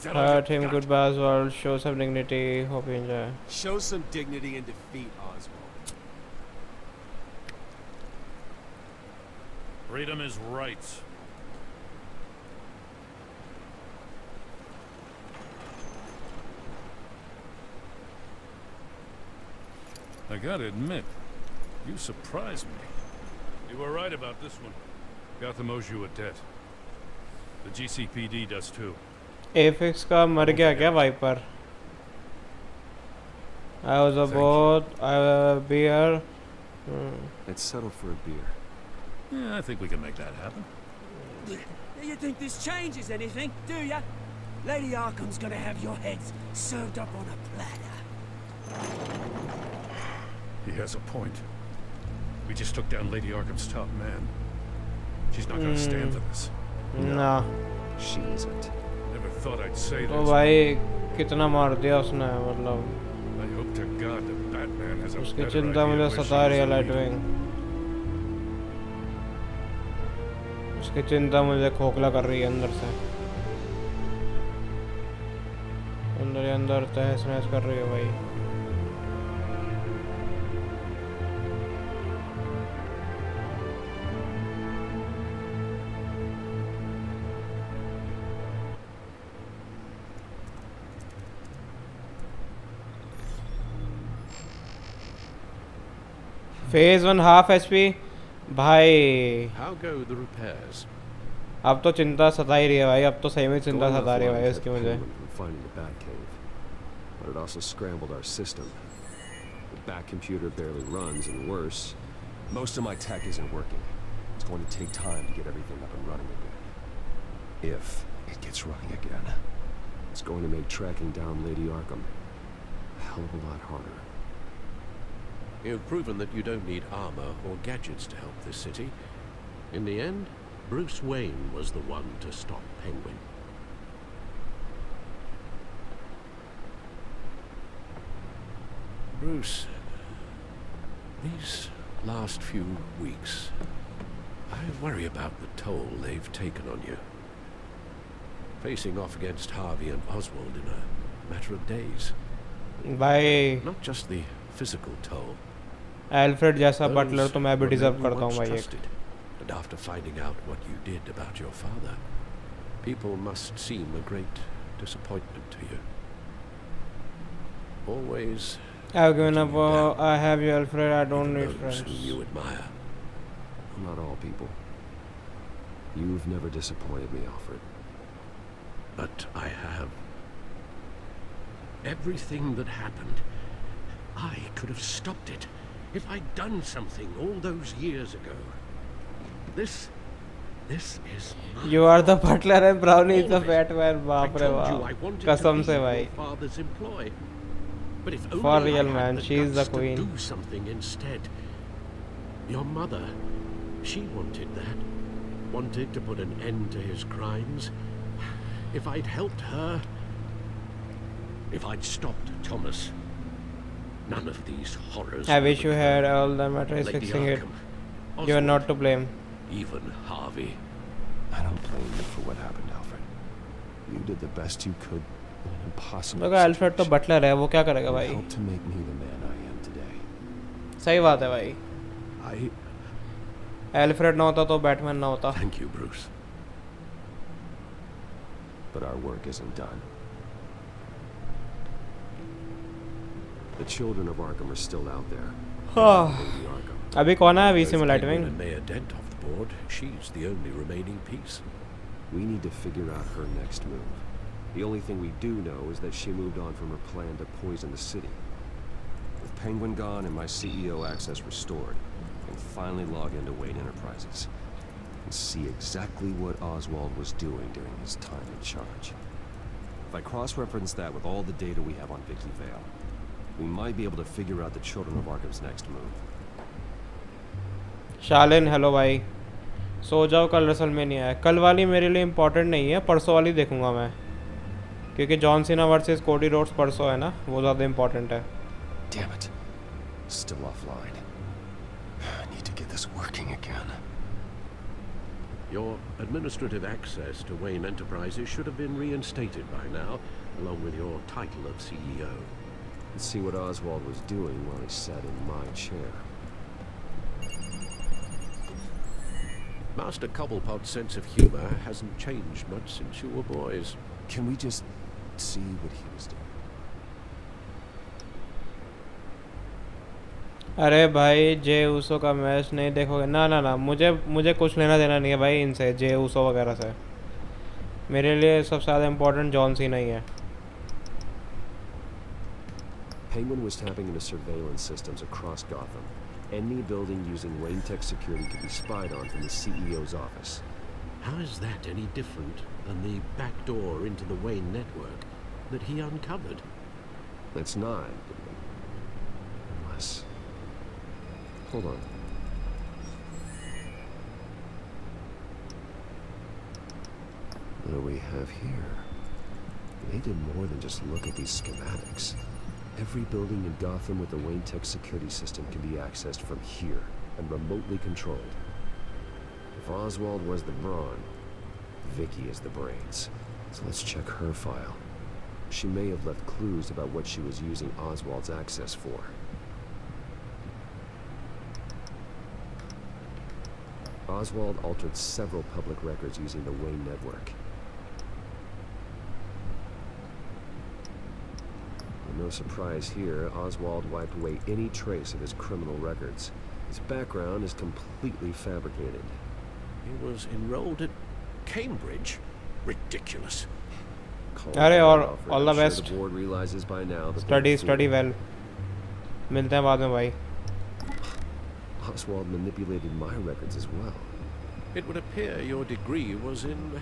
Hurt him, goodbye Oswald. Show some dignity. Hope you enjoy. Show some dignity in defeat, Oswald. Freedom is right. I gotta admit, you surprised me. You were right about this one. Gotham owes you a debt. The GCPD does too. Afix का मर गया क्या Viper? I was about a beer. Let's settle for a beer. Yeah, I think we can make that happen. You think this changes anything, do ya? Lady Arkham's gonna have your heads served up on a platter. He has a point. We just took down Lady Arkham's top man. She's not gonna stand for this. No. She isn't. Never thought I'd say तो this. भाई कितना मार दिया उसने मतलब I hope to God that Batman has a उसकी better चिंता idea मुझे where she सता रही है is than Lightwing उसकी चिंता मुझे खोखला कर रही है अंदर से अंदर ही अंदर तहस नहस कर रही है भाई Phase 1 half HP. भाई How go the repairs? अब तो चिंता सता ही रही है भाई, अब तो सही में चिंता सता रही है भाई इसकी मुझे. Finding the Batcave, but it also scrambled our system. The Bat computer barely runs, and worse, most of my tech isn't working. It's going to take time to get everything up and running again. If it gets running again, it's going to make tracking down Lady Arkham a hell of a lot harder. You've proven that you don't need armor or gadgets to help this city. In the end, Bruce Wayne was the one to stop Penguin. Bruce, these last few weeks, I worry about the toll they've taken on you. Facing off against Harvey and Oswald in a matter of days. भाई Not just the physical toll. Alfred जैसा Buttler तो मैं भी deserve करता हूँ भाई एक. And after finding out what you did about your father, people must seem a great disappointment to you. Always. I've given up. I have you, Alfred. I don't need friends. Who you admire. Not all people. You've never disappointed me, Alfred. But I have. Everything that happened, I could have stopped it if I'd done something all those years ago. This is You are the butler and Brownie is the Batman. बाप रे बाप. कसम से भाई. Father's employ. But if For only real I man, had she is the guts queen. to do something instead. Your mother, she wanted that. Wanted to put an end to his crimes. If I'd helped her, if I'd stopped Thomas, none of these horrors. I wish you had. All the matter is Lady fixing it. Arkham, You are not to blame. Even Harvey. I don't blame you for what happened, Alfred. You did the best you could in an impossible मगर Alfred तो Buttler है, वो क्या करेगा भाई? helped to make me the man I am today. सही बात है भाई. Alfred ना होता तो Batman ना होता. Thank you, Bruce. But our work isn't done. The children of Arkham are still out there. Lady Arkham. अभी कौन है VC में Both light Penguin wing? and Mayor Dent off the board. She's the only remaining piece. We need to figure out her next move. The only thing we do know is that she moved on from her plan to poison the city. With Penguin gone and my CEO access restored, I can finally log into Wayne Enterprises and see exactly what Oswald was doing during his time in charge. If I cross-reference that with all the data we have on Vicky Vale, we might be able to figure out the children of Arkham's next move. Shalin hello भाई. सो जाओ, कल WrestleMania है. कल वाली मेरे लिए important नहीं है, परसों वाली देखूंगा मैं, क्योंकि John Cena versus Cody Rhodes परसों है ना, वो ज़्यादा इम्पोर्टेंट है. Damn it. Still offline. I need to get this working again. Your administrative access to Wayne Enterprises should have been reinstated by now, along with your title of CEO. Let's see what Oswald was doing while he sat in my chair. Master Cobblepot's sense of humor hasn't changed much since you were boys. Can we just see what he was doing? अरे भाई Jey Uso का match नहीं देखोगे? ना ना ना, मुझे कुछ लेना देना नहीं है भाई इनसे, जे ऊसो वगैरह से. मेरे लिए सबसे ज़्यादा इम्पोर्टेंट जॉन सीना ही है. Penguin was tapping into surveillance systems across Gotham. Any building using Wayne Tech security could be spied on from the CEO's office. How is that any different than the back door into the Wayne network that he uncovered? It's not. Unless... Hold on. What do we have here? They did more than just look at these schematics. Every building in Gotham with the Wayne Tech security system can be accessed from here and remotely controlled. If Oswald was the brawn, Vicky is the brains. So let's check her file. She may have left clues about what she was using Oswald's access for. Oswald altered several public records using the Wayne network. No surprise here, Oswald wiped away any trace of his criminal records. His background is completely fabricated. He was enrolled at Cambridge? Ridiculous. अरे और all the best. The board realizes by now that Study well. मिलते हैं बाद में भाई. Oswald manipulated my records as well. It would appear your degree was in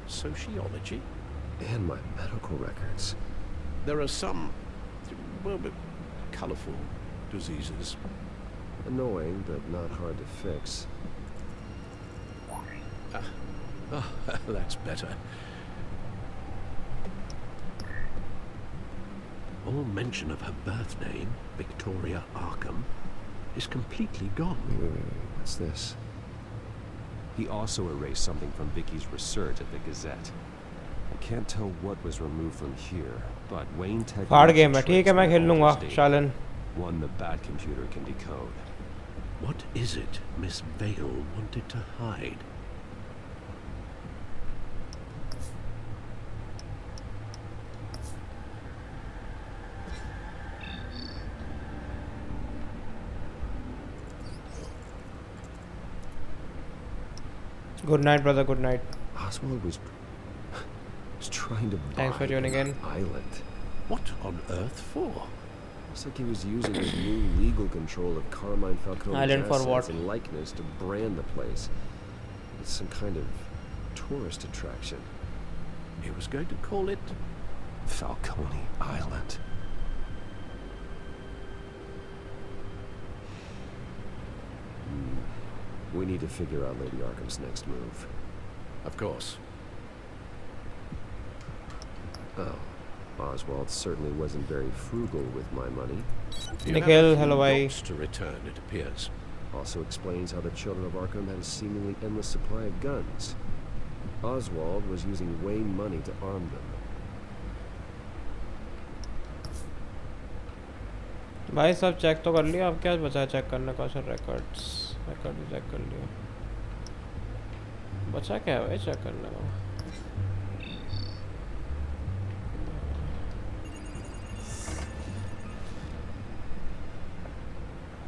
sociology. And my medical records. There are some, well, colorful diseases. Annoying, but not hard to fix. That's better. All mention of her birth name, Victoria Arkham, is completely gone. Wait. What's this? He also erased something from Vicky's research at the Gazette. I can't tell what was removed from here, but Wayne Tech... Hard game है, ठीक है मैं खेल लूँगा, शालन. One the bad computer can decode. What is it Miss Vale wanted to hide? Good night, brother. Good night. Oswald was trying to buy Thanks for joining in. Island. What on earth for? Looks like he was using his new legal control of Carmine Falcone's Island for assets what? and likeness to brand the place. It's some kind of tourist attraction. He was going to call it Falcone Island. We need to figure out Lady Arkham's next move. Of course. Oh, Oswald certainly wasn't very frugal with my money. Nikhil, hello, bhai. To return, it appears. Also explains how the children of Arkham had a seemingly endless supply of guns. Oswald was using Wayne money to arm them. भाई सब check तो कर लिया, अब क्या बचा है check करने का? सर रिकॉर्ड चेक कर लिया, बचा क्या है भाई चेक करने का?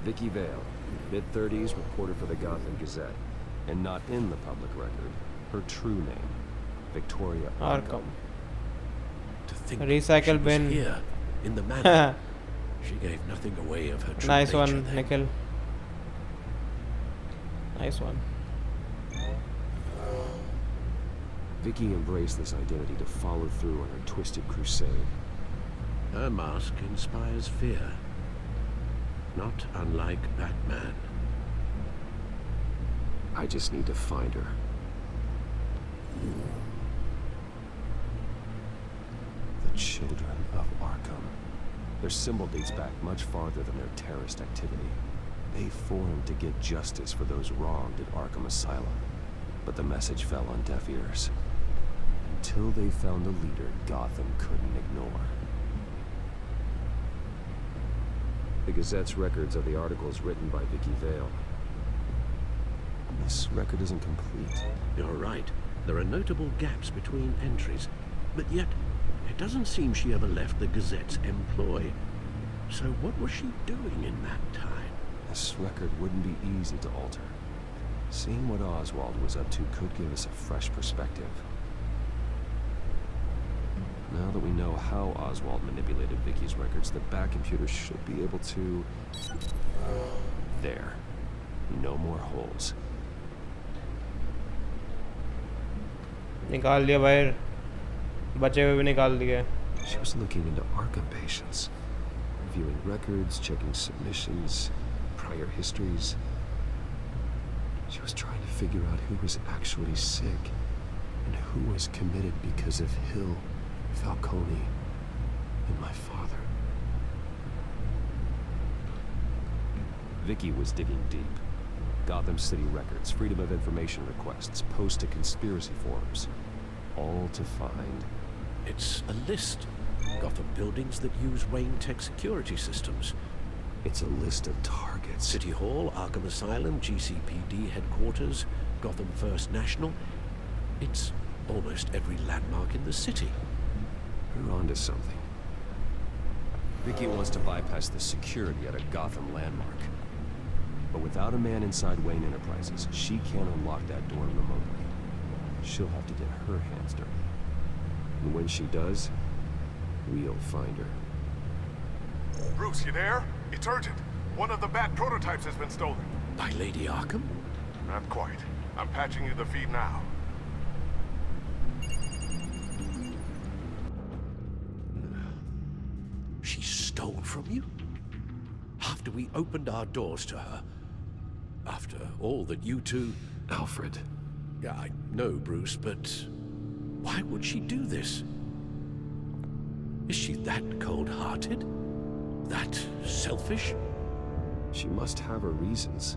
Vicky Vale, mid-30s, reporter for the Gotham Gazette, and not in the public record. Her true name, Victoria Arkham. To think Recycle she was bin. Here in the manor. She gave nothing away of her true Nice nature one, then. Nikhil. Nice one. Vicky embraced this identity to follow through on her twisted crusade. Her mask inspires fear. Not unlike Batman. I just need to find her. The children of Arkham. Their symbol dates back much farther than their terrorist activity. They formed to get justice for those wronged at Arkham Asylum. But the message fell on deaf ears. Until they found a leader Gotham couldn't ignore. The Gazette's records are the articles written by Vicky Vale. This record isn't complete. You're right. There are notable gaps between entries. But yet, it doesn't seem she ever left the Gazette's employ. So what was she doing in that time? This record wouldn't be easy to alter. Seeing what Oswald was up to could give us a fresh perspective. Now that we know how Oswald manipulated Vicky's records, the back computer should be able to... There. No more holes. निकाल दिया बाहर, बचे हुए भी निकाल दिए. She was looking into Arkham patients, reviewing records, checking submissions, prior histories. She was trying to figure out who was actually sick and who was committed because of Hill, Falcone, and my father. Vicky was digging deep. Gotham City records, Freedom of Information requests, posts to conspiracy forums. All to find... It's a list. Gotham buildings that use Wayne Tech security systems. It's a list of targets. City Hall, Arkham Asylum, GCPD headquarters, Gotham First National. It's almost every landmark in the city. We're onto something. Vicky wants to bypass the security at a Gotham landmark. But without a man inside Wayne Enterprises, she can't unlock that door remotely. She'll have to get her hands dirty. And when she does, we'll find her. Bruce, you there? It's urgent. One of the Bat prototypes has been stolen. By Lady Arkham? Not quite. I'm patching you the feed now. She stole from you? After we opened our doors to her? After all that you two... Alfred. Yeah, I know, Bruce, but why would she do this? Is she that cold-hearted? That selfish? She must have her reasons.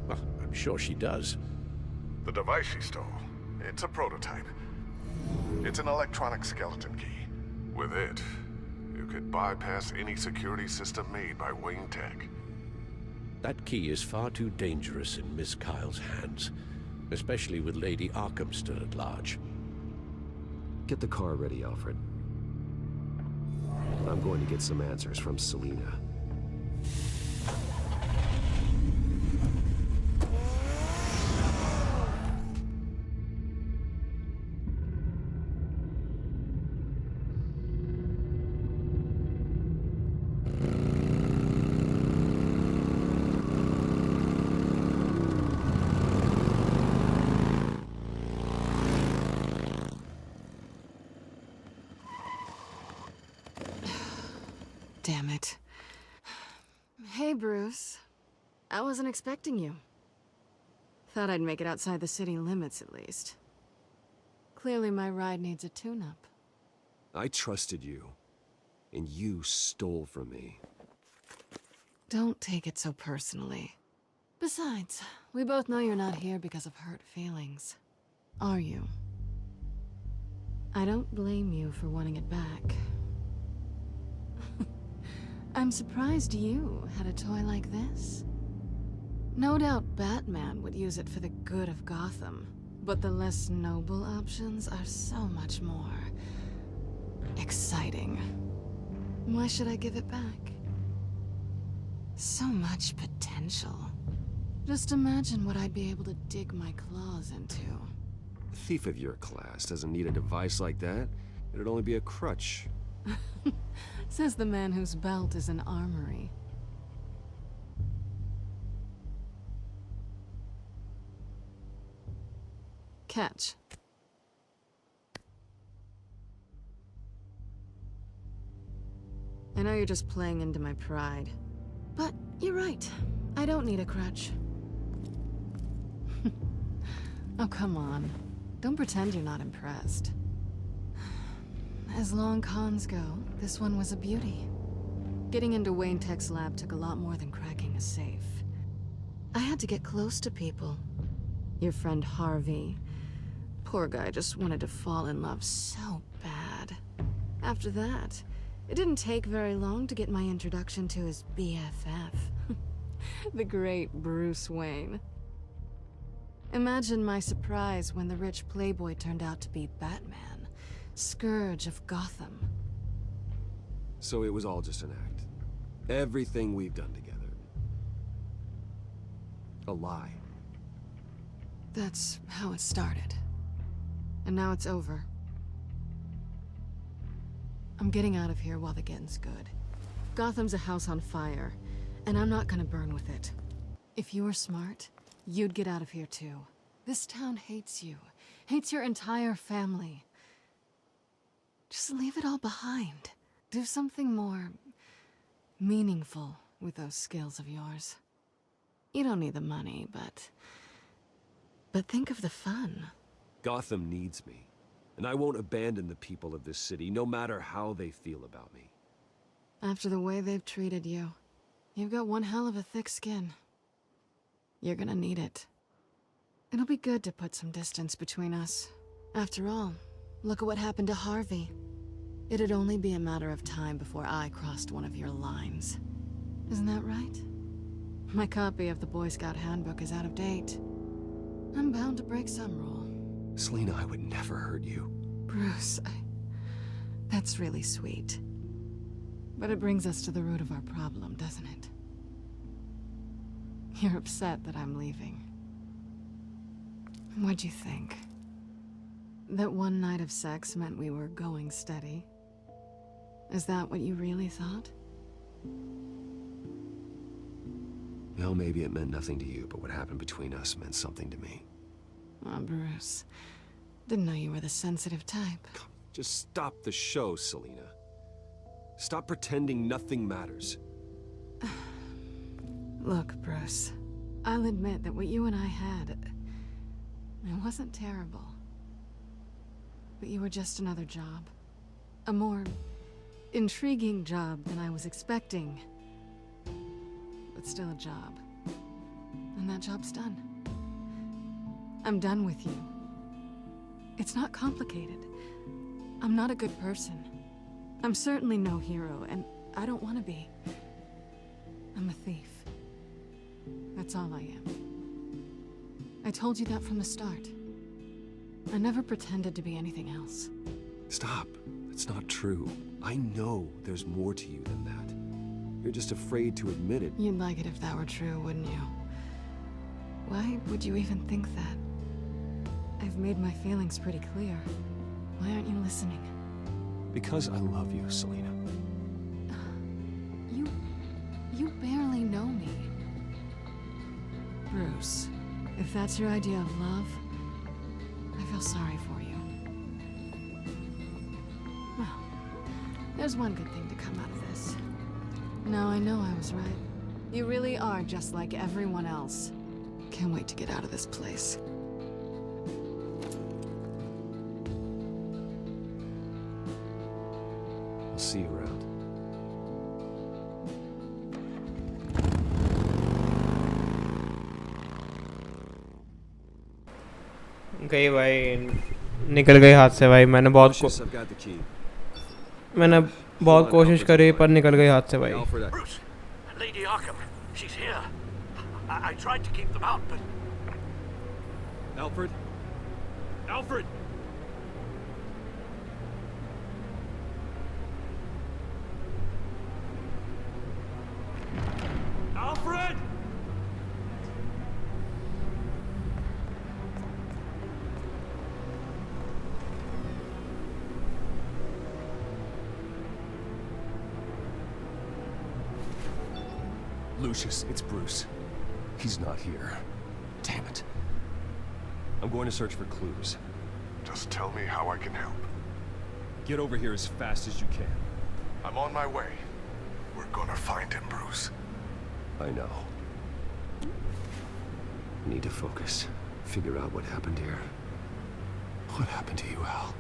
Well, I'm sure she does. The device she stole, it's a prototype. It's an electronic skeleton key. With it, you could bypass any security system made by Wayne Tech. That key is far too dangerous in Miss Kyle's hands, especially with Lady Arkham still at large. Get the car ready, Alfred. I'm going to get some answers from Selina. Damn it. Hey, Bruce. I wasn't expecting you. Thought I'd make it outside the city limits, at least. Clearly my ride needs a tune-up. I trusted you, and you stole from me. Don't take it so personally. Besides, we both know you're not here because of hurt feelings. Are you? I don't blame you for wanting it back. I'm surprised you had a toy like this. No doubt Batman would use it for the good of Gotham, but the less noble options are so much more exciting. Why should I give it back? So much potential. Just imagine what I'd be able to dig my claws into. A thief of your class doesn't need a device like that. It'd only be a crutch. Says the man whose belt is an armory. Catch. I know you're just playing into my pride, but you're right. I don't need a crutch. Oh, come on. Don't pretend you're not impressed. As long cons go, this one was a beauty. Getting into Wayne Tech's lab took a lot more than cracking a safe. I had to get close to people. Your friend Harvey. Poor guy just wanted to fall in love so bad. After that, it didn't take very long to get my introduction to his BFF. The great Bruce Wayne. Imagine my surprise when the rich playboy turned out to be Batman. Scourge of Gotham. So it was all just an act. Everything we've done together. A lie. That's how it started. And now it's over. I'm getting out of here while the getting's good. Gotham's a house on fire, and I'm not gonna burn with it. If you were smart, you'd get out of here too. This town hates you. Hates your entire family. Just leave it all behind. Do something more meaningful with those skills of yours. You don't need the money, but think of the fun. Gotham needs me, and I won't abandon the people of this city, no matter how they feel about me. After the way they've treated you, you've got one hell of a thick skin. You're gonna need it. It'll be good to put some distance between us. After all, look at what happened to Harvey. It'd only be a matter of time before I crossed one of your lines. Isn't that right? My copy of the Boy Scout Handbook is out of date. I'm bound to break some rule. Selina, I would never hurt you. Bruce, that's really sweet. But it brings us to the root of our problem, doesn't it? You're upset that I'm leaving. What'd you think? That one night of sex meant we were going steady? Is that what you really thought? Well, maybe it meant nothing to you, but what happened between us meant something to me. Oh, Bruce. Didn't know you were the sensitive type. Just stop the show, Selena. Stop pretending nothing matters. Look, Bruce. I'll admit that what you and I had, it wasn't terrible. But you were just another job. A more intriguing job than I was expecting. But still a job. And that job's done. I'm done with you. It's not complicated. I'm not a good person. I'm certainly no hero, and I don't want to be. I'm a thief. That's all I am. I told you that from the start. I never pretended to be anything else. Stop. That's not true. I know there's more to you than that. You're just afraid to admit it. You'd like it if that were true, wouldn't you? Why would you even think that? I've made my feelings pretty clear. Why aren't you listening? Because I love you, Selena. You barely know me. Bruce, if that's your idea of love, I feel sorry for you. Well, there's one good thing to come out of this. Now I know I was right. You really are just like everyone else. Can't wait to get out of this place. I'll see you around. गई भाई, निकल गई हाथ से भाई. मैंने बहुत कोशिश करी पर निकल गई हाथ से भाई. Bruce, Lady Arkham, she's here. I tried to keep them out, but... Alfred? Alfred! Alfred! Lucius, it's Bruce. He's not here. Damn it. I'm going to search for clues. Just tell me how I can help. Get over here as fast as you can. I'm on my way. We're gonna find him, Bruce. I know. Need to focus. Figure out what happened here. What happened to you, Al?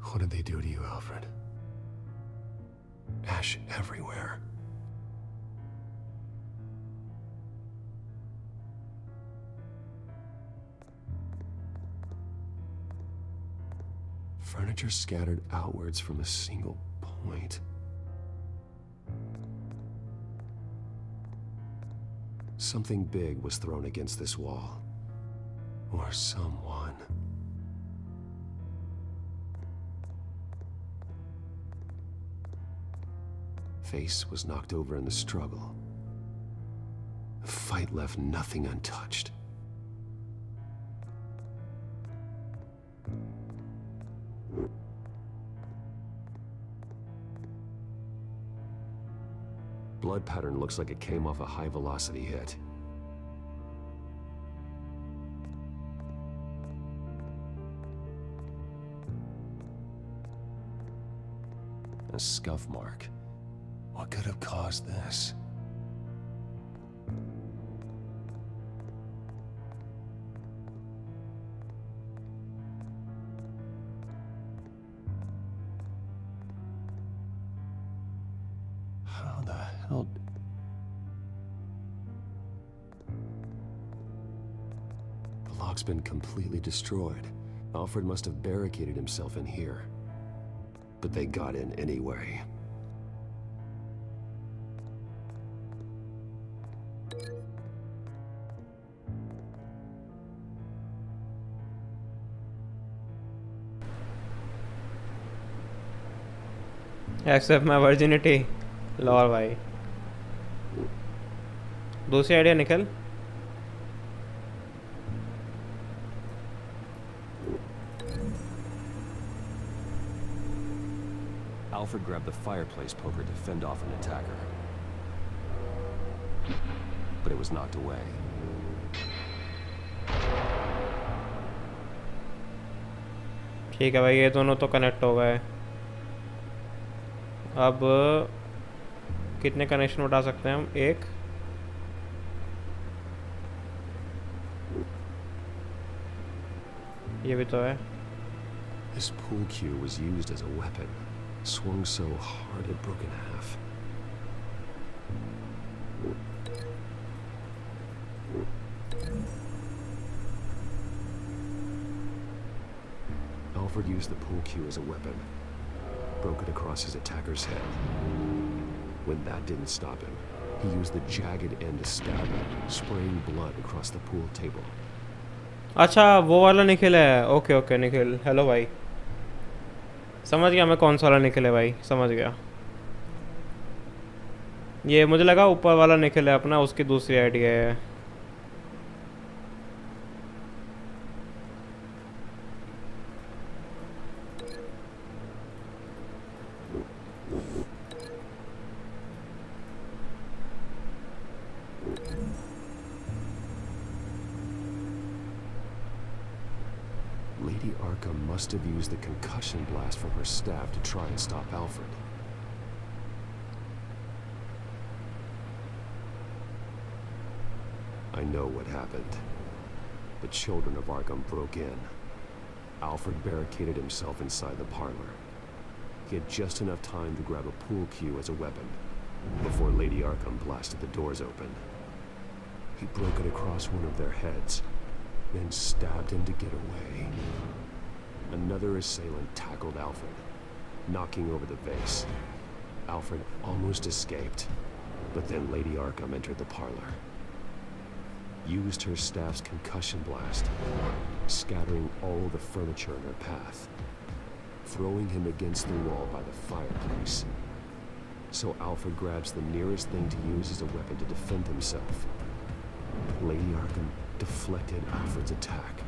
What did they do to you, Alfred? Ash everywhere. Furniture scattered outwards from a single point. Something big was thrown against this wall. Or someone. Face was knocked over in the struggle. The fight left nothing untouched. Blood pattern looks like it came off a high-velocity hit. A scuff mark. What could have caused this? How the hell? The lock's been completely destroyed. Alfred must have barricaded himself in here. But they got in anyway. Accept my virginity. Lol भाई. दूसरी idea निकल. Alfred grabbed the fireplace poker to fend off an attacker. But it was knocked away. ठीक है भाई, ये दोनों तो connect हो गए. अब कितने कनेक्शन उठा सकते हैं हम? एक. ये भी तो है. This pool cue was used as a weapon. Swung so hard it broke in half. Alfred used the pool cue as a weapon. Broke it across his attacker's head. When that didn't stop him, he used the jagged end to stab him, spraying blood across the pool table. अच्छा, वो वाला निखिल है. Okay okay Nikhil. Hello भाई. समझ गया मैं कौन सा वाला निखिल है भाई. समझ गया. ये मुझे लगा ऊपर वाला निखिल है अपना, उसकी दूसरी आइडिया है. Lady Arkham must have used the concussion blast from her staff to try and stop Alfred. I know what happened. The children of Arkham broke in. Alfred barricaded himself inside the parlor. He had just enough time to grab a pool cue as a weapon before Lady Arkham blasted the doors open. He broke it across one of their heads, then stabbed him to get away. Another assailant tackled Alfred, knocking over the vase. Alfred almost escaped, but then Lady Arkham entered the parlor. Used her staff's concussion blast, scattering all the furniture in her path, throwing him against the wall by the fireplace. So Alfred grabs the nearest thing to use as a weapon to defend himself. Lady Arkham deflected Alfred's attack,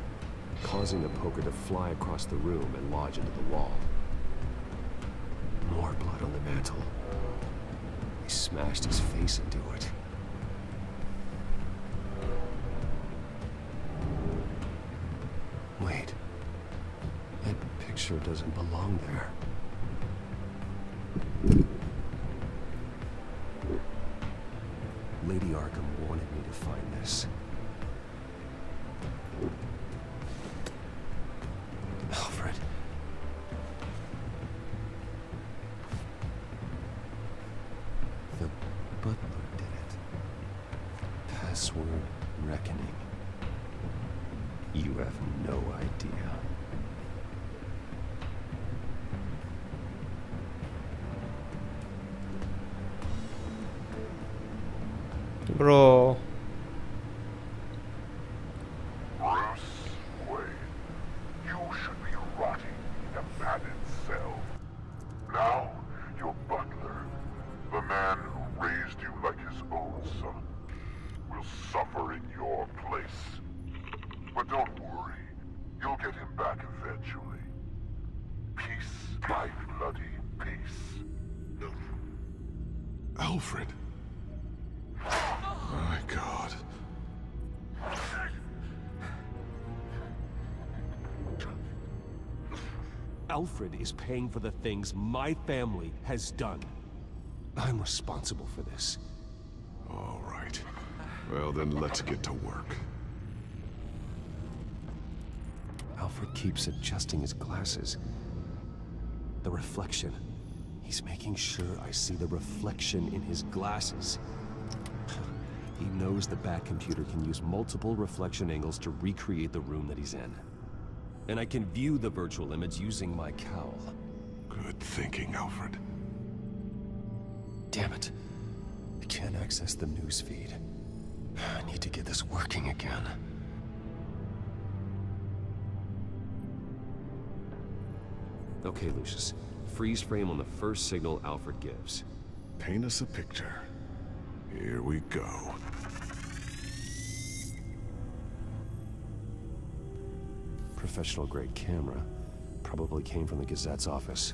causing the poker to fly across the room and lodge into the wall. More blood on the mantel. He smashed his face into it. Wait. That picture doesn't belong there. Lady Arkham wanted me to find this. Alfred. The butler did it. Password reckoning. You have no idea. Bro. Bruce Wayne, you should be rotting in a padded cell. Now, your butler, the man who raised you like his own son, will suffer in your place. But don't worry, you'll get him back eventually. Peace by bloody peace. Alfred. My God. Alfred is paying for the things my family has done. I'm responsible for this. All right. Well, then let's get to work. Alfred keeps adjusting his glasses. The reflection. He's making sure I see the reflection in his glasses. He knows the Batcomputer can use multiple reflection angles to recreate the room that he's in. And I can view the virtual image using my cowl. Good thinking, Alfred. Damn it. I can't access the news feed. I need to get this working again. Okay, Lucius. freeze frame on the first signal Alfred gives. Paint us a picture. Here we go. Professional-grade camera. Probably came from the Gazette's office.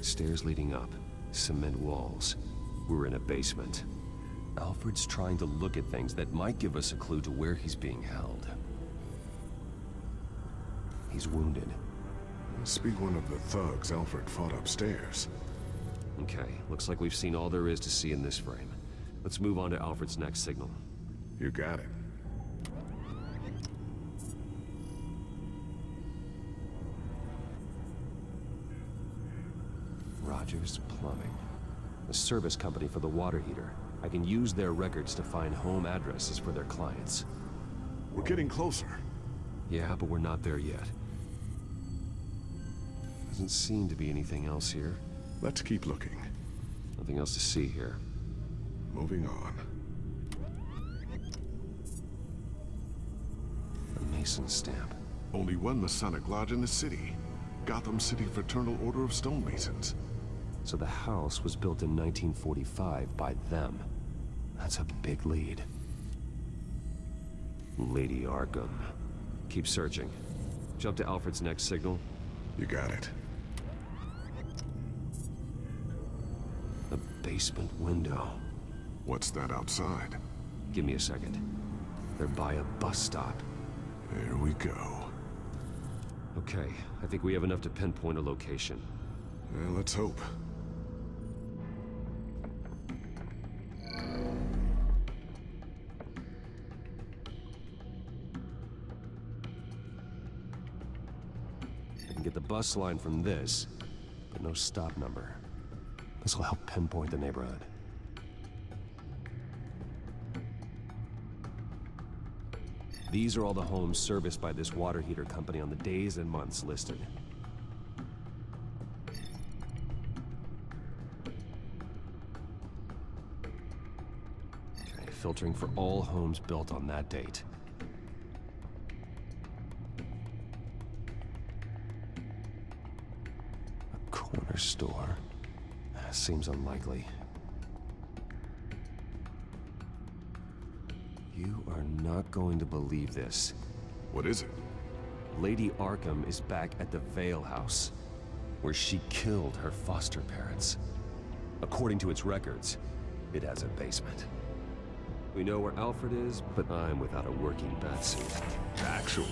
Stairs leading up. Cement walls. We're in a basement. Alfred's trying to look at things that might give us a clue to where he's being held. He's wounded. Must be one of the thugs Alfred fought upstairs. Okay, looks like we've seen all there is to see in this frame. Let's move on to Alfred's next signal. You got it. Rogers Plumbing. The service company for the water heater. I can use their records to find home addresses for their clients. We're getting closer. Yeah, but we're not there yet. Doesn't seem to be anything else here. Let's keep looking. Nothing else to see here. Moving on. A Mason stamp. Only one Masonic lodge in the city. Gotham City Fraternal Order of Stonemasons. So the house was built in 1945 by them. That's a big lead. Lady Arkham. Keep searching. Jump to Alfred's next signal. You got it. A basement window. What's that outside? Give me a second. They're by a bus stop. There we go. Okay, I think we have enough to pinpoint a location. Well, let's hope. I can get the bus line from this, but no stop number. This will help pinpoint the neighborhood. These are all the homes serviced by this water heater company on the days and months listed. Okay, filtering for all homes built on that date. A corner store. Seems unlikely. You are not going to believe this. What is it? Lady Arkham is back at the Vale House, where she killed her foster parents. According to its records, it has a basement. We know where Alfred is, but I'm without a working batsuit. Actually.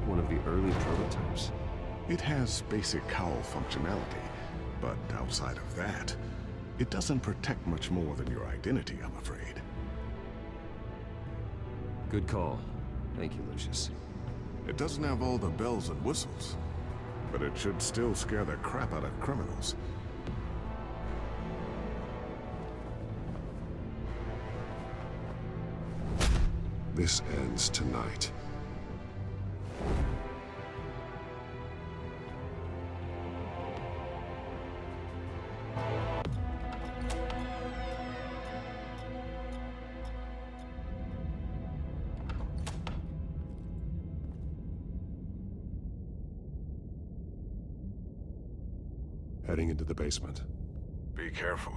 One of the early prototypes. It has basic cowl functionality, but outside of that, it doesn't protect much more than your identity, I'm afraid. Good call. Thank you, Lucius. It doesn't have all the bells and whistles, but it should still scare the crap out of criminals. This ends tonight. Heading into the basement. Be careful.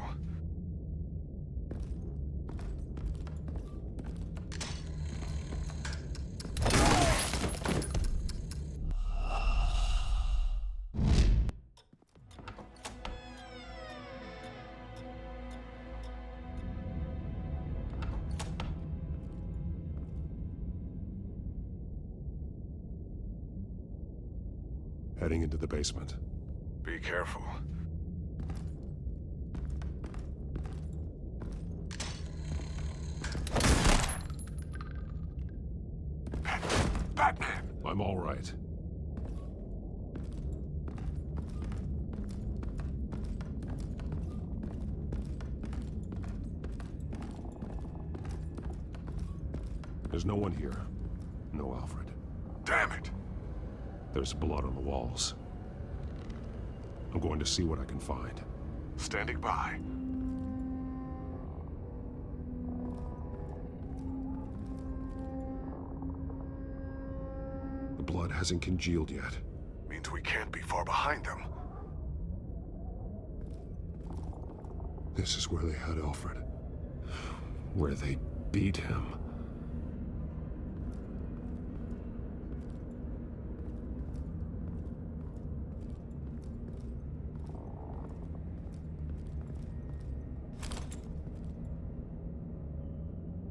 Heading into the basement. Be careful. Batman! I'm all right. There's no one here. No Alfred. Damn it! There's blood on the walls. I'm going to see what I can find. Standing by. The blood hasn't congealed yet. Means we can't be far behind them. This is where they had Alfred. Where they beat him.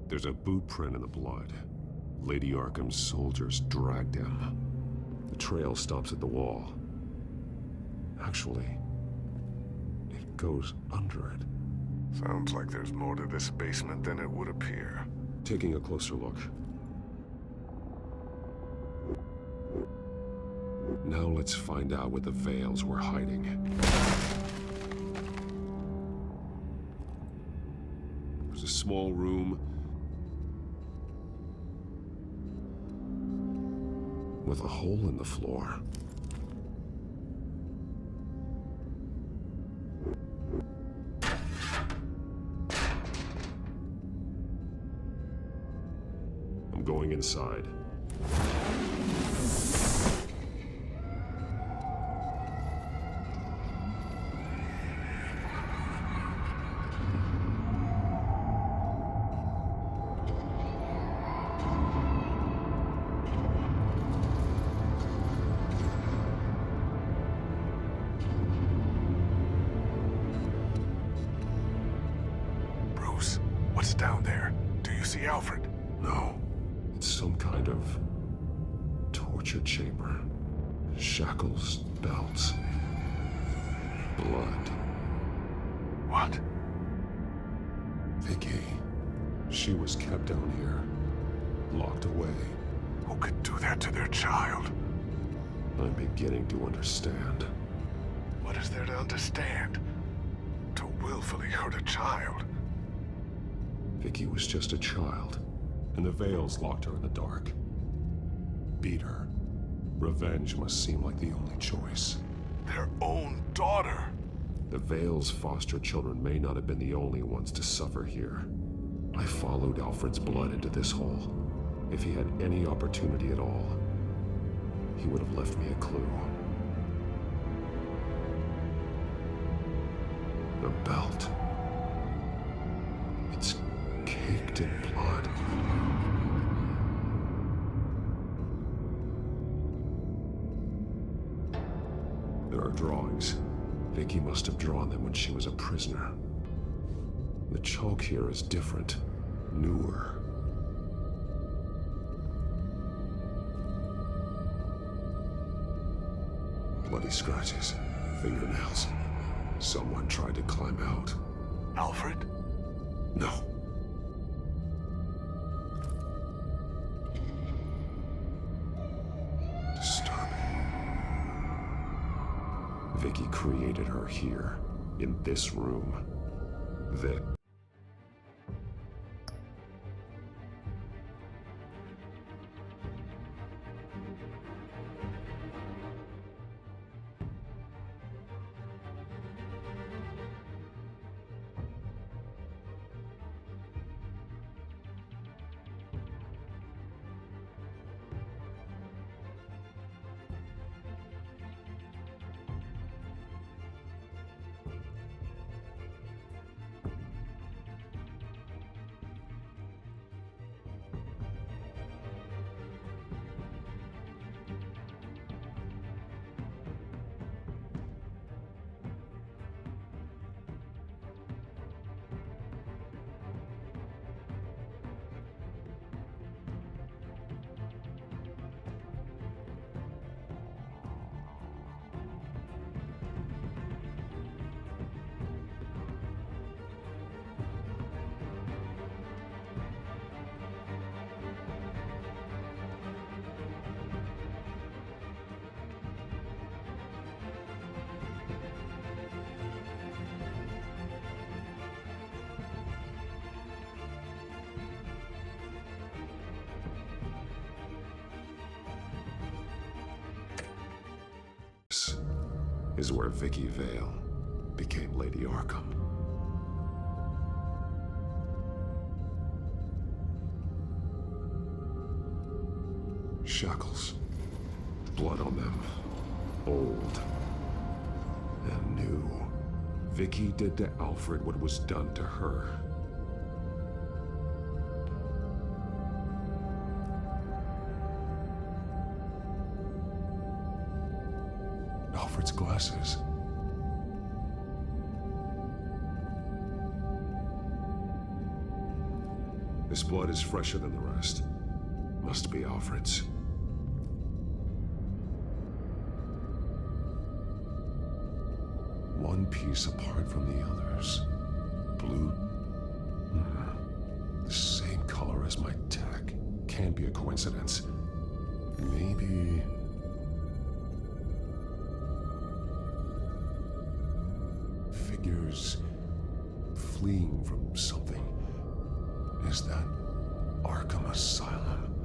There's a boot print in the blood. Lady Arkham's soldiers dragged him. The trail stops at the wall. Actually, it goes under it. Sounds like there's more to this basement than it would appear. Taking a closer look. Now let's find out what the Veils were hiding. There's a small room with a hole in the floor. I'm going inside. Bruce, what's down there? Do you see Alfred? No. It's some kind of torture chamber. Shackles, belts, blood. What? Vicky. She was kept down here, locked away. Who could do that to their child? I'm beginning to understand. What is there to understand? To willfully hurt a child? Vicky was just a child, and the Veils locked her in the dark. Beat her. Revenge must seem like the only choice. Their own daughter! The Veils' foster children may not have been the only ones to suffer here. I followed Alfred's blood into this hole. If he had any opportunity at all, he would have left me a clue. The belt. It's caked in blood. There are drawings. Vicky must have drawn them when she was a prisoner. The chalk here is different, newer. Bloody scratches, fingernails. Someone tried to climb out. Alfred? No. Disturbing. Vicky created her here, in this room. This is where Vicky Vale became Lady Arkham. Shackles, blood on them. Old. And new. Vicky did to Alfred what was done to her. Alfred's glasses. This blood is fresher than the rest. Must be Alfred's. One piece apart from the others. Blue. The same color as my tech. Can't be a coincidence. Maybe... figures fleeing from something. Is that Arkham Asylum?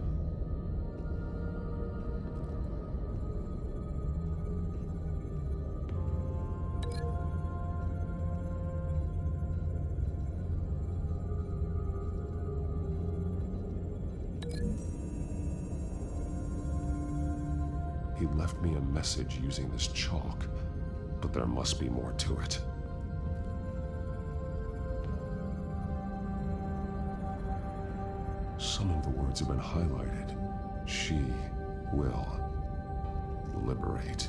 He left me a message using this chalk, but there must be more to it. Some of the words have been highlighted. She will liberate.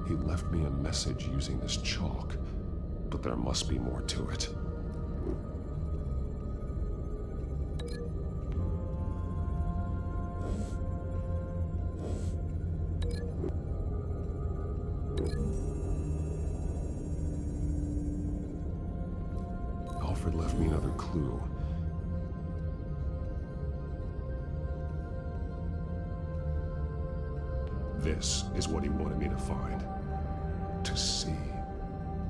He left me a message using this chalk, but there must be more to it. Alfred left me another clue. This is what he wanted me to find. To see.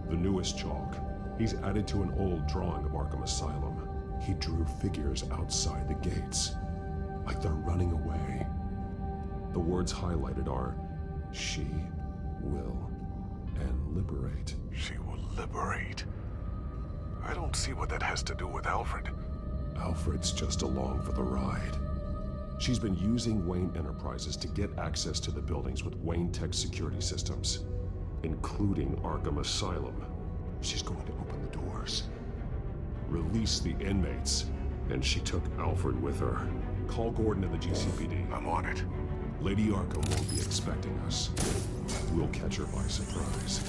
The newest chalk. He's added to an old drawing of Arkham Asylum. He drew figures outside the gates. Like they're running away. The words highlighted are, she will and liberate. She will liberate. I don't see what that has to do with Alfred. Alfred's just along for the ride. She's been using Wayne Enterprises to get access to the buildings with Wayne Tech security systems, including Arkham Asylum. She's going to open the doors, release the inmates, and she took Alfred with her. Call Gordon and the GCPD. I'm on it. Lady Arkham won't be expecting us. We'll catch her by surprise.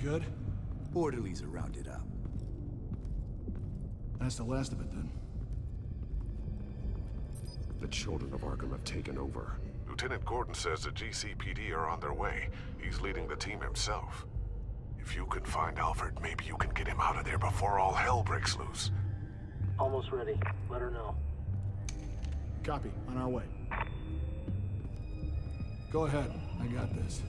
Good? Orderlies are rounded up. That's the last of it, then. The children of Arkham have taken over. Lieutenant Gordon says the GCPD are on their way. He's leading the team himself. If you can find Alfred, maybe you can get him out of there before all hell breaks loose. Almost ready. Let her know. Copy. On our way. Go ahead. I got this.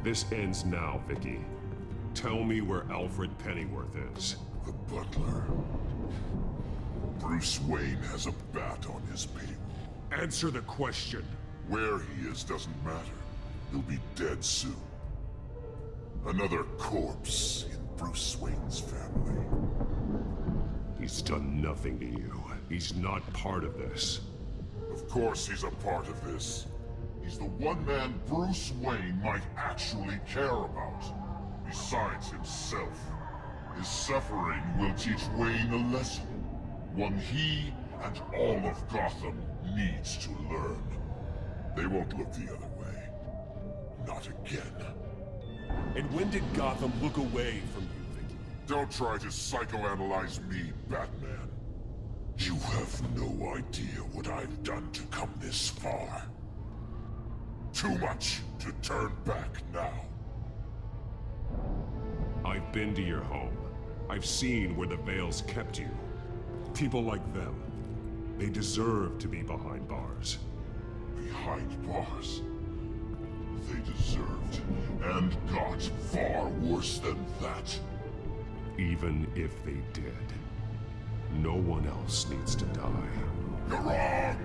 This ends now, Vicky. Tell me where Alfred Pennyworth is. The butler. Bruce Wayne has a bat on his payroll. Answer the question. Where he is doesn't matter. He'll be dead soon. Another corpse in Bruce Wayne's family. He's done nothing to you. He's not part of this. Of course he's a part of this. He's the one man Bruce Wayne might actually care about. Besides himself. His suffering will teach Wayne a lesson. One he and all of Gotham needs to learn. They won't look the other way. Not again. And when did Gotham look away from you, Vicky? Don't try to psychoanalyze me, Batman. You have no idea what I've done to come this far. Too much to turn back now. I've been to your home. I've seen where the Veils kept you. People like them, they deserve to be behind bars. Behind bars? They deserved, and got far worse than that. Even if they did, no one else needs to die. You're wrong!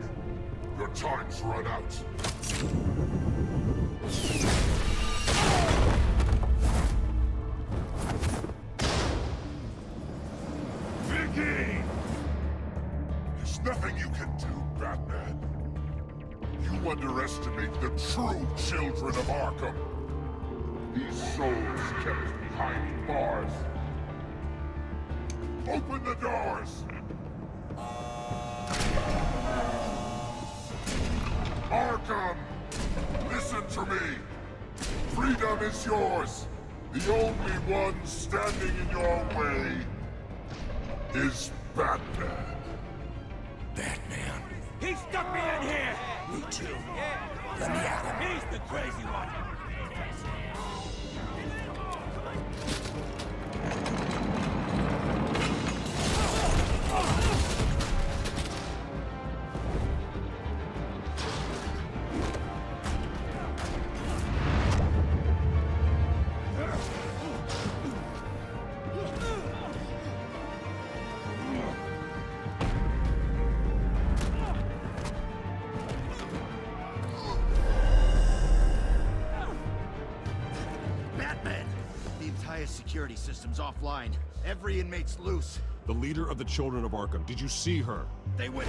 Your time's run out. Vicky! There's nothing you can do, Batman. You underestimate the true children of Arkham. These souls kept behind bars. Open the doors! Arkham! Listen to me! Freedom is yours! The only one standing in your way is Batman. Batman. He stuck me in here! Me too. Let me at him. He's the crazy one. Security system's offline. Every inmate's loose. The leader of the Children of Arkham, did you see her? They went.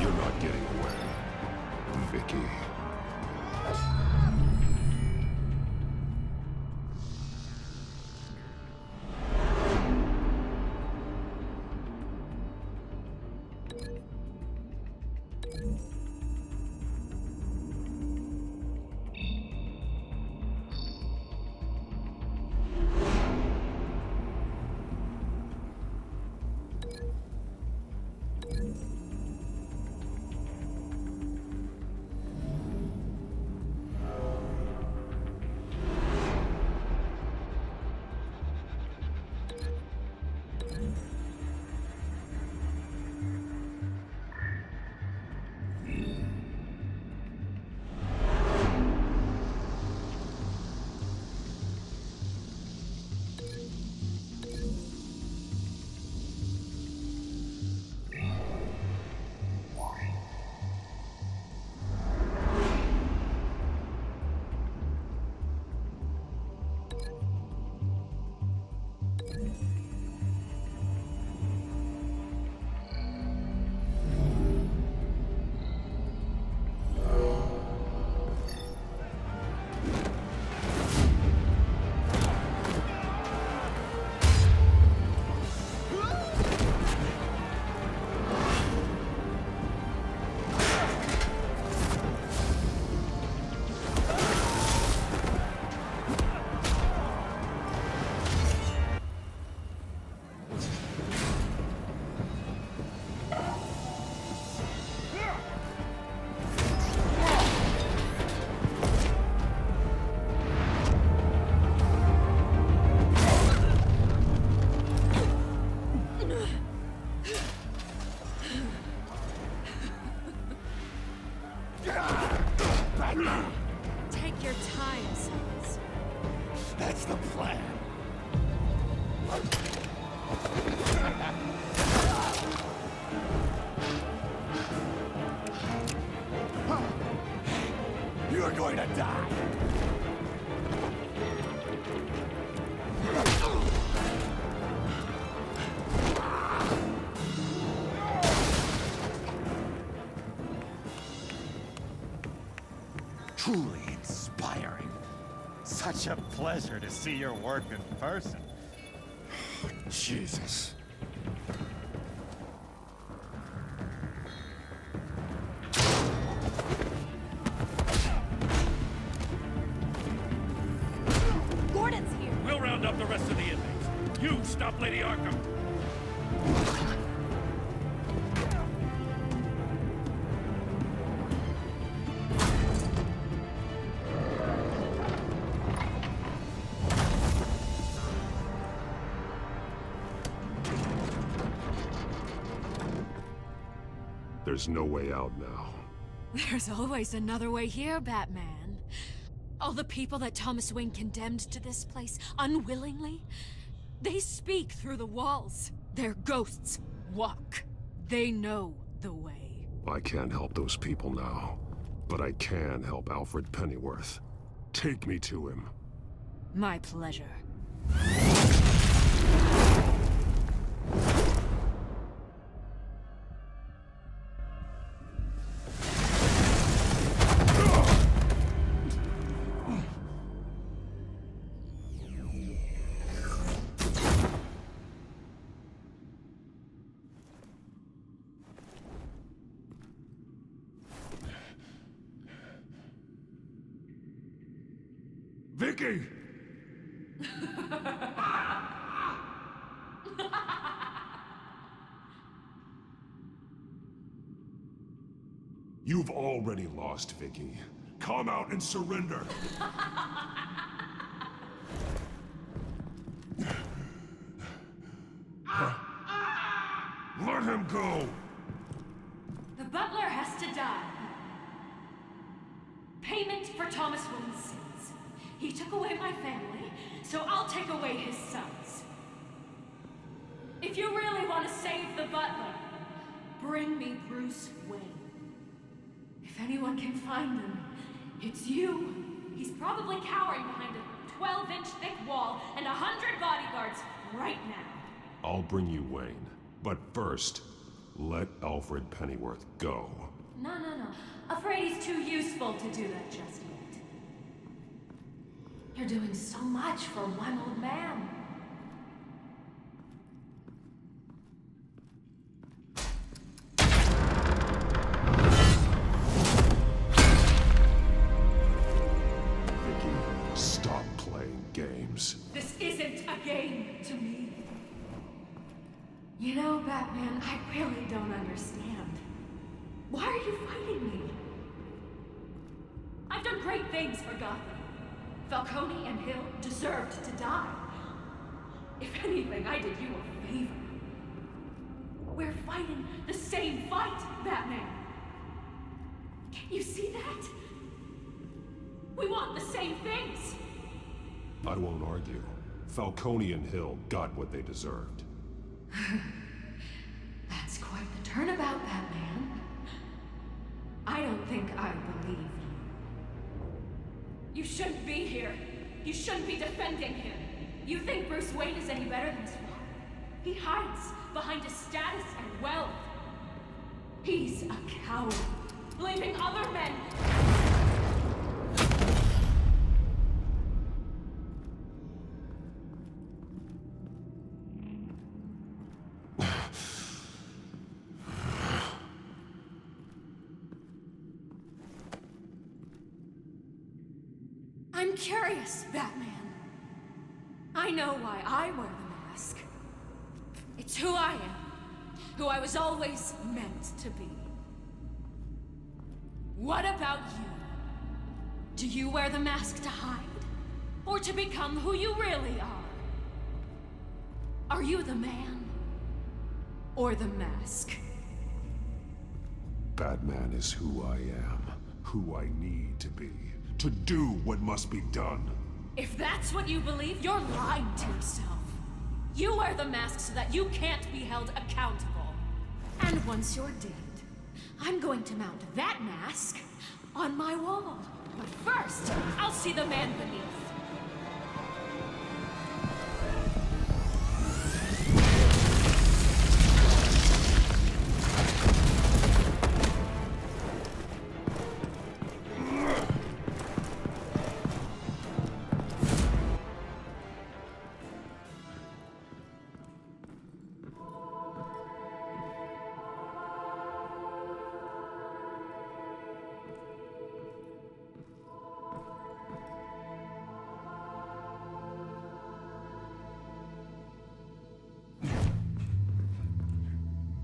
You're not getting away, Vicky. What's the plan? You're going to die. Truly inspiring. Such a pleasure to see your work in person. Jesus. Gordon's here. We'll round up the rest of the inmates. You stop Lady Arkham. There's no way out now. There's always another way here, Batman. All the people that Thomas Wayne condemned to this place unwillingly, they speak through the walls. Their ghosts walk. They know the way. I can't help those people now, but I can help Alfred Pennyworth. Take me to him. My pleasure. Vicky! You've already lost, Vicky. Come out and surrender. Let him go! The butler has to die. Payment for Thomas Wayne's sins. He took away my family, so I'll take away his sons. If you really want to save the butler, bring me Bruce Wayne. If anyone can find him, it's you. He's probably cowering behind a 12-inch thick wall and 100 bodyguards right now. I'll bring you Wayne, but first, let Alfred Pennyworth go. No. Afraid he's too useful to do that just yet. You're doing so much for one old man. Vicky, stop playing games. This isn't a game to me. You know, Batman, I really don't understand. Why are you fighting me? I've done great things for Gotham. Falcone and Hill deserved to die. If anything, I did you a favor. We're fighting the same fight, Batman. Can't you see that? We want the same things. I won't argue. Falcone and Hill got what they deserved. That's quite the turnabout, Batman. I don't think I believe you. You shouldn't be here. You shouldn't be defending him. You think Bruce Wayne is any better than his father? He hides behind his status and wealth. He's a coward, leaving other men... I'm curious, Batman. I know why I wear the mask. It's who I am. Who I was always meant to be. What about you? Do you wear the mask to hide? Or to become who you really are? Are you the man? Or the mask? Batman is who I am. Who I need to be. To do what must be done. If that's what you believe, you're lying to yourself. You wear the mask so that you can't be held accountable. And once you're dead, I'm going to mount that mask on my wall. But first, I'll see the man beneath.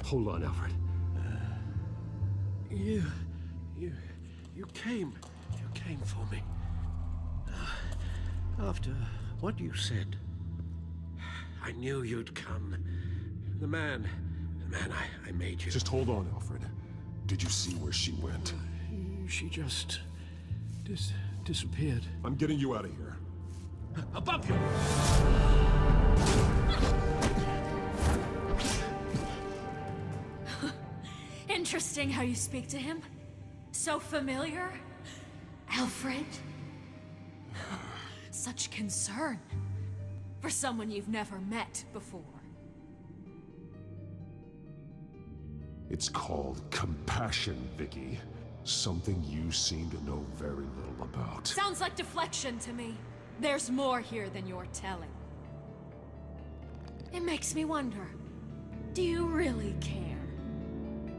Hold on, Alfred. You came for me. After what you said, I knew you'd come. The man I made you. Just hold on, Alfred. Did you see where she went? She just disappeared. I'm getting you out of here. Above you! Interesting how you speak to him. So familiar. Alfred. Such concern for someone you've never met before. It's called compassion, Vicky. Something you seem to know very little about. Sounds like deflection to me. There's more here than you're telling. It makes me wonder, do you really care?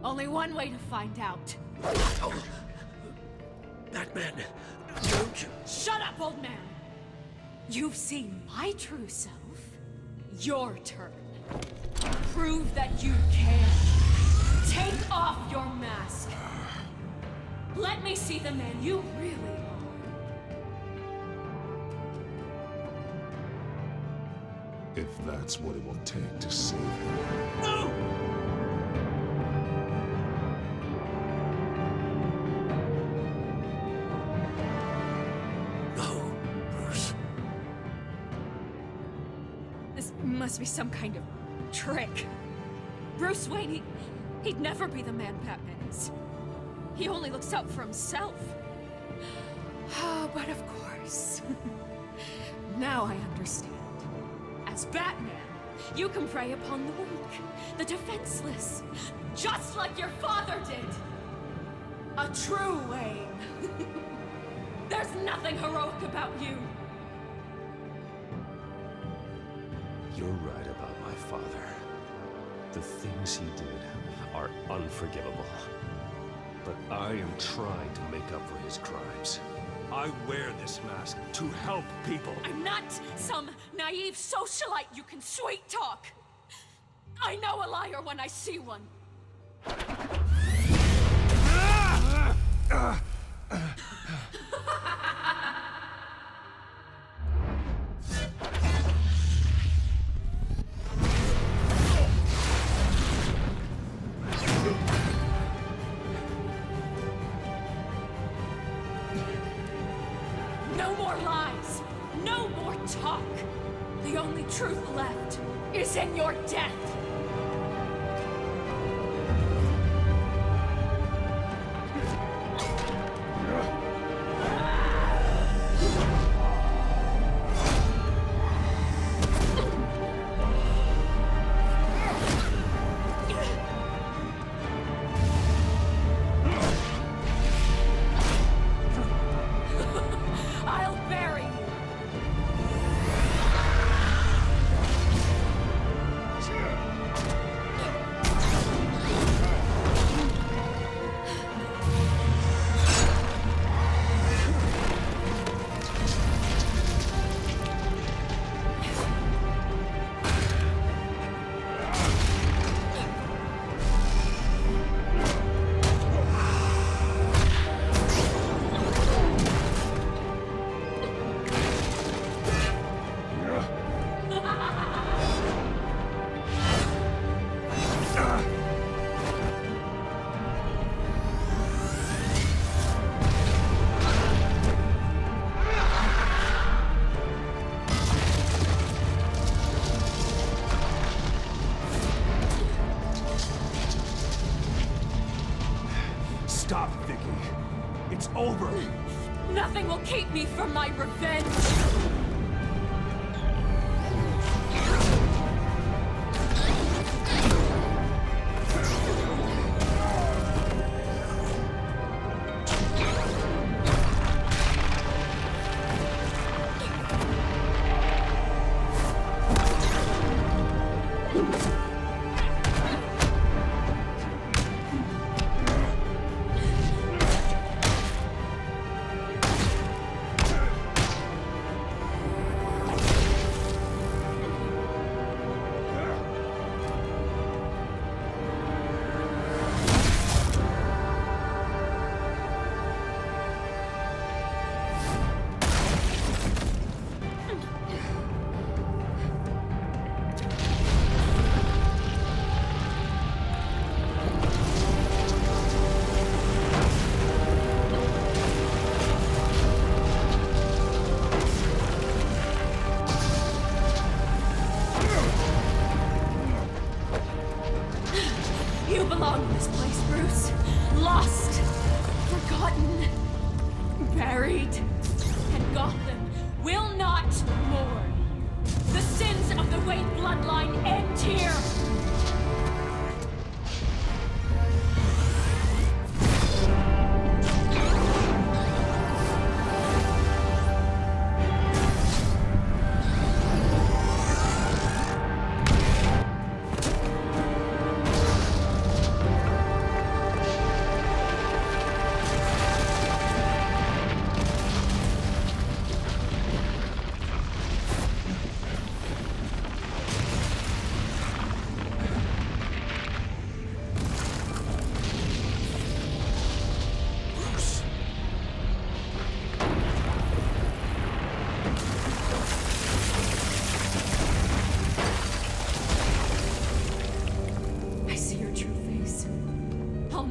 Only one way to find out. Oh. That man, don't you? Shut up, old man! You've seen my true self. Your turn. Prove that you care. Take off your mask. Let me see the man you really are. If that's what it will take to save him. No! No, Bruce. This must be some kind of trick. Bruce Wayne, he'd never be the man Batman is. He only looks out for himself. Oh, but of course. Now I understand. As Batman, you can prey upon the weak, the defenseless, just like your father did. A true Wayne. There's nothing heroic about you. You're right about my father. The things he did are unforgivable. But I am trying to make up for his crimes. I wear this mask to help people. I'm not some naive socialite you can sweet talk. I know a liar when I see one. No more lies. No more talk. The only truth left is in your death. Nothing will keep me from my revenge! You belong in this place, Bruce. Lost, forgotten, buried. And Gotham will not mourn. The sins of the Wayne bloodline end here.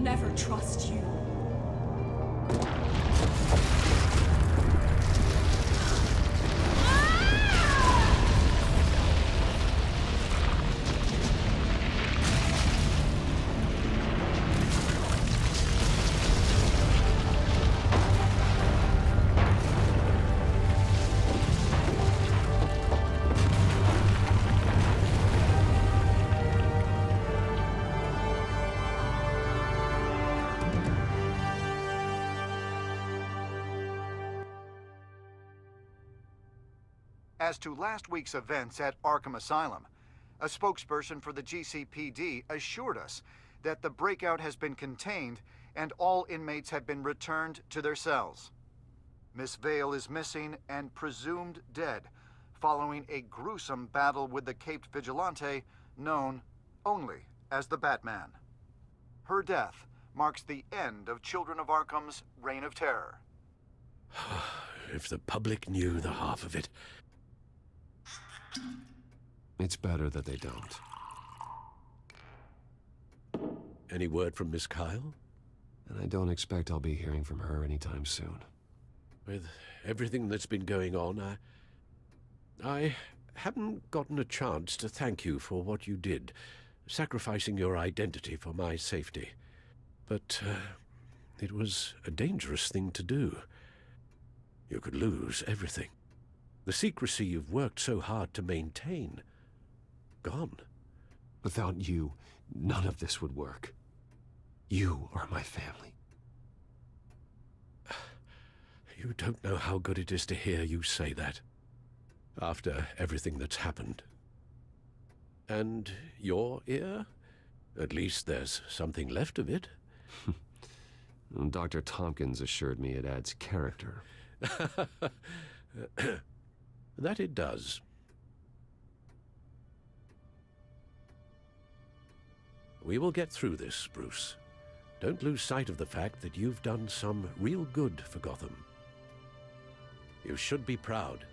Never trust you. As to last week's events at Arkham Asylum, a spokesperson for the GCPD assured us that the breakout has been contained and all inmates have been returned to their cells. Miss Vale is missing and presumed dead following a gruesome battle with the caped vigilante known only as the Batman. Her death marks the end of Children of Arkham's reign of terror. If the public knew the half of it. It's better that they don't. Any word from Miss Kyle? And I don't expect I'll be hearing from her anytime soon. With everything that's been going on, I haven't gotten a chance to thank you for what you did, sacrificing your identity for my safety. But it was a dangerous thing to do. You could lose everything. The secrecy you've worked so hard to maintain. Gone. Without you, none of this would work. You are my family. You don't know how good it is to hear you say that. After everything that's happened. And your ear? At least there's something left of it. Dr. Tompkins assured me it adds character. That it does. We will get through this, Bruce. Don't lose sight of the fact that you've done some real good for Gotham. You should be proud.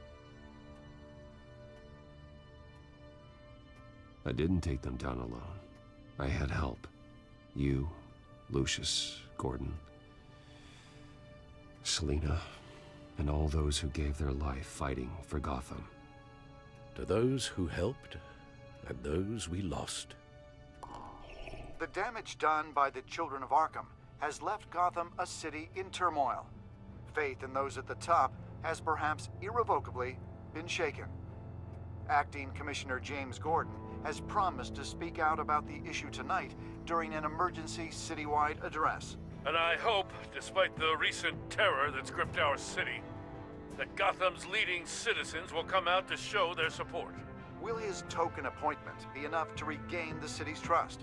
I didn't take them down alone. I had help. You, Lucius, Gordon, Selina, and all those who gave their life fighting for Gotham. To those who helped, and those we lost. The damage done by the Children of Arkham has left Gotham a city in turmoil. faith in those at the top has perhaps irrevocably been shaken. Acting Commissioner James Gordon has promised to speak out about the issue tonight during an emergency citywide address. And I hope, despite the recent terror that's gripped our city, that Gotham's leading citizens will come out to show their support. Will his token appointment be enough to regain the city's trust?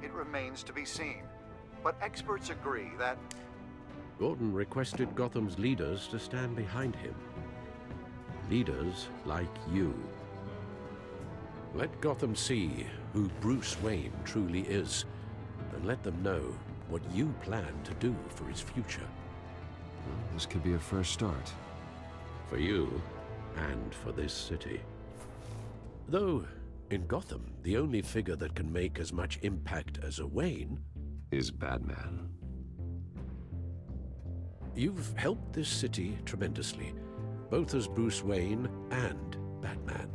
It remains to be seen. But experts agree that Gordon requested Gotham's leaders to stand behind him. Leaders like you. Let Gotham see who Bruce Wayne truly is, and let them know what you plan to do for his future. Well, this could be a fresh start. For you, and for this city. Though, in Gotham, the only figure that can make as much impact as a Wayne is Batman. You've helped this city tremendously, both as Bruce Wayne and Batman.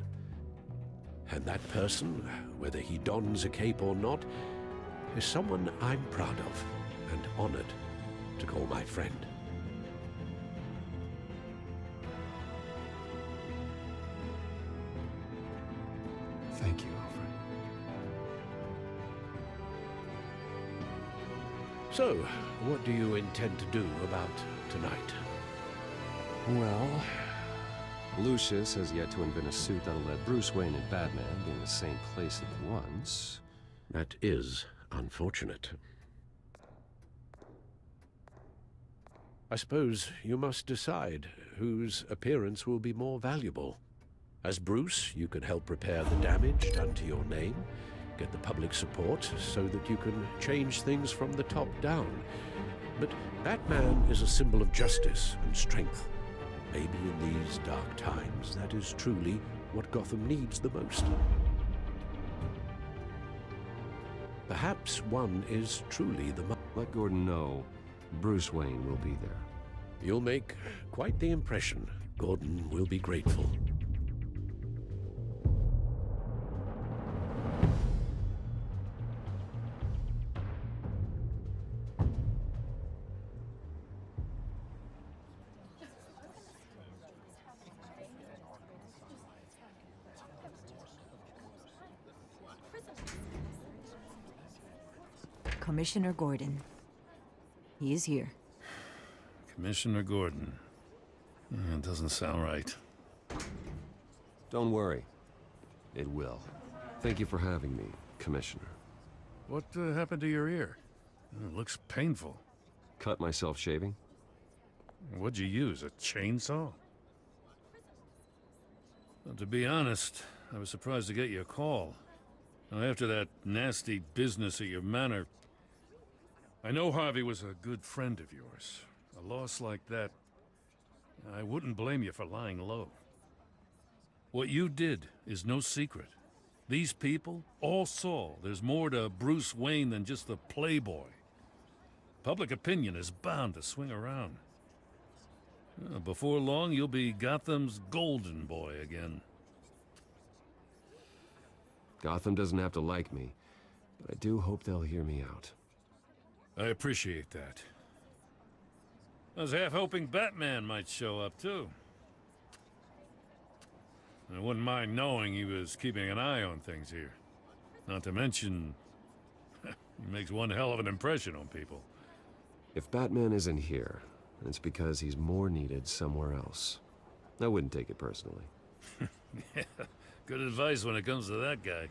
And that person, whether he dons a cape or not, is someone I'm proud of and honored to call my friend. Thank you, Alfred. So, what do you intend to do about tonight? Well, Lucius has yet to invent a suit that'll let Bruce Wayne and Batman be in the same place at once. That is unfortunate. I suppose you must decide whose appearance will be more valuable. As Bruce, you can help repair the damage done to your name, get the public support so that you can change things from the top down. But Batman is a symbol of justice and strength. Maybe in these dark times, that is truly what Gotham needs the most. Perhaps one is truly the... Let Gordon know Bruce Wayne will be there. You'll make quite the impression. Gordon will be grateful. Commissioner Gordon. He is here. Commissioner Gordon. It doesn't sound right. Don't worry. It will. Thank you for having me, Commissioner. What happened to your ear? It looks painful. Cut myself shaving. What'd you use, a chainsaw? Well, to be honest, I was surprised to get your call. Now, after that nasty business at your manor, I know Harvey was a good friend of yours. A loss like that, I wouldn't blame you for lying low. What you did is no secret. These people all saw there's more to Bruce Wayne than just the playboy. Public opinion is bound to swing around. Before long, you'll be Gotham's golden boy again. Gotham doesn't have to like me, but I do hope they'll hear me out. I appreciate that. I was half hoping Batman might show up, too. I wouldn't mind knowing he was keeping an eye on things here. Not to mention, he makes one hell of an impression on people. If Batman isn't here, it's because he's more needed somewhere else. I wouldn't take it personally. Yeah, good advice when it comes to that guy.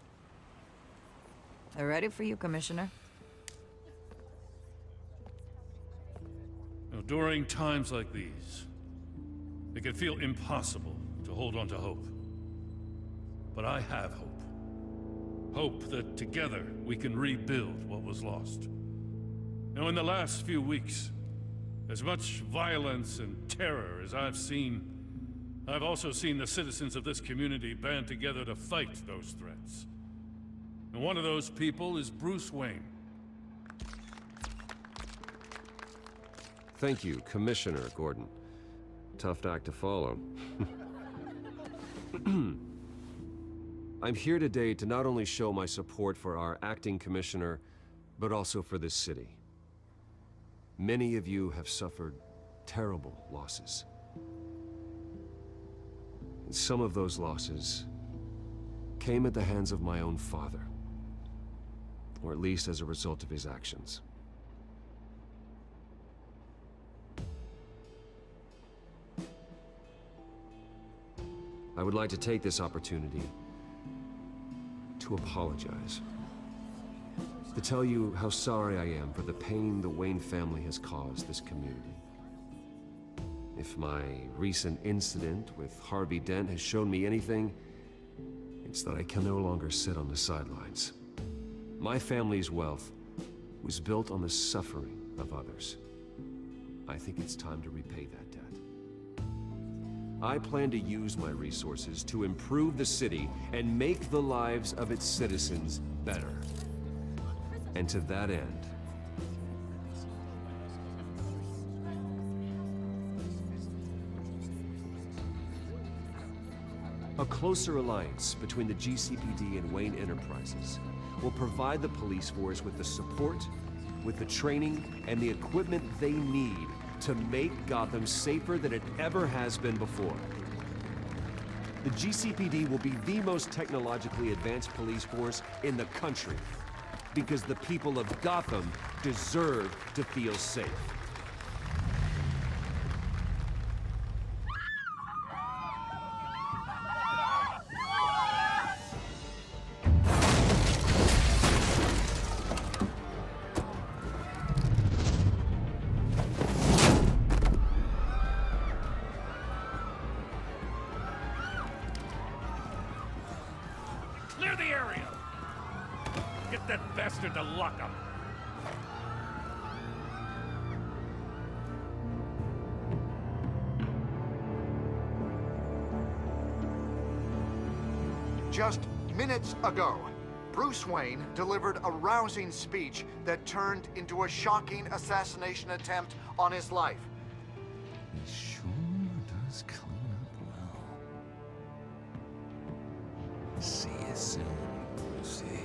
They're ready for you, Commissioner. During times like these, it can feel impossible to hold on to hope. But I have hope. Hope that together we can rebuild what was lost. Now, in the last few weeks, as much violence and terror as I've seen, I've also seen the citizens of this community band together to fight those threats. And one of those people is Bruce Wayne. Thank you, Commissioner Gordon. Tough act to follow. I'm here today to not only show my support for our acting commissioner, but also for this city. Many of you have suffered terrible losses. And some of those losses came at the hands of my own father, or at least as a result of his actions. I would like to take this opportunity to apologize. To tell you how sorry I am for the pain the Wayne family has caused this community. If my recent incident with Harvey Dent has shown me anything, it's that I can no longer sit on the sidelines. My family's wealth was built on the suffering of others. I think it's time to repay that debt. I plan to use my resources to improve the city and make the lives of its citizens better. And to that end, a closer alliance between the GCPD and Wayne Enterprises will provide the police force with the support, with the training, and the equipment they need to make Gotham safer than it ever has been before. The GCPD will be the most technologically advanced police force in the country, because the people of Gotham deserve to feel safe. Clear the area! Get that bastard to lock up! Just minutes ago, Bruce Wayne delivered a rousing speech that turned into a shocking assassination attempt on his life. He sure does clean up well. See you soon, Brucey.